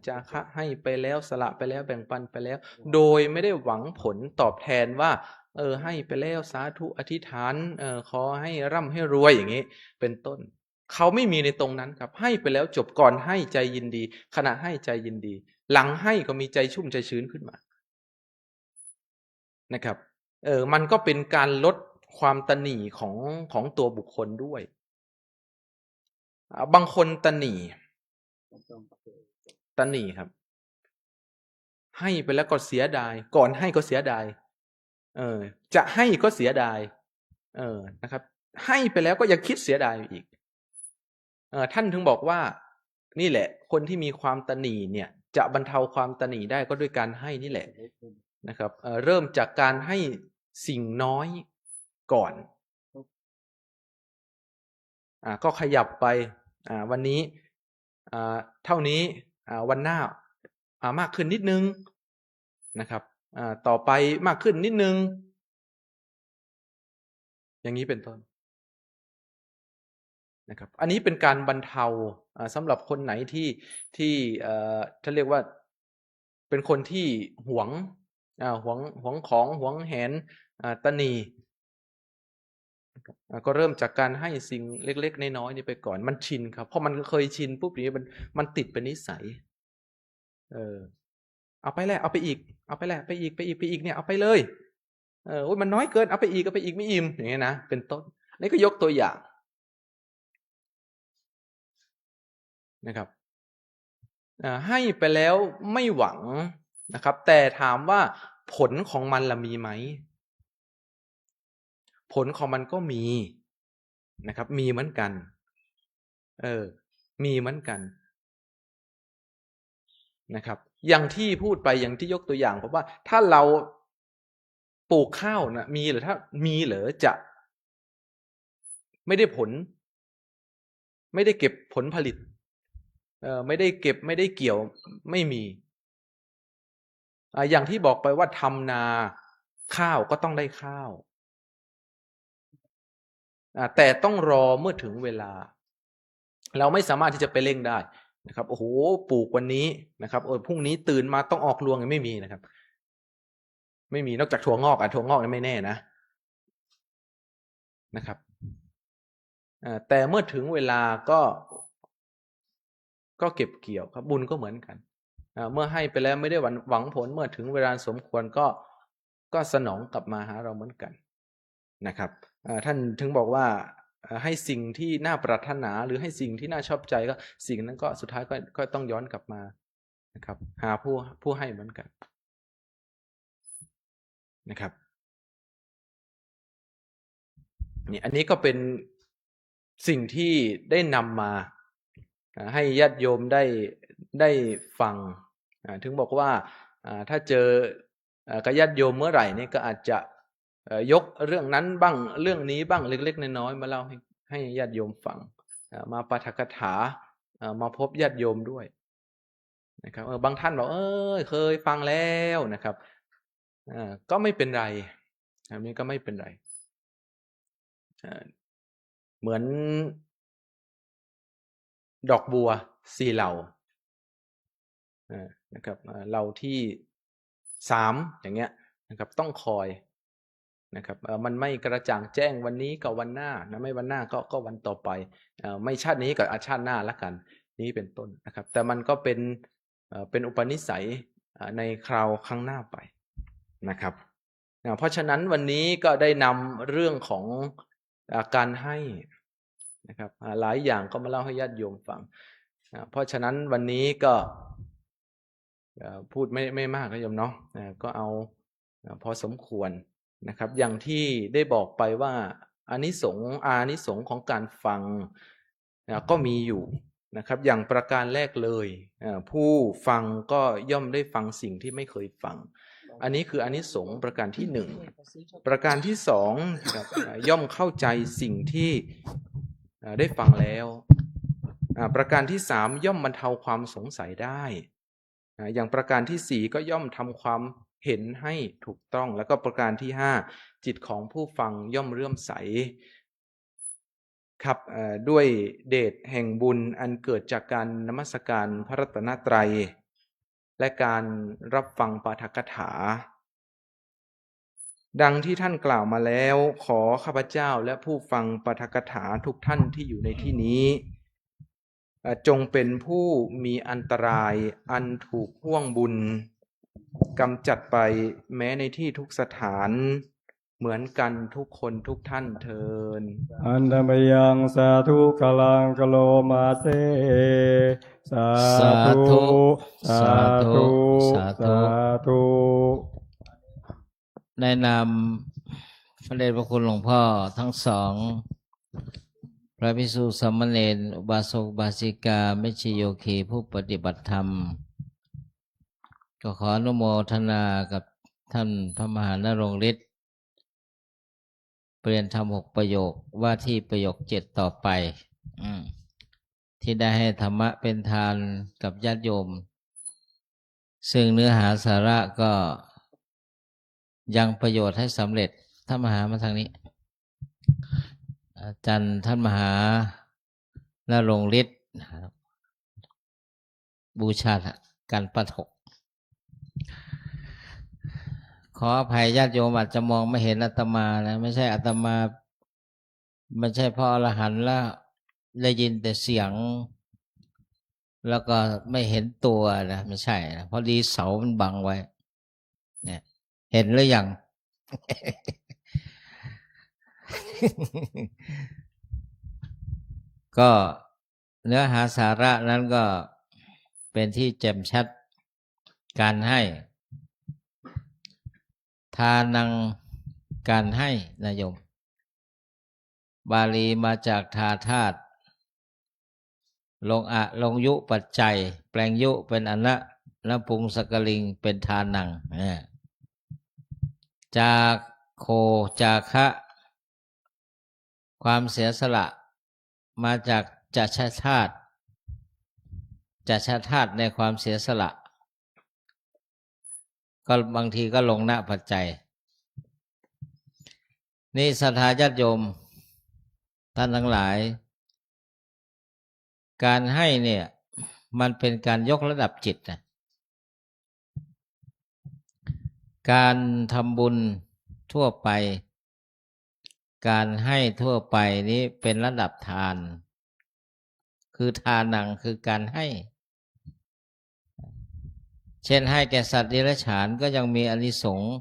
Speaker 5: จะให้ไปแล้วสละไปแล้วแบ่งปันไปแล้วโดยไม่ได้หวังผลตอบแทนว่าให้ไปแล้วสาธุอธิษฐานขอให้ร่ำให้รวยอย่างนี้เป็นต้นเขาไม่มีในตรงนั้นครับให้ไปแล้วจบก่อนให้ใจยินดีขณะให้ใจยินดีหลังให้ก็มีใจชุ่มใจชื้นขึ้นมานะครับมันก็เป็นการลดความตณีของตัวบุคคลด้วยบางคนตณีครับให้ไปแล้วก็เสียดายก่อนให้ก็เสียดายจะให้ก็เสียดายนะครับให้ไปแล้วก็ยังคิดเสียดายอีกท่านถึงบอกว่านี่แหละคนที่มีความตณีเนี่ยจะบรรเทาความตณีได้ก็ด้วยการให้นี่แหละนะครับเริ่มจากการให้สิ่งน้อยก่อนก็ขยับไปวันนี้เท่านี้วันหน้ามากขึ้นนิดนึงนะครับต่อไปมากขึ้นนิดนึงอย่างนี้เป็นต้นนะครับอันนี้เป็นการบรรเทาสำหรับคนไหนที่ท่านเรียกว่าเป็นคนที่หวงของหวงแหนตณีก็เริ่มจากการให้สิ่งเล็กๆน้อยๆนี่ไปก่อนมันชินครับเพราะมันเคยชินปุ๊บนี้มันติดเป็นนิสัยเอาไปแล้วเอาไปอีกเอาไปแล้วไปอีกเนี่ยเอาไปเลยโอ้ยมันน้อยเกินเอาไปอีกไม่อิ่มอย่างเงี้ยนะเป็นต้นนี่ก็ยกตัวอย่างนะครับให้ไปแล้วไม่หวังนะครับแต่ถามว่าผลของมันล่ะมีไหมผลของมันก็มีนะครับมีเหมือนกันมีเหมือนกันนะครับอย่างที่พูดไปอย่างที่ยกตัวอย่างผมว่าถ้าเราปลูกข้าวนะมีหรือถ้ามีหรือจะไม่ได้ผลไม่ได้เก็บผลผลิตไม่ได้เก็บไม่ได้เกี่ยวไม่มีอย่างที่บอกไปว่าทำนาข้าวก็ต้องได้ข้าวแต่ต้องรอเมื่อถึงเวลาเราไม่สามารถที่จะไปเร่งได้นะครับโอ้โหปลูกวันนี้นะครับพรุ่งนี้ตื่นมาต้องออกรวงไม่มีนะครับไม่มีนอกจากถั่วงอกถั่วงอกนี่ไม่แน่นะครับแต่เมื่อถึงเวลาก็เก็บเกี่ยวครับบุญก็เหมือนกันเมื่อให้ไปแล้วไม่ได้หวังผลเมื่อถึงเวลาสมควรก็สนองกลับมาหาเราเหมือนกันนะครับท่านถึงบอกว่าให้สิ่งที่น่าปรารถนาหรือให้สิ่งที่น่าชอบใจก็สิ่งนั้นก็สุดท้ายก็ต้องย้อนกลับมานะครับหาผู้ให้เหมือนกันนะครับนี่อันนี้ก็เป็นสิ่งที่ได้นำมาให้ญาติโยมได้ฟังถึงบอกว่าถ้าเจอกับญาติโยมเมื่อไหร่นี่ก็อาจจะยกเรื่องนั้นบ้างเรื่องนี้บ้างเล็กๆน้อยๆมาเล่าให้ญาติโยมฟังมาปาฐกถามาพบญาติโยมด้วยนะครับบางท่านบอกเคยฟังแล้วนะครับก็ไม่เป็นไรอันนี้ก็ไม่เป็นไรเหมือนดอกบัว4เหล่านะครับเหล่าที่3อย่างเงี้ยนะครับต้องคอยนะครับมันไม่กระจ่างแจ้งวันนี้กับวันหน้านะไม่วันหน้าก็วันต่อไปไม่ชาตินี้กับชาติหน้าละกันนี้เป็นต้นนะครับแต่มันก็เป็นอุปนิสัยในคราวข้างหน้าไปนะครับเพราะฉะนั้นวันนี้ก็ได้นำเรื่องของการให้นะครับหลายอย่างก็มาเล่าให้ญาติโยมฟังเพราะฉะนั้นวันนี้ก็พูดไม่มากนะโยมเนาะก็เอา พอสมควรนะครับอย่างที่ได้บอกไปว่าอานิสงส์ของการฟังก็มีอยู่นะครับอย่างประการแรกเลยผู้ฟังก็ย่อมได้ฟังสิ่งที่ไม่เคยฟังอันนี้คืออานิสงส์ประการที่หนึ่งประการที่สองครับย่อมเข้าใจสิ่งที่ได้ฟังแล้วประการที่สามย่อมบรรเทาความสงสัยได้อย่างประการที่สี่ก็ย่อมทำความเห็นให้ถูกต้องแล้วก็ประการที่ห้าจิตของผู้ฟังย่อมเลื่อมใสครับด้วยเดชแห่งบุญอันเกิดจากการนมัสการพระรัตนตรัยและการรับฟังปาฐกถาดังที่ท่านกล่าวมาแล้วขอข้าพเจ้าและผู้ฟังปาฐกถาทุกท่านที่อยู่ในที่นี้จงเป็นผู้มีอันตรายอันถูกห่วงบุญกำจัดไปแม้ในที่ทุกสถานเหมือนกันทุกคนทุกท่านเทิน
Speaker 4: อันธมยังสาธุกลังกโลมาเซสาธุสาธุสาธุ
Speaker 3: ในนามพระเดชพระคุณหลวงพ่อทั้งสองพระภิกษุสามเณรอุบาสกอุบาสิกาเมชฌิโยคีผู้ปฏิบัติธรรมก็ขออนุโมทนากับท่านพระมหานรงค์ฤทธิ์เปลี่ยนธรรม6ประโยคว่าที่ประโยค7ต่อไปที่ได้ให้ธรรมะเป็นทานกับญาติโยมซึ่งเนื้อหาสาระก็ยังประโยชน์ให้สำเร็จท่านมหามาทางนี้อาจารย์ท่านมหานรงค์ฤทธิ์บูชาการปฐกขออภัยญาติโยมอาจจะมองไม่เห็นอาตมานะไม่ใช่อาตมาไม่ใช่พระอรหันต์แล้วได้ยินแต่เสียงแล้วก็ไม่เห็นตัวนะไม่ใช่นะพอดีเสามันบังไว้เนี่ยเห็นหรือยัง ก็เนื้อหาสาระนั้นก็เป็นที่แจ่มชัดการให้ทานังการให้นะโยมบาลีมาจากทาธาตุลงยุปัจจัยแปลงยุเป็นอนะแล้วปุงสกลิงเป็นทานังจากโคจาคะความเสียสละมาจากจัชธาตุในความเสียสละก็บางทีก็ลงณปัจจัยนี่ศรัทธาญาติโยมท่านทั้งหลายการให้เนี่ยมันเป็นการยกระดับจิตนะการทำบุญทั่วไปการให้ทั่วไปนี้เป็นระดับทานคือทานังคือการให้เช่นให้แก่สัตว์เดรัจฉานก็ยังมีอานิสงส์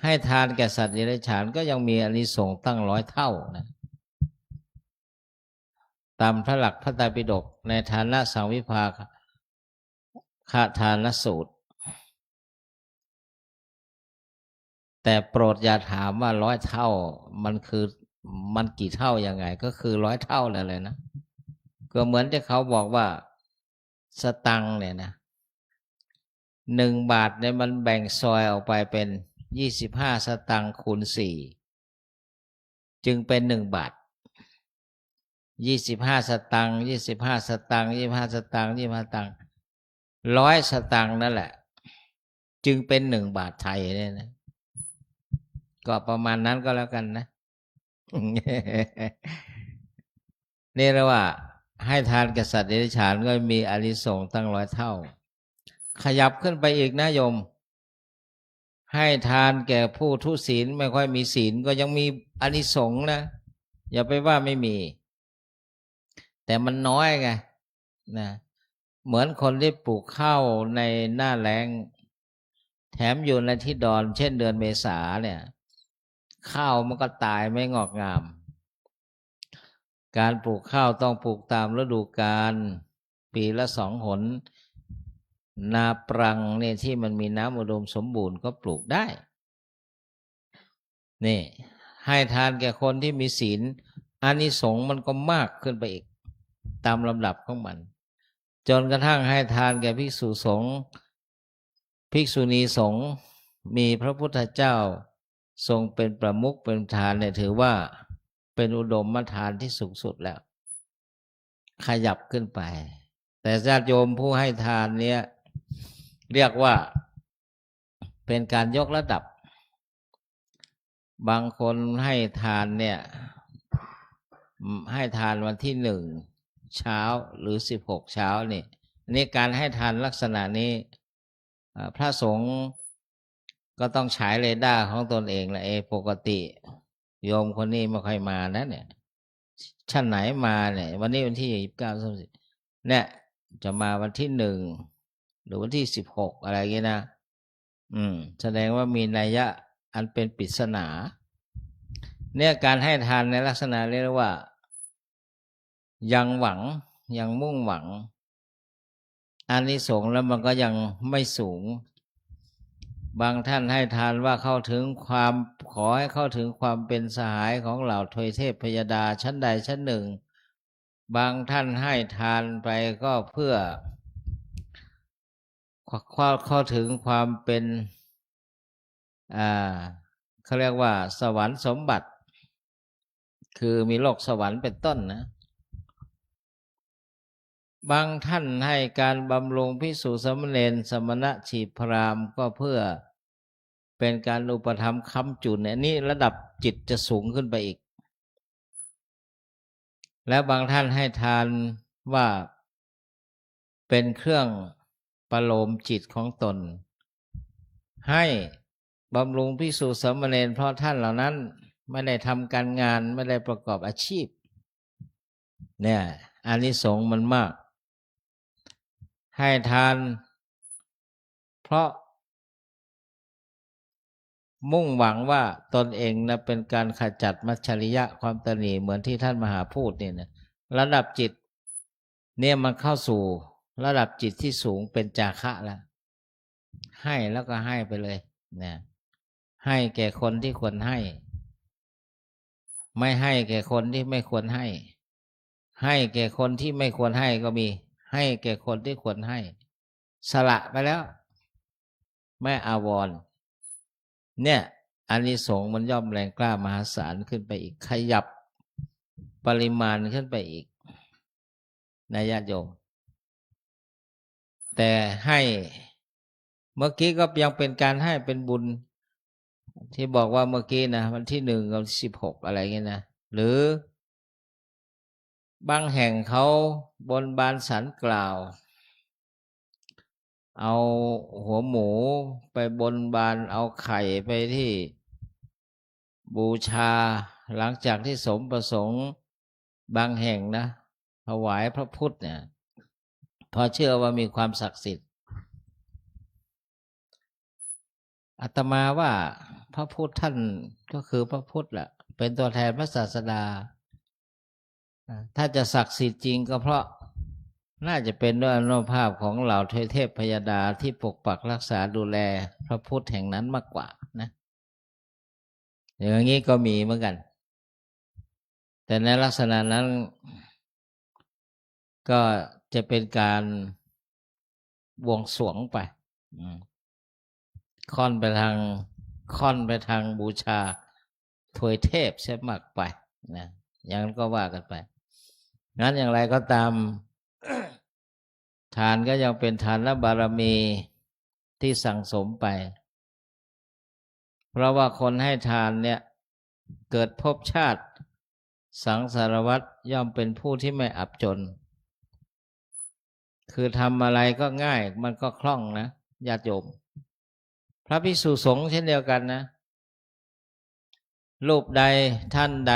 Speaker 3: ให้ทานแก่สัตว์เดรัจฉานก็ยังมีอานิสงส์ตั้ง100 เท่านะตามพระหลักพระไตรปิฎกในฐานะสังวิภาคทานสูตรแต่โปรดอย่าถามว่า100 เท่ามันกี่เท่ายังไงก็คือ100 เท่าเลยนะก็เหมือนที่เขาบอกว่าสตังค์เนี่ยนะ1 บาทเนี่ยมันแบ่งซอยออกไปเป็น25 สตังค์คูณ4จึงเป็น1 บาท25 สตังค์25 สตังค์25 สตังค์25 สตังค์100 สตังค์นั่นแหละจึงเป็น1 บาทไทยเนี่ยนะก็ประมาณนั้นก็แล้วกันนะ นี่เรียกว่าให้ทานแก่สัตว์เดรัจฉานก็มีอานิสงส์ตั้ง100 เท่าขยับขึ้นไปอีกนะโยมให้ทานแก่ผู้ทุศีลไม่ค่อยมีศีลก็ยังมีอานิสงส์นะอย่าไปว่าไม่มีแต่มันน้อยไงนะเหมือนคนที่ปลูกข้าวในหน้าแล้งแถมอยู่ในที่ดอนเช่นเดือนเมษาเนี่ยข้าวมันก็ตายไม่งอกงามการปลูกข้าวต้องปลูกตามฤดูกาลปีละ2 หนนาปรังเนี่ยที่มันมีน้ำอุดมสมบูรณ์ก็ปลูกได้ นี่ให้ทานแก่คนที่มีศีลอานิสงส์มันก็มากขึ้นไปอีกตามลำดับของมัน จนกระทั่งให้ทานแก่ภิกษุสงฆ์ภิกษุณีสงฆ์มีพระพุทธเจ้าทรงเป็นประมุขเป็นประธานเนี่ยถือว่าเป็นอุดมทานที่สูงสุดแล้วขยับขึ้นไปแต่ญาติโยมผู้ให้ทานเนี่ยเรียกว่าเป็นการยกระดับบางคนให้ทานเนี่ยให้ทานวันที่1เช้าหรือ16เช้านี่การให้ทานลักษณะนี้พระสงฆ์ก็ต้องฉายเรดาร์ของตนเองแหละปกติโยมคนนี้ไม่ค่อยมานะเนี่ยชั้นไหนมาเนี่ยวันนี้วันที่29 30เนี่ยจะมาวันที่1หรือวันที่16อะไรอย่างงี้นะแสดงว่ามีนัยยะอันเป็นปริศนาเนี่ยการให้ทานในลักษณะเรียกว่ายังหวังยังมุ่งหวังอานิสงส์แล้วมันก็ยังไม่สูงบางท่านให้ทานว่าเข้าถึงความขอให้เข้าถึงความเป็นสหายของเหล่าทวยเทพพยดาชั้นใดชั้นหนึ่งบางท่านให้ทานไปก็เพื่อเข้าถึงความเป็นเขาเรียกว่าสวรรค์สมบัติคือมีโลกสวรรค์เป็นต้นนะบางท่านให้การบำรุงภิกษุสามเณรสมณะชีพรามก็เพื่อเป็นการอุปถัมภ์ค้ำจุนเนี่ยนี่ระดับจิตจะสูงขึ้นไปอีกและบางท่านให้ทานว่าเป็นเครื่องประโลมจิตของตนให้บำรุงภิกษุสามเณรเพราะท่านเหล่านั้นไม่ได้ทำการงานไม่ได้ประกอบอาชีพเนี่ยอานิสงส์มันมากให้ทานเพราะมุ่งหวังว่าตนเองนะเป็นการขจัดมัจฉริยะความตนีเหมือนที่ท่านมหาพูดเนี่ยนะระดับจิตเนี่ยมันเข้าสู่ระดับจิตที่สูงเป็นจาคะแล้วให้แล้วก็ให้ไปเลยนะให้แก่คนที่ควรให้ไม่ให้แก่คนที่ไม่ควรให้ให้แก่คนที่ไม่ควรให้ก็มีให้แก่คนที่ควรให้สละไปแล้วไม่อาวรณ์เนี่ยอานิสงส์มันย่อมแรงกล้ามหาศาลขึ้นไปอีกขยับปริมาณขึ้นไปอีกนะญาติโยมแต่ให้เมื่อกี้ก็ยังเป็นการให้เป็นบุญที่บอกว่าเมื่อกี้นะวันที่1กับ16อะไรเงี้ยนะหรือบางแห่งเขาบนบานสรรกล่าวเอาหัวหมูไปบนบานเอาไข่ไปที่บูชาหลังจากที่สมประสงค์บางแห่งนะถวายพระพุทธเนี่ยเพราะเชื่อว่ามีความศักดิ์สิทธิ์อาตมาว่าพระพุทธท่านก็คือพระพุทธแหละเป็นตัวแทนพระศาสดาถ้าจะศักดิ์สิทธิ์จริงก็เพราะน่าจะเป็นด้วยอนุภาพของเหล่าเทพพยดาที่ปกปักรักษาดูแลพระพุทธแห่งนั้นมากกว่านะอย่างนี้ก็มีเหมือนกันแต่ในลักษณะนั้นก็จะเป็นการบวงสรวงไปค่อนไปทางบูชาถวยเทพใช่มากไปนะอย่างนั้นก็ว่ากันไปงั้นอย่างไรก็ตาม ทานก็ยังเป็นทานและบารมีที่สั่งสมไปเพราะว่าคนให้ทานเนี่ยเกิดภพชาติสังสารวัฏย่อมเป็นผู้ที่ไม่อับจนคือทำอะไรก็ง่ายมันก็คล่องนะญาติโยมพระภิกษุสงฆ์เช่นเดียวกันนะรูปใดท่านใด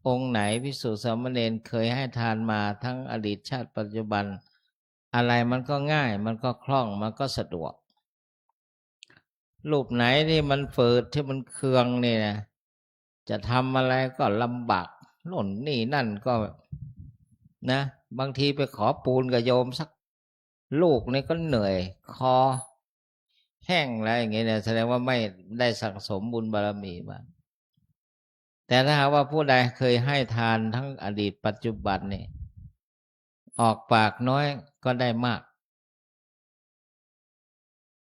Speaker 3: องค์ไหนภิกษุสามเณรเคยให้ทานมาทั้งอดีตชาติปัจจุบันอะไรมันก็ง่ายมันก็คล่องมันก็สะดวกรูปไหนที่มันฝืดที่มันเคืองนี่นะจะทำอะไรก็ลำบากโน่นนี่นั่นก็นะบางทีไปขอปูนกับโยมสักลูกนี่ก็เหนื่อยคอแห้งอะไรอย่างเงี้ยเนี่ยแสดงว่าไม่ได้สั่งสมบุญบารมีมา แต่ถ้าหากว่าผู้ใดเคยให้ทานทั้งอดีตปัจจุบันนี่ออกปากน้อยก็ได้มาก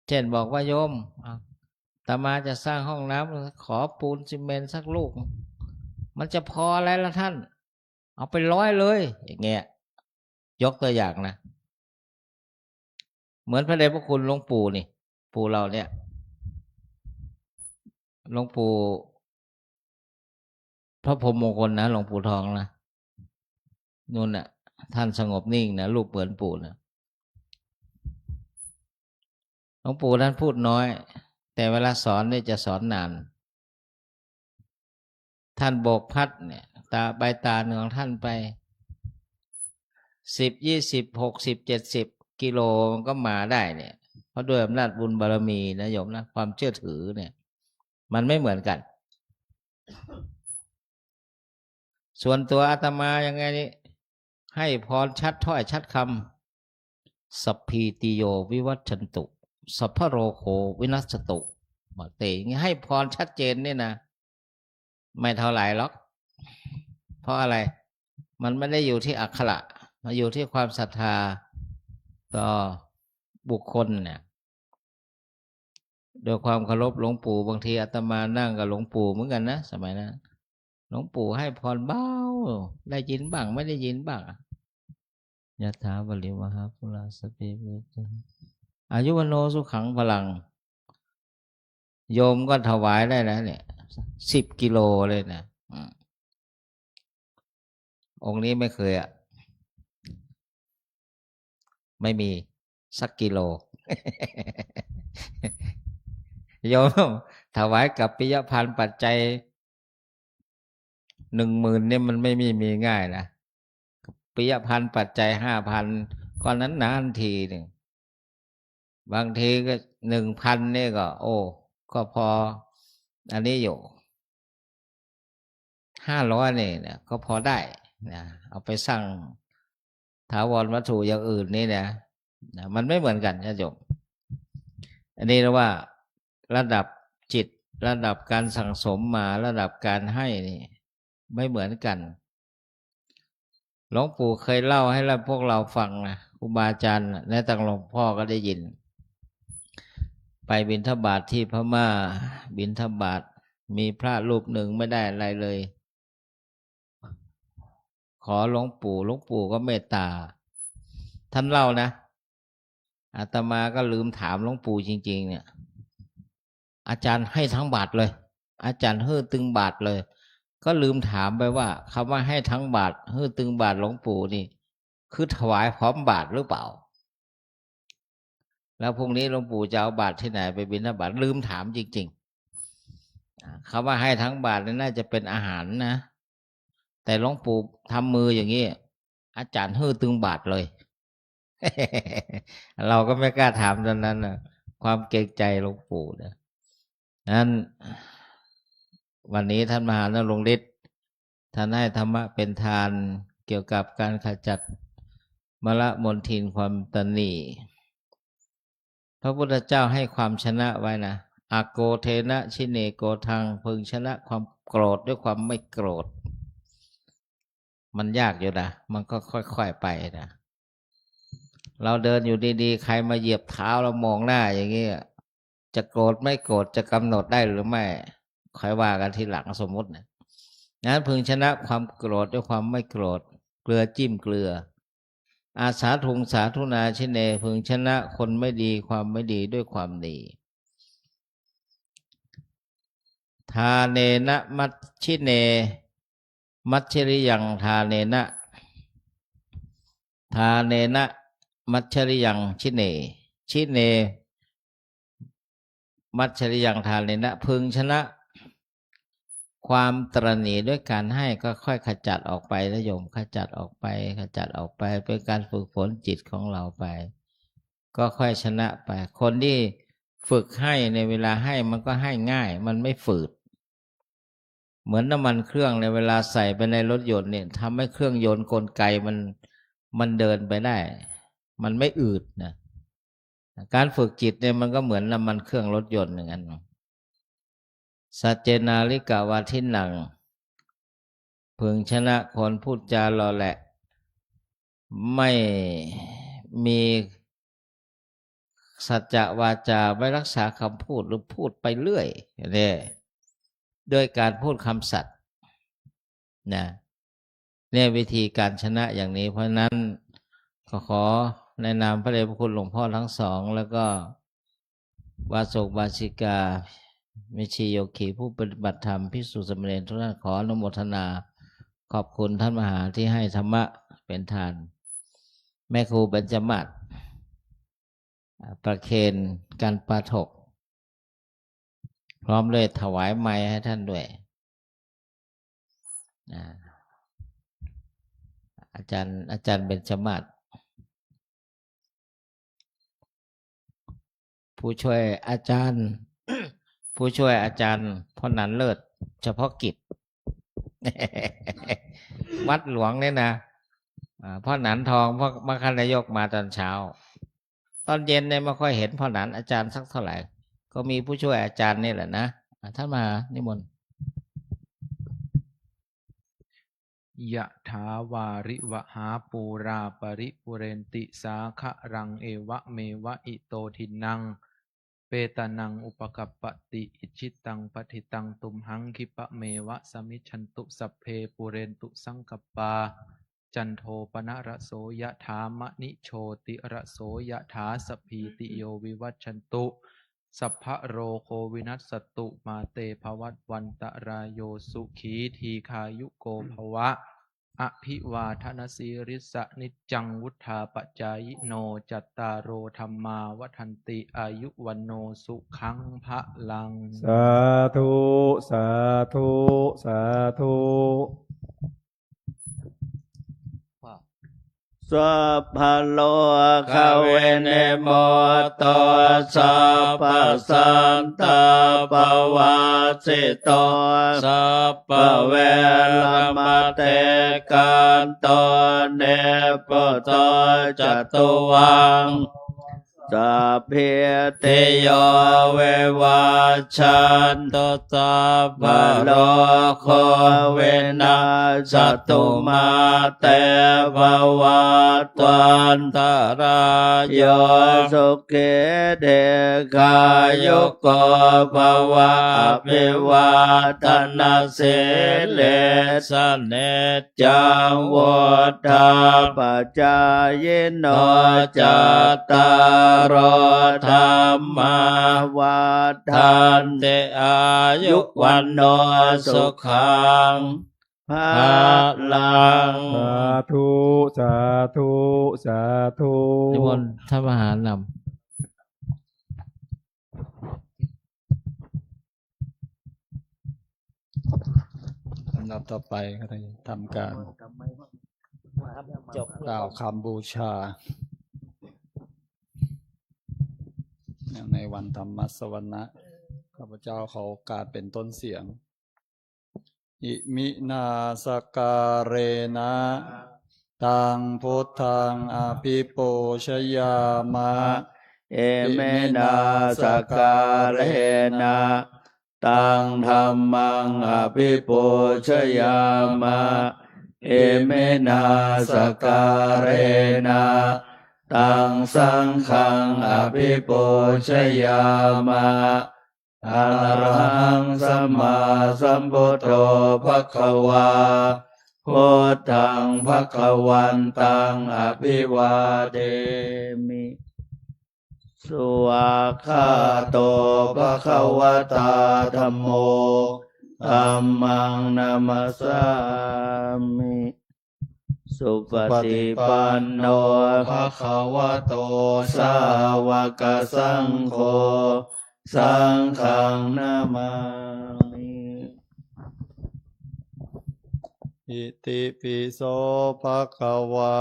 Speaker 3: เช่นบอกว่าโยมอาตมาจะสร้างห้องน้ำขอปูนซีเมนต์สักลูกมันจะพออะไรละท่านเอาไป100เลยอย่างเงี้ยยกตัวอย่างนะเหมือนพระเดชพระคุณหลวงปู่นี่ปู่เราเนี่ยหลวงปู่พระพรหมมงคลนะหลวงปู่ทองนะนู่นน่ะท่านสงบนิ่งนะลูกเหมือนปู่นะหลวงปู่ท่านพูดน้อยแต่เวลาสอนเนี่ยจะสอนนานท่านโบกพัดเนี่ยตาใบตาเนืองท่านไป10 20 60 70กิโลมันก็มาได้เนี่ยเพราะด้วยอำนาจบุญบารมีนะโยมนะความเชื่อถือเนี่ยมันไม่เหมือนกันส่วนตัวอาตมายังไงนี่ให้พรชัดถ้อยชัดคำสัพพีติโยวิวัชชันตุสัพพโรโควินัสตุบอกเตอย่างนี้ให้พรชัดเจนนี่นะไม่เท่าไหร่หรอกเพราะอะไรมันไม่ได้อยู่ที่อักขระมาอยู่ที่ความศรัทธาต่อบุคคลเนี่ยโดยความเคารพหลวงปู่บางทีอาตมานั่งกับหลวงปู่เหมือนกันนะสมัยนั้นหลวงปู่ให้พรเบาได้ยินบ้างไม่ได้ยินบ้างยะถาวริวหาปุราสติเวทอายุวโนสุขังพลังโยมก็ถวายได้แล้วเนี่ย10 กิโลเลยนะองค์นี้ไม่เคยไม่มีสักกิโล โยมถวายกับปิยพันธ์ปัจจัย10,000เนี่ยมันไม่มีง่ายนะปิยพันธ์ปัจจัย5,000ก็นั้นนานทีหนึ่งบางทีก็1,000เนี่ยก็โอ้ก็พออันนี้อยู่500เนี่ยก็พอได้นะเอาไปสร้างถาวรวัตถุอย่างอื่นนี่นะมันไม่เหมือนกันนะโยมอันนี้เรียกว่าระดับจิตระดับการสั่งสมมาระดับการให้นี่ไม่เหมือนกันหลวงปู่เคยเล่าให้พวกเราฟังนะครูบาอาจารย์และตั้งหลวงพ่อก็ได้ยินไปบิณฑบาตที่พม่าบิณฑบาตมีพระรูปหนึ่งไม่ได้อะไรเลยขอหลวงปู่ก็เมตตาท่านเล่านะอาตมาก็ลืมถามหลวงปู่จริงๆเนี่ยอาจารย์ให้ทั้งบาทเลยอาจารย์ฮื้อตึงบาทเลยก็ลืมถามไปว่าคำว่าให้ทั้งบาทฮื้อตึงบาทหลวงปู่นี่คือถวายพร้อมบาทหรือเปล่าแล้วพรุ่งนี้หลวงปู่จะเอาบาทที่ไหนไปบิณฑบาตลืมถามจริงๆคำว่าให้ทั้งบาทนี่น่าจะเป็นอาหารนะแต่หลวงปู่ทำมืออย่างนี้อาจารย์ฮื้อตึงบาทเลย เราก็ไม่กล้าถามตอนนั้นนะความเกรงใจหลวงปู่นะนั้นวันนี้ท่านมหานรงค์ฤทธิ์ท่านให้ธรรมะเป็นทานเกี่ยวกับการขจัดมลมลทินความตณีพระพุทธเจ้าให้ความชนะไว้นะอโกเทนะชิเนโกทังพึงชนะความโกรธด้วยความไม่โกรธมันยากอยู่นะมันก็ค่อยๆไปนะเราเดินอยู่ดีๆใครมาเหยียบเท้าเรามองหน้าอย่างนี้จะโกรธไม่โกรธจะกำหนดได้หรือไม่ค่อยว่ากันทีหลังสมมตินะนั้นพึงชนะความโกรธด้วยความไม่โกรธเกลือจิ้มเกลืออาสาทุงสาธุนาชิเนพึงชนะคนไม่ดีความไม่ดีด้วยความดีทาเนนะมัชชิเนมัชชริยังทาเนนะทาเนนะมัชชริยังชิเนชิเนมัชชริยังทาเนนะพึงชนะความตระหนี่ด้วยการให้ก็ค่อยขจัดออกไปนะโยมขจัดออกไปเป็นการฝึกฝนจิตของเราไปก็ค่อยชนะไปคนที่ฝึกให้ในเวลาให้มันก็ให้ง่ายมันไม่ฝืดเหมือนน้ำมันเครื่องในเวลาใส่ไปในรถยนต์เนี่ยทำให้เครื่องยนต์กลไกมันเดินไปได้มันไม่อืดนะการฝึกจิตเนี่ยมันก็เหมือนน้ำมันเครื่องรถยนต์อย่างนั้นสัจเจนาลิกาวาทินัง พึงชนะคนพูดจาหล่อแหละไม่มีสัจจะวาจาไม่รักษาคำพูดหรือพูดไปเรื่อยเนี่ยด้วยการพูดคำสัตย์นะเนี่ยวิธีการชนะอย่างนี้เพราะนั้นขอในนามพระเดชพระคุณหลวงพ่อทั้งสองแล้วก็วาสกวาสิกาเมชีโยคีผู้ปฏิบัติธรรมภิกษุสามเณรทุกท่านขออนุโมทนาขอบคุณท่านมหาที่ให้ธรรมะเป็นทาน แม่ครูเบญจมาศประเคนการปาฐกพร้อมเลยถวายไม้ให้ท่านด้วยอาจารย์เบญจมาศผู้ช่วยอาจารย์ ผู้ช่วยอาจารย์พ่อนันเลิศเฉพาะกิจ วัดหลวงเนี่ยนะพ่อหนันทองพ่อมคณายกมาตอนเช้าตอนเย็นเนี่ยไม่ค่อยเห็นพ่อหนันอาจารย์สักเท่าไหร่ก็มีผู้ช่วยอาจารย์นี่แหละนะท่านมานิมนต์
Speaker 6: ยะถาวาริวหาปูราปริปุเรนติสาคะรังเอวะเมวะอิโตทินังเปตานังอุปกัปปติอิชิตังปฏิตังตุมหังคิปะเมวะสมิจฉันตุสัพเพปุเรนตุสังกปปาจันโทปนะระโสยะถามะนิโชติระโสยะถาสพพีติโยวิวัชชันตุสัพพะโรโควินัสสตุมาเตภวัตวันตรายโยสุขีทีคายุโกภวะอภิวาทนสีริสะนิจจังวุธาปจายโนจัตตารโอธรรมาวัฏันติอายุวันโนสุขังพะลัง
Speaker 4: สาธุสาธุสาธุ
Speaker 2: สัพพะโลกเวเนโมโตสัพพะสันตาปวาสิโตสัพพะเวรมเตกันโตเนปโตจตุวังสัพเพติโยเววัชชันตุสัพพะโลกเวนัสตุมาเตภวัตวันตรายโยสุขิเดกายุโกภวะอภิวาทนาสิเลสเนจังวุฒาปัจจายโนจัตตารโอธรรมาวัฏันติอายุวันโนสุขังภะลัง
Speaker 4: สาธุสาธุสาธุ
Speaker 3: นิมนต์ท่านมหานำ
Speaker 1: ลำดับต่อไปก็ได้ทำการกล่าวคำบูชาในวันธรรมสวนะข้าพเจ้าขอโอกาสเป็นต้นเสียงอิมินาสการเรนะตังพุทธังอภิปูชยามะ
Speaker 2: เอเมนาสการเรนะตังธัมมังอภิปูชยามะเอเมนาสการเรนะตังสังฆังอภิปูชยามะอะระหังสัมมาสัมพุทโธภควาพุทธังภวันตังอภิวาเทมิสุอาคาโตภควตาธัมโมธัมมังนามัสสามิสุปฏิปันโนภควโตสาวกสังโฆสังฆังนามามิ
Speaker 1: อิติปิโสภะคะวา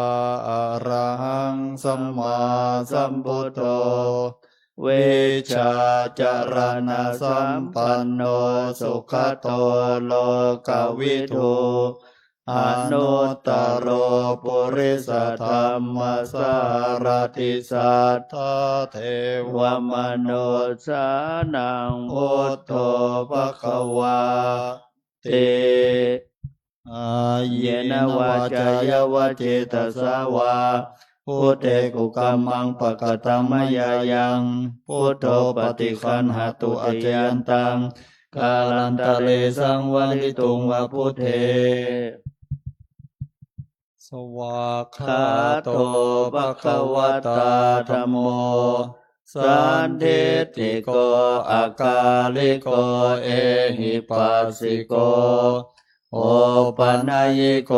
Speaker 1: อะระหังสัมมาสัมพุทโธเวชาจารณะสัมปันโนสุขโตโลกวิทูอนุตตโรปุริสธรรมสารติสัทธาเทวมนุษย์สานังพุทโธภะคะวาติ
Speaker 3: อาเยนวาจายวะเจตสาวาพุทเทกุกัมมังปะกตังมยายังพุทโธปฏิคันหาตุอาจยันตังกาลันตะเลสังวริตุงวะพุทเทสวากขาโตภะคะวะตาธัมโมสันทิฏฐิโกอากาลิโกเอหิปัสสิโกโอปัญญิโก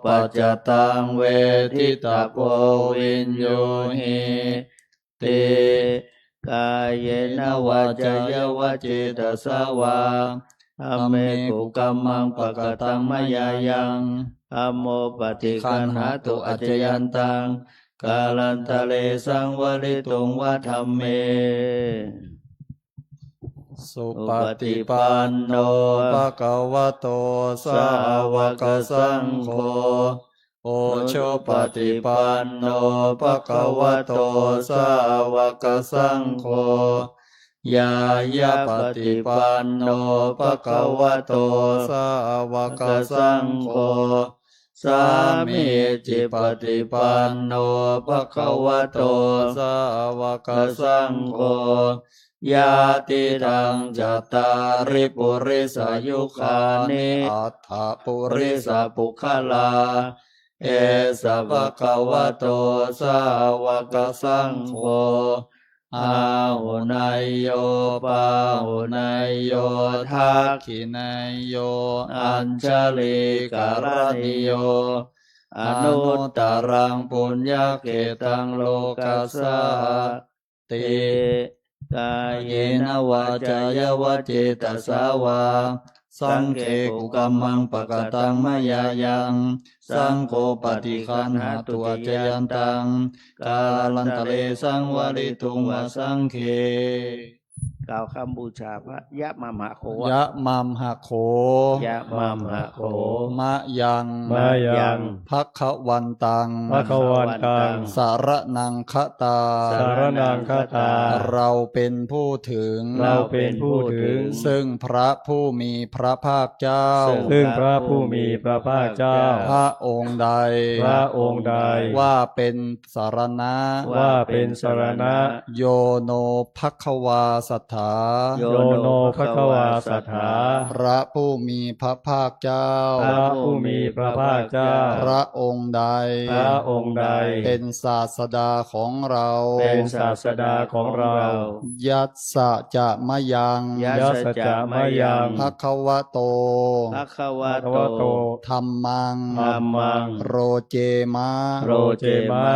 Speaker 3: ปัจจตังเวทิตาโพวินโยหิติกายเยนวาจายวะเจตสาวาธัมเมกุกัมมังปะกตังมยายังธัมโมปฏิคันหาตุอัจจยันตังกาลันตะเลสังวริตุงวะธัมเมสุปฏิปันโนภะคะวะโตสาวกสังโฆโอโชปฏิปันโนภะคะวะโตสาวกสังโฆยายาปฏิปันโนภะคะวะโตสาวกสังโฆสามีจิปฏิปันโนภะคะวะโตสาวกสังโฆยาติรังจัตตาริปุริสายุคานิอัฏฐปุริสปุคลาเอสะภะคะวะโตสาวกสังโฆอาหุนายโยปาหุนายโยทักขินายโยอัญชลิการณิโยอนุตตรังปุญญเกตังโลกัสสะติกายเยนวาจายวะเจตสาวาสังเฆกุกัมมังปะกตังมยายังสังโฆปฏิคันหาตุอัจจยันตังกาลันตะเลสังวริตุงวะสังเฆ
Speaker 2: กล่าวคำบูชาพระยะมามหาโค
Speaker 3: ยะมัมหะโข
Speaker 2: ยะมามหาโค
Speaker 3: มะยัง
Speaker 4: มะยัง
Speaker 3: ภักขวันตัง
Speaker 4: ภะคะวันตัง
Speaker 3: สารนังคตา
Speaker 4: สารนังคตา
Speaker 3: เราเป็นผู้ถึง
Speaker 4: เราเป็นผู้ถึง
Speaker 3: ซึ่งพระผู้มีพระภาคเจ้า
Speaker 4: ซึ่งพระผู้มีพระภาคเจ้า
Speaker 3: พระองค์ใด
Speaker 4: พระองค์ใด
Speaker 3: ว่าเป็นสารณะ
Speaker 4: ว่าเป็นสรณะ
Speaker 3: โยโนภักขวาสถา
Speaker 4: โยโนภควาสถา
Speaker 3: พระผู้มีพระภาคเจ้า
Speaker 4: พระผู้มีพระภาคเจ้า
Speaker 3: พระองค์ใด
Speaker 4: พระองค์ใด
Speaker 3: เป็นศาสดาของเรา
Speaker 4: เป็นศาสดาของเรา
Speaker 3: ยัสสะจะมะยัง
Speaker 4: ยัสสะจะมะยัง
Speaker 3: ภควโต
Speaker 2: ภะคะวะ
Speaker 4: ภควโต
Speaker 3: ธัมมัง
Speaker 4: ธัมมัง
Speaker 3: โรเจมะ
Speaker 4: โรเจมะ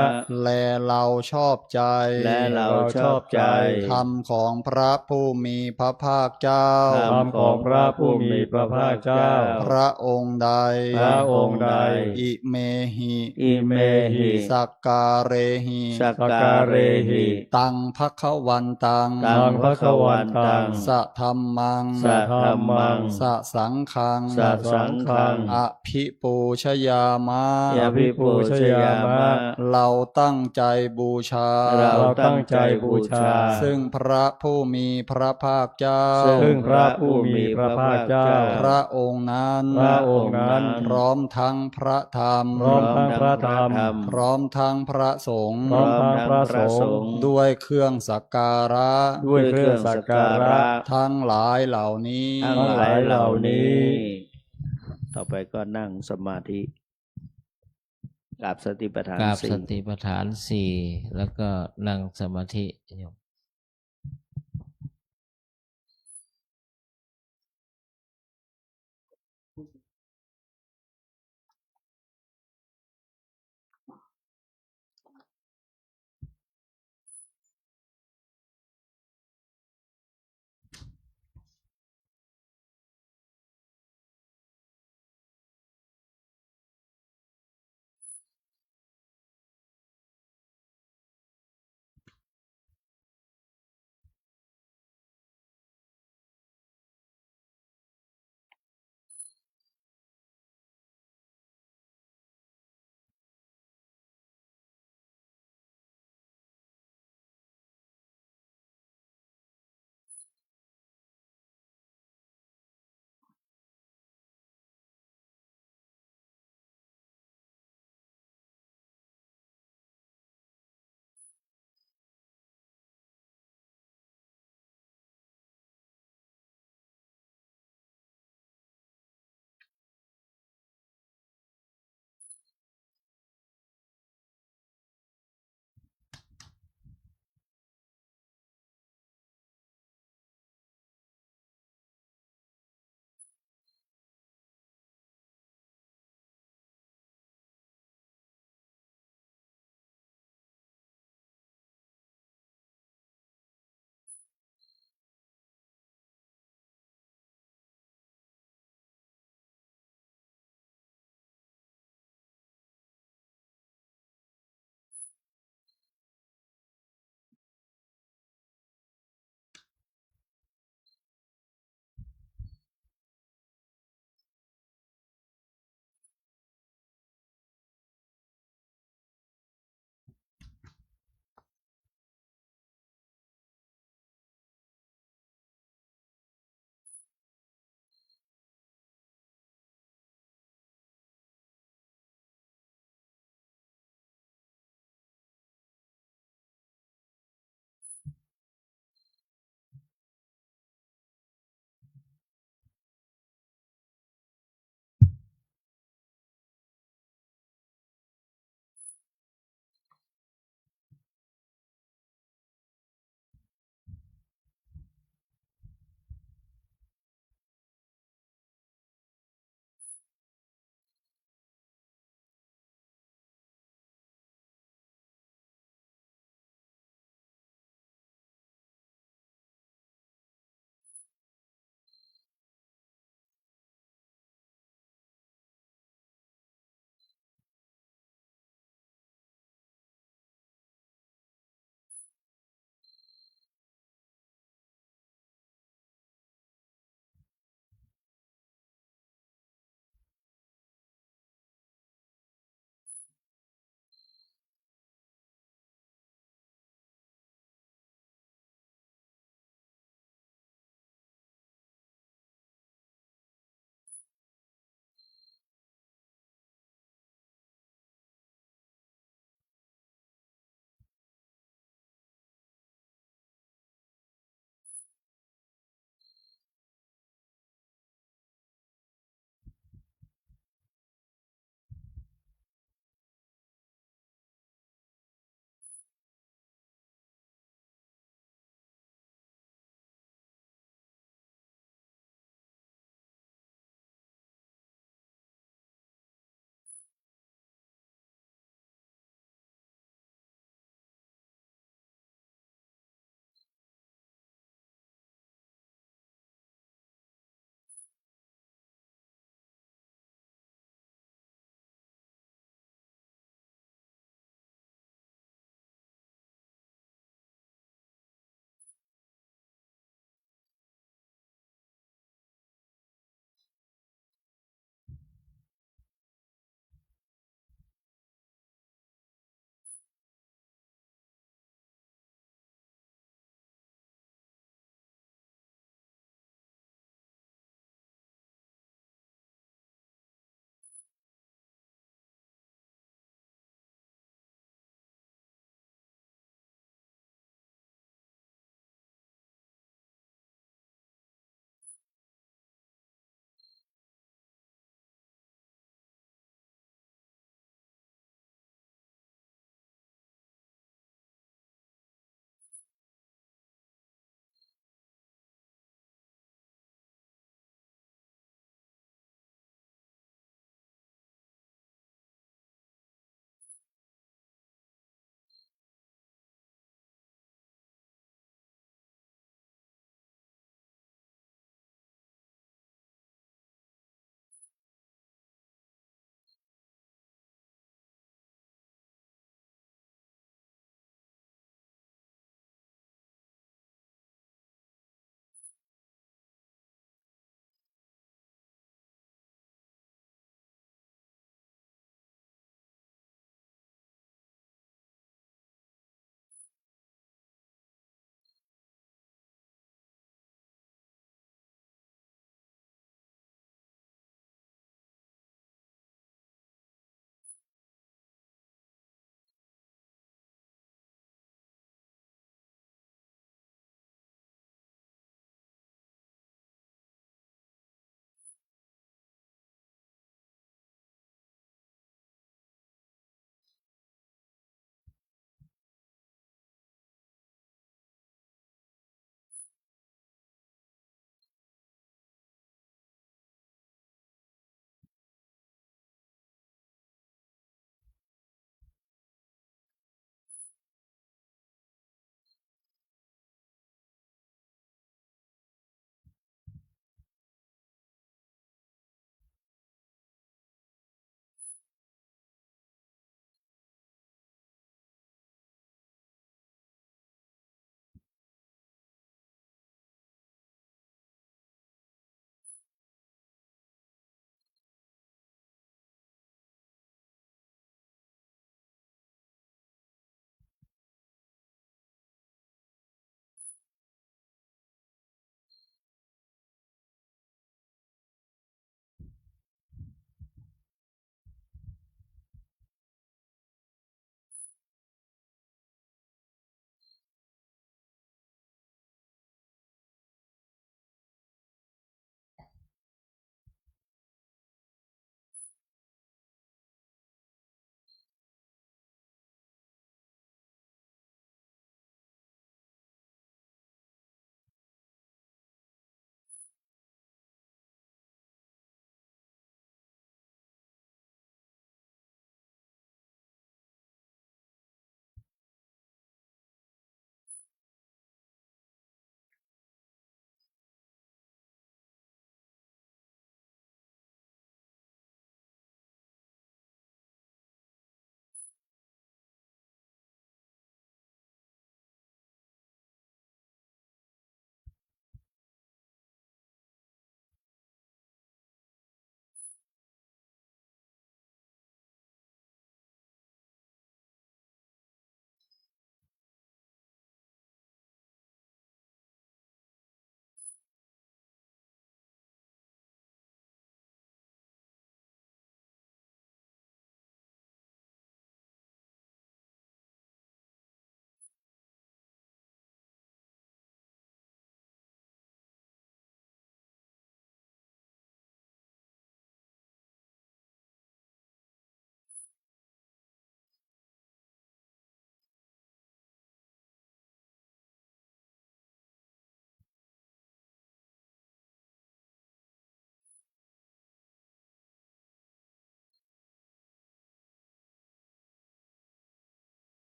Speaker 3: แลเราชอบใจ
Speaker 2: และเราชอบใจ
Speaker 3: ธรรมของพระผู้มีพระภาคเจ้า
Speaker 4: ธรรมของพระผู้มีพระภาคเจ้า
Speaker 3: พระองค์ใด
Speaker 4: พระองค์ใด
Speaker 3: อิเมหิ
Speaker 2: อิเมหิ
Speaker 3: สักการเรหิ
Speaker 2: สักการเรหิ
Speaker 3: ตังภควันตัง
Speaker 2: ตังภคะวันตัง
Speaker 3: สะธัมมัง
Speaker 2: สะธัมมัง
Speaker 3: สะสังฆัง
Speaker 2: สะสังฆัง
Speaker 3: อภิปูชยามะ
Speaker 2: ยาภิปูชยามะ
Speaker 3: เราตั้งใจบูชา
Speaker 2: เราตั้งใจบูชา
Speaker 3: ซึ่งพระผู้มีพระภาคเจ้า
Speaker 4: ซึ่งพระผู้มีพระภาคเจ้า
Speaker 3: พระองค์นั้น
Speaker 4: พระองค์นั้น
Speaker 3: พร้อมทั้งพระธรรม
Speaker 4: พร้อมทั้งพระธรรม
Speaker 3: พร้อมทั้งพระสงฆ์
Speaker 4: พร้อมทั้งพระสงฆ์
Speaker 3: ด้วยเครื่องสักการะ
Speaker 4: ด้วยเครื่องสักการะ
Speaker 3: ทั้งหลายเหล่านี้
Speaker 2: ทั้งหลายเหล่านี้
Speaker 4: ต่
Speaker 2: ต่อไปก็นั่งสมาธิกราบสติปัฏฐาน
Speaker 7: กราบ
Speaker 2: สี่
Speaker 7: สติปัฏฐานสี่แล้วก็นั่งสมาธิโยม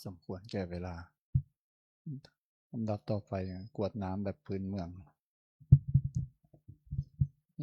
Speaker 8: สมควรแก่เวลาลำดับต่อไปกรวดน้ำแบบพื้นเมือง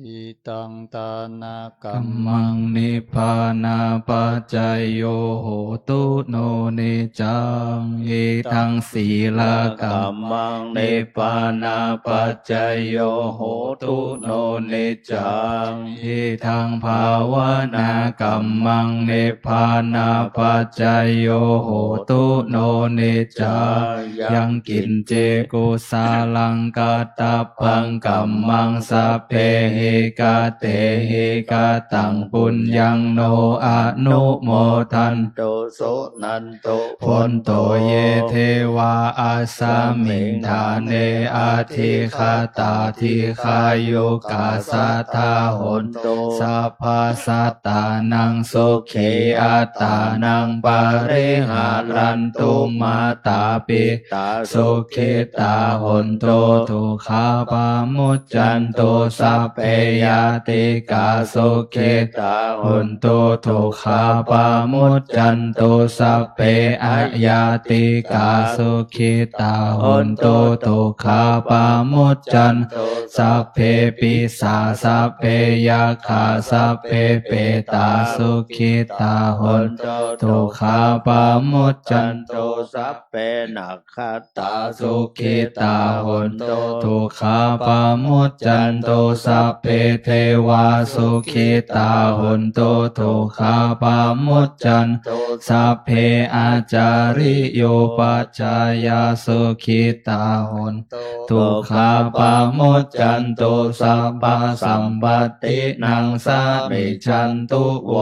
Speaker 8: อิตังตานากัมมังนิพพานาปัจจยโยโหตุโนเนจังอิทังศีลกัมมังนิพพานาปัจจยโยโหตุโนเนจังอิทังภาวนากัมมังนิพพานาปัจจยโยโหตุโนเนจังยังกินเจกุสาลังกัตตปังกัมมังสัพเพหิกาเตหิกาตังปุญญังโนอนุโมทันโตโสนันโตพนโตเยเทวาอาสามิงทาเนอาทิคาตาทิคายุกาสัทธาหนโตสัพพสัตตานังสุขีอัตตานังปาริหารันตุมาตาปิตาสุขิตาหนโตทุกขาปามุจจันโตสัพเพยาติกาสุขิตาหนโตทุกขาปามุจจันโตสัพเพอะยาติกาสุขิตาหนโตทุกขาปามุจจันโตสัพเพปิสาสัพเพยาคาสัพเพเปตาสุขิตาหนโตทุกขาปามุจจันโตสัพเพนักขตาสุขิตาหนโตทุกขาปามุจจันโตสัพเพเทวาสุขิตาหนโตทุกขาปามุจจันโตสัพเพอาจาริโยปัจจายาสุขิตาหนโตทุกขาปามุจจันโตสัพพสัมปตินังสามิชันตุโว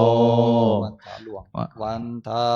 Speaker 8: วันทา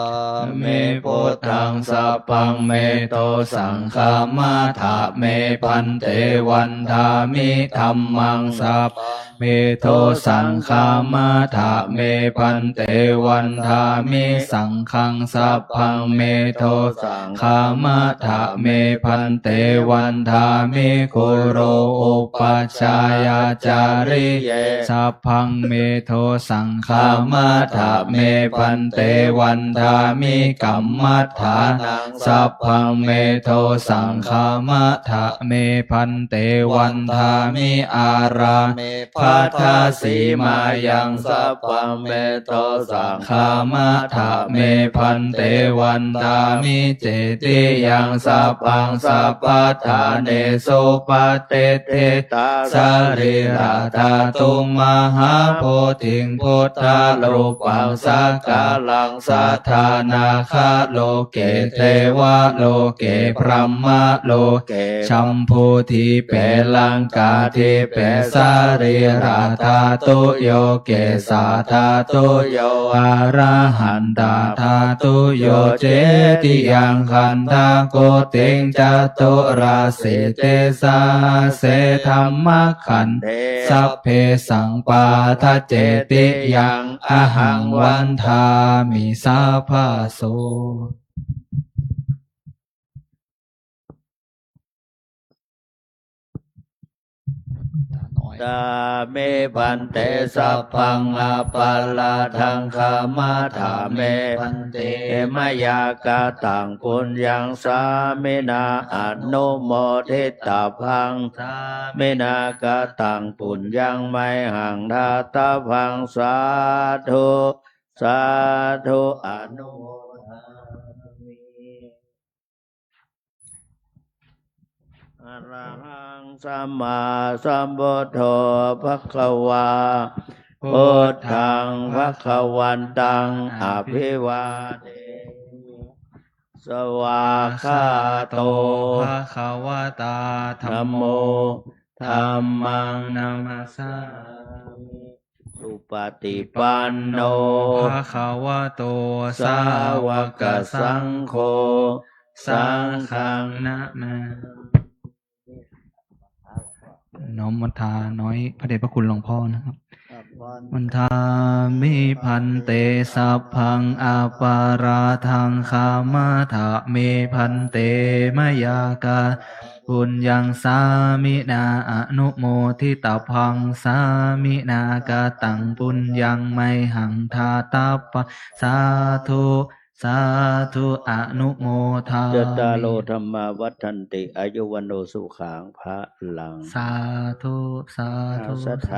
Speaker 8: เมพุทธังสัพพังเมโตสังฆามาถาเมพันเตวันทามิธัมมังสัพเมโทสังฆามาถาเมพันเตวันทามิสังฆังสัพพังเมโทสังฆามาถาเมพันเตวันทามิคุโรอุปัชฌายาจาริเยสัพพังเมโทสังฆามาถาเมพันเตวันทามิกัมมัฏฐานังสัพพังเมโทสังฆามาถาเมพันเตวันทามิอาราเมพัทธสีมายังสัพพังเมโทสังฆามาถาเมพันเตวันทามิเจติยังสัพพังสัพพทาเนสุปเตเตตาสริราธาตุมหาโพธิงพุทธารูปังสักกาลังสัทธานาคาโลเกเทวะโลเกพรหมโลเกชัมพูทิเปลังกาทิเปสริราธาตุโยเกสาธาตุโยอะระหันตาธาตุโยเจติยังคันธาโกเตงจตุราสิเตสาเสธัมมขันเทสัพเพสังปาทะเจติยังอหังวันทามิสาภาโสตาเมพันเตสัพพังอาปัลลาทังคามาถาเมพันเตมยากาตังปุญญังสามินาอนุโมทิตาพังสามินากาตังปุญญังไมหังทาตาพังสาธุสาธุอนุโมทามิอะระหังสัมมาสัมพุทโธภควาพุทธังภควันตังอภิวาเทสวากขาโตภควตาธัมโมธัมมังนามัสสามิสุปฏิปันโนภควโตสาวกสังโฆสังฆังนะมะน้อมวันทาน้อยพระเดชพระคุณหลวงพ่อนะครับวันทามิพันเตสัพพังอาปาราทังคามาถาเมพันเตมยากาปุญญังสามินาอนุโมทิตาพังสามินากาตังปุญญังไมหังทาตาปะสาธุ
Speaker 1: สาธุอนุโมทา
Speaker 2: จตารโล
Speaker 1: มิ
Speaker 2: ธรรมาวัฏันติอายุวันโนสุขังพระลัง
Speaker 1: สาธุสาธุ
Speaker 2: สัทธา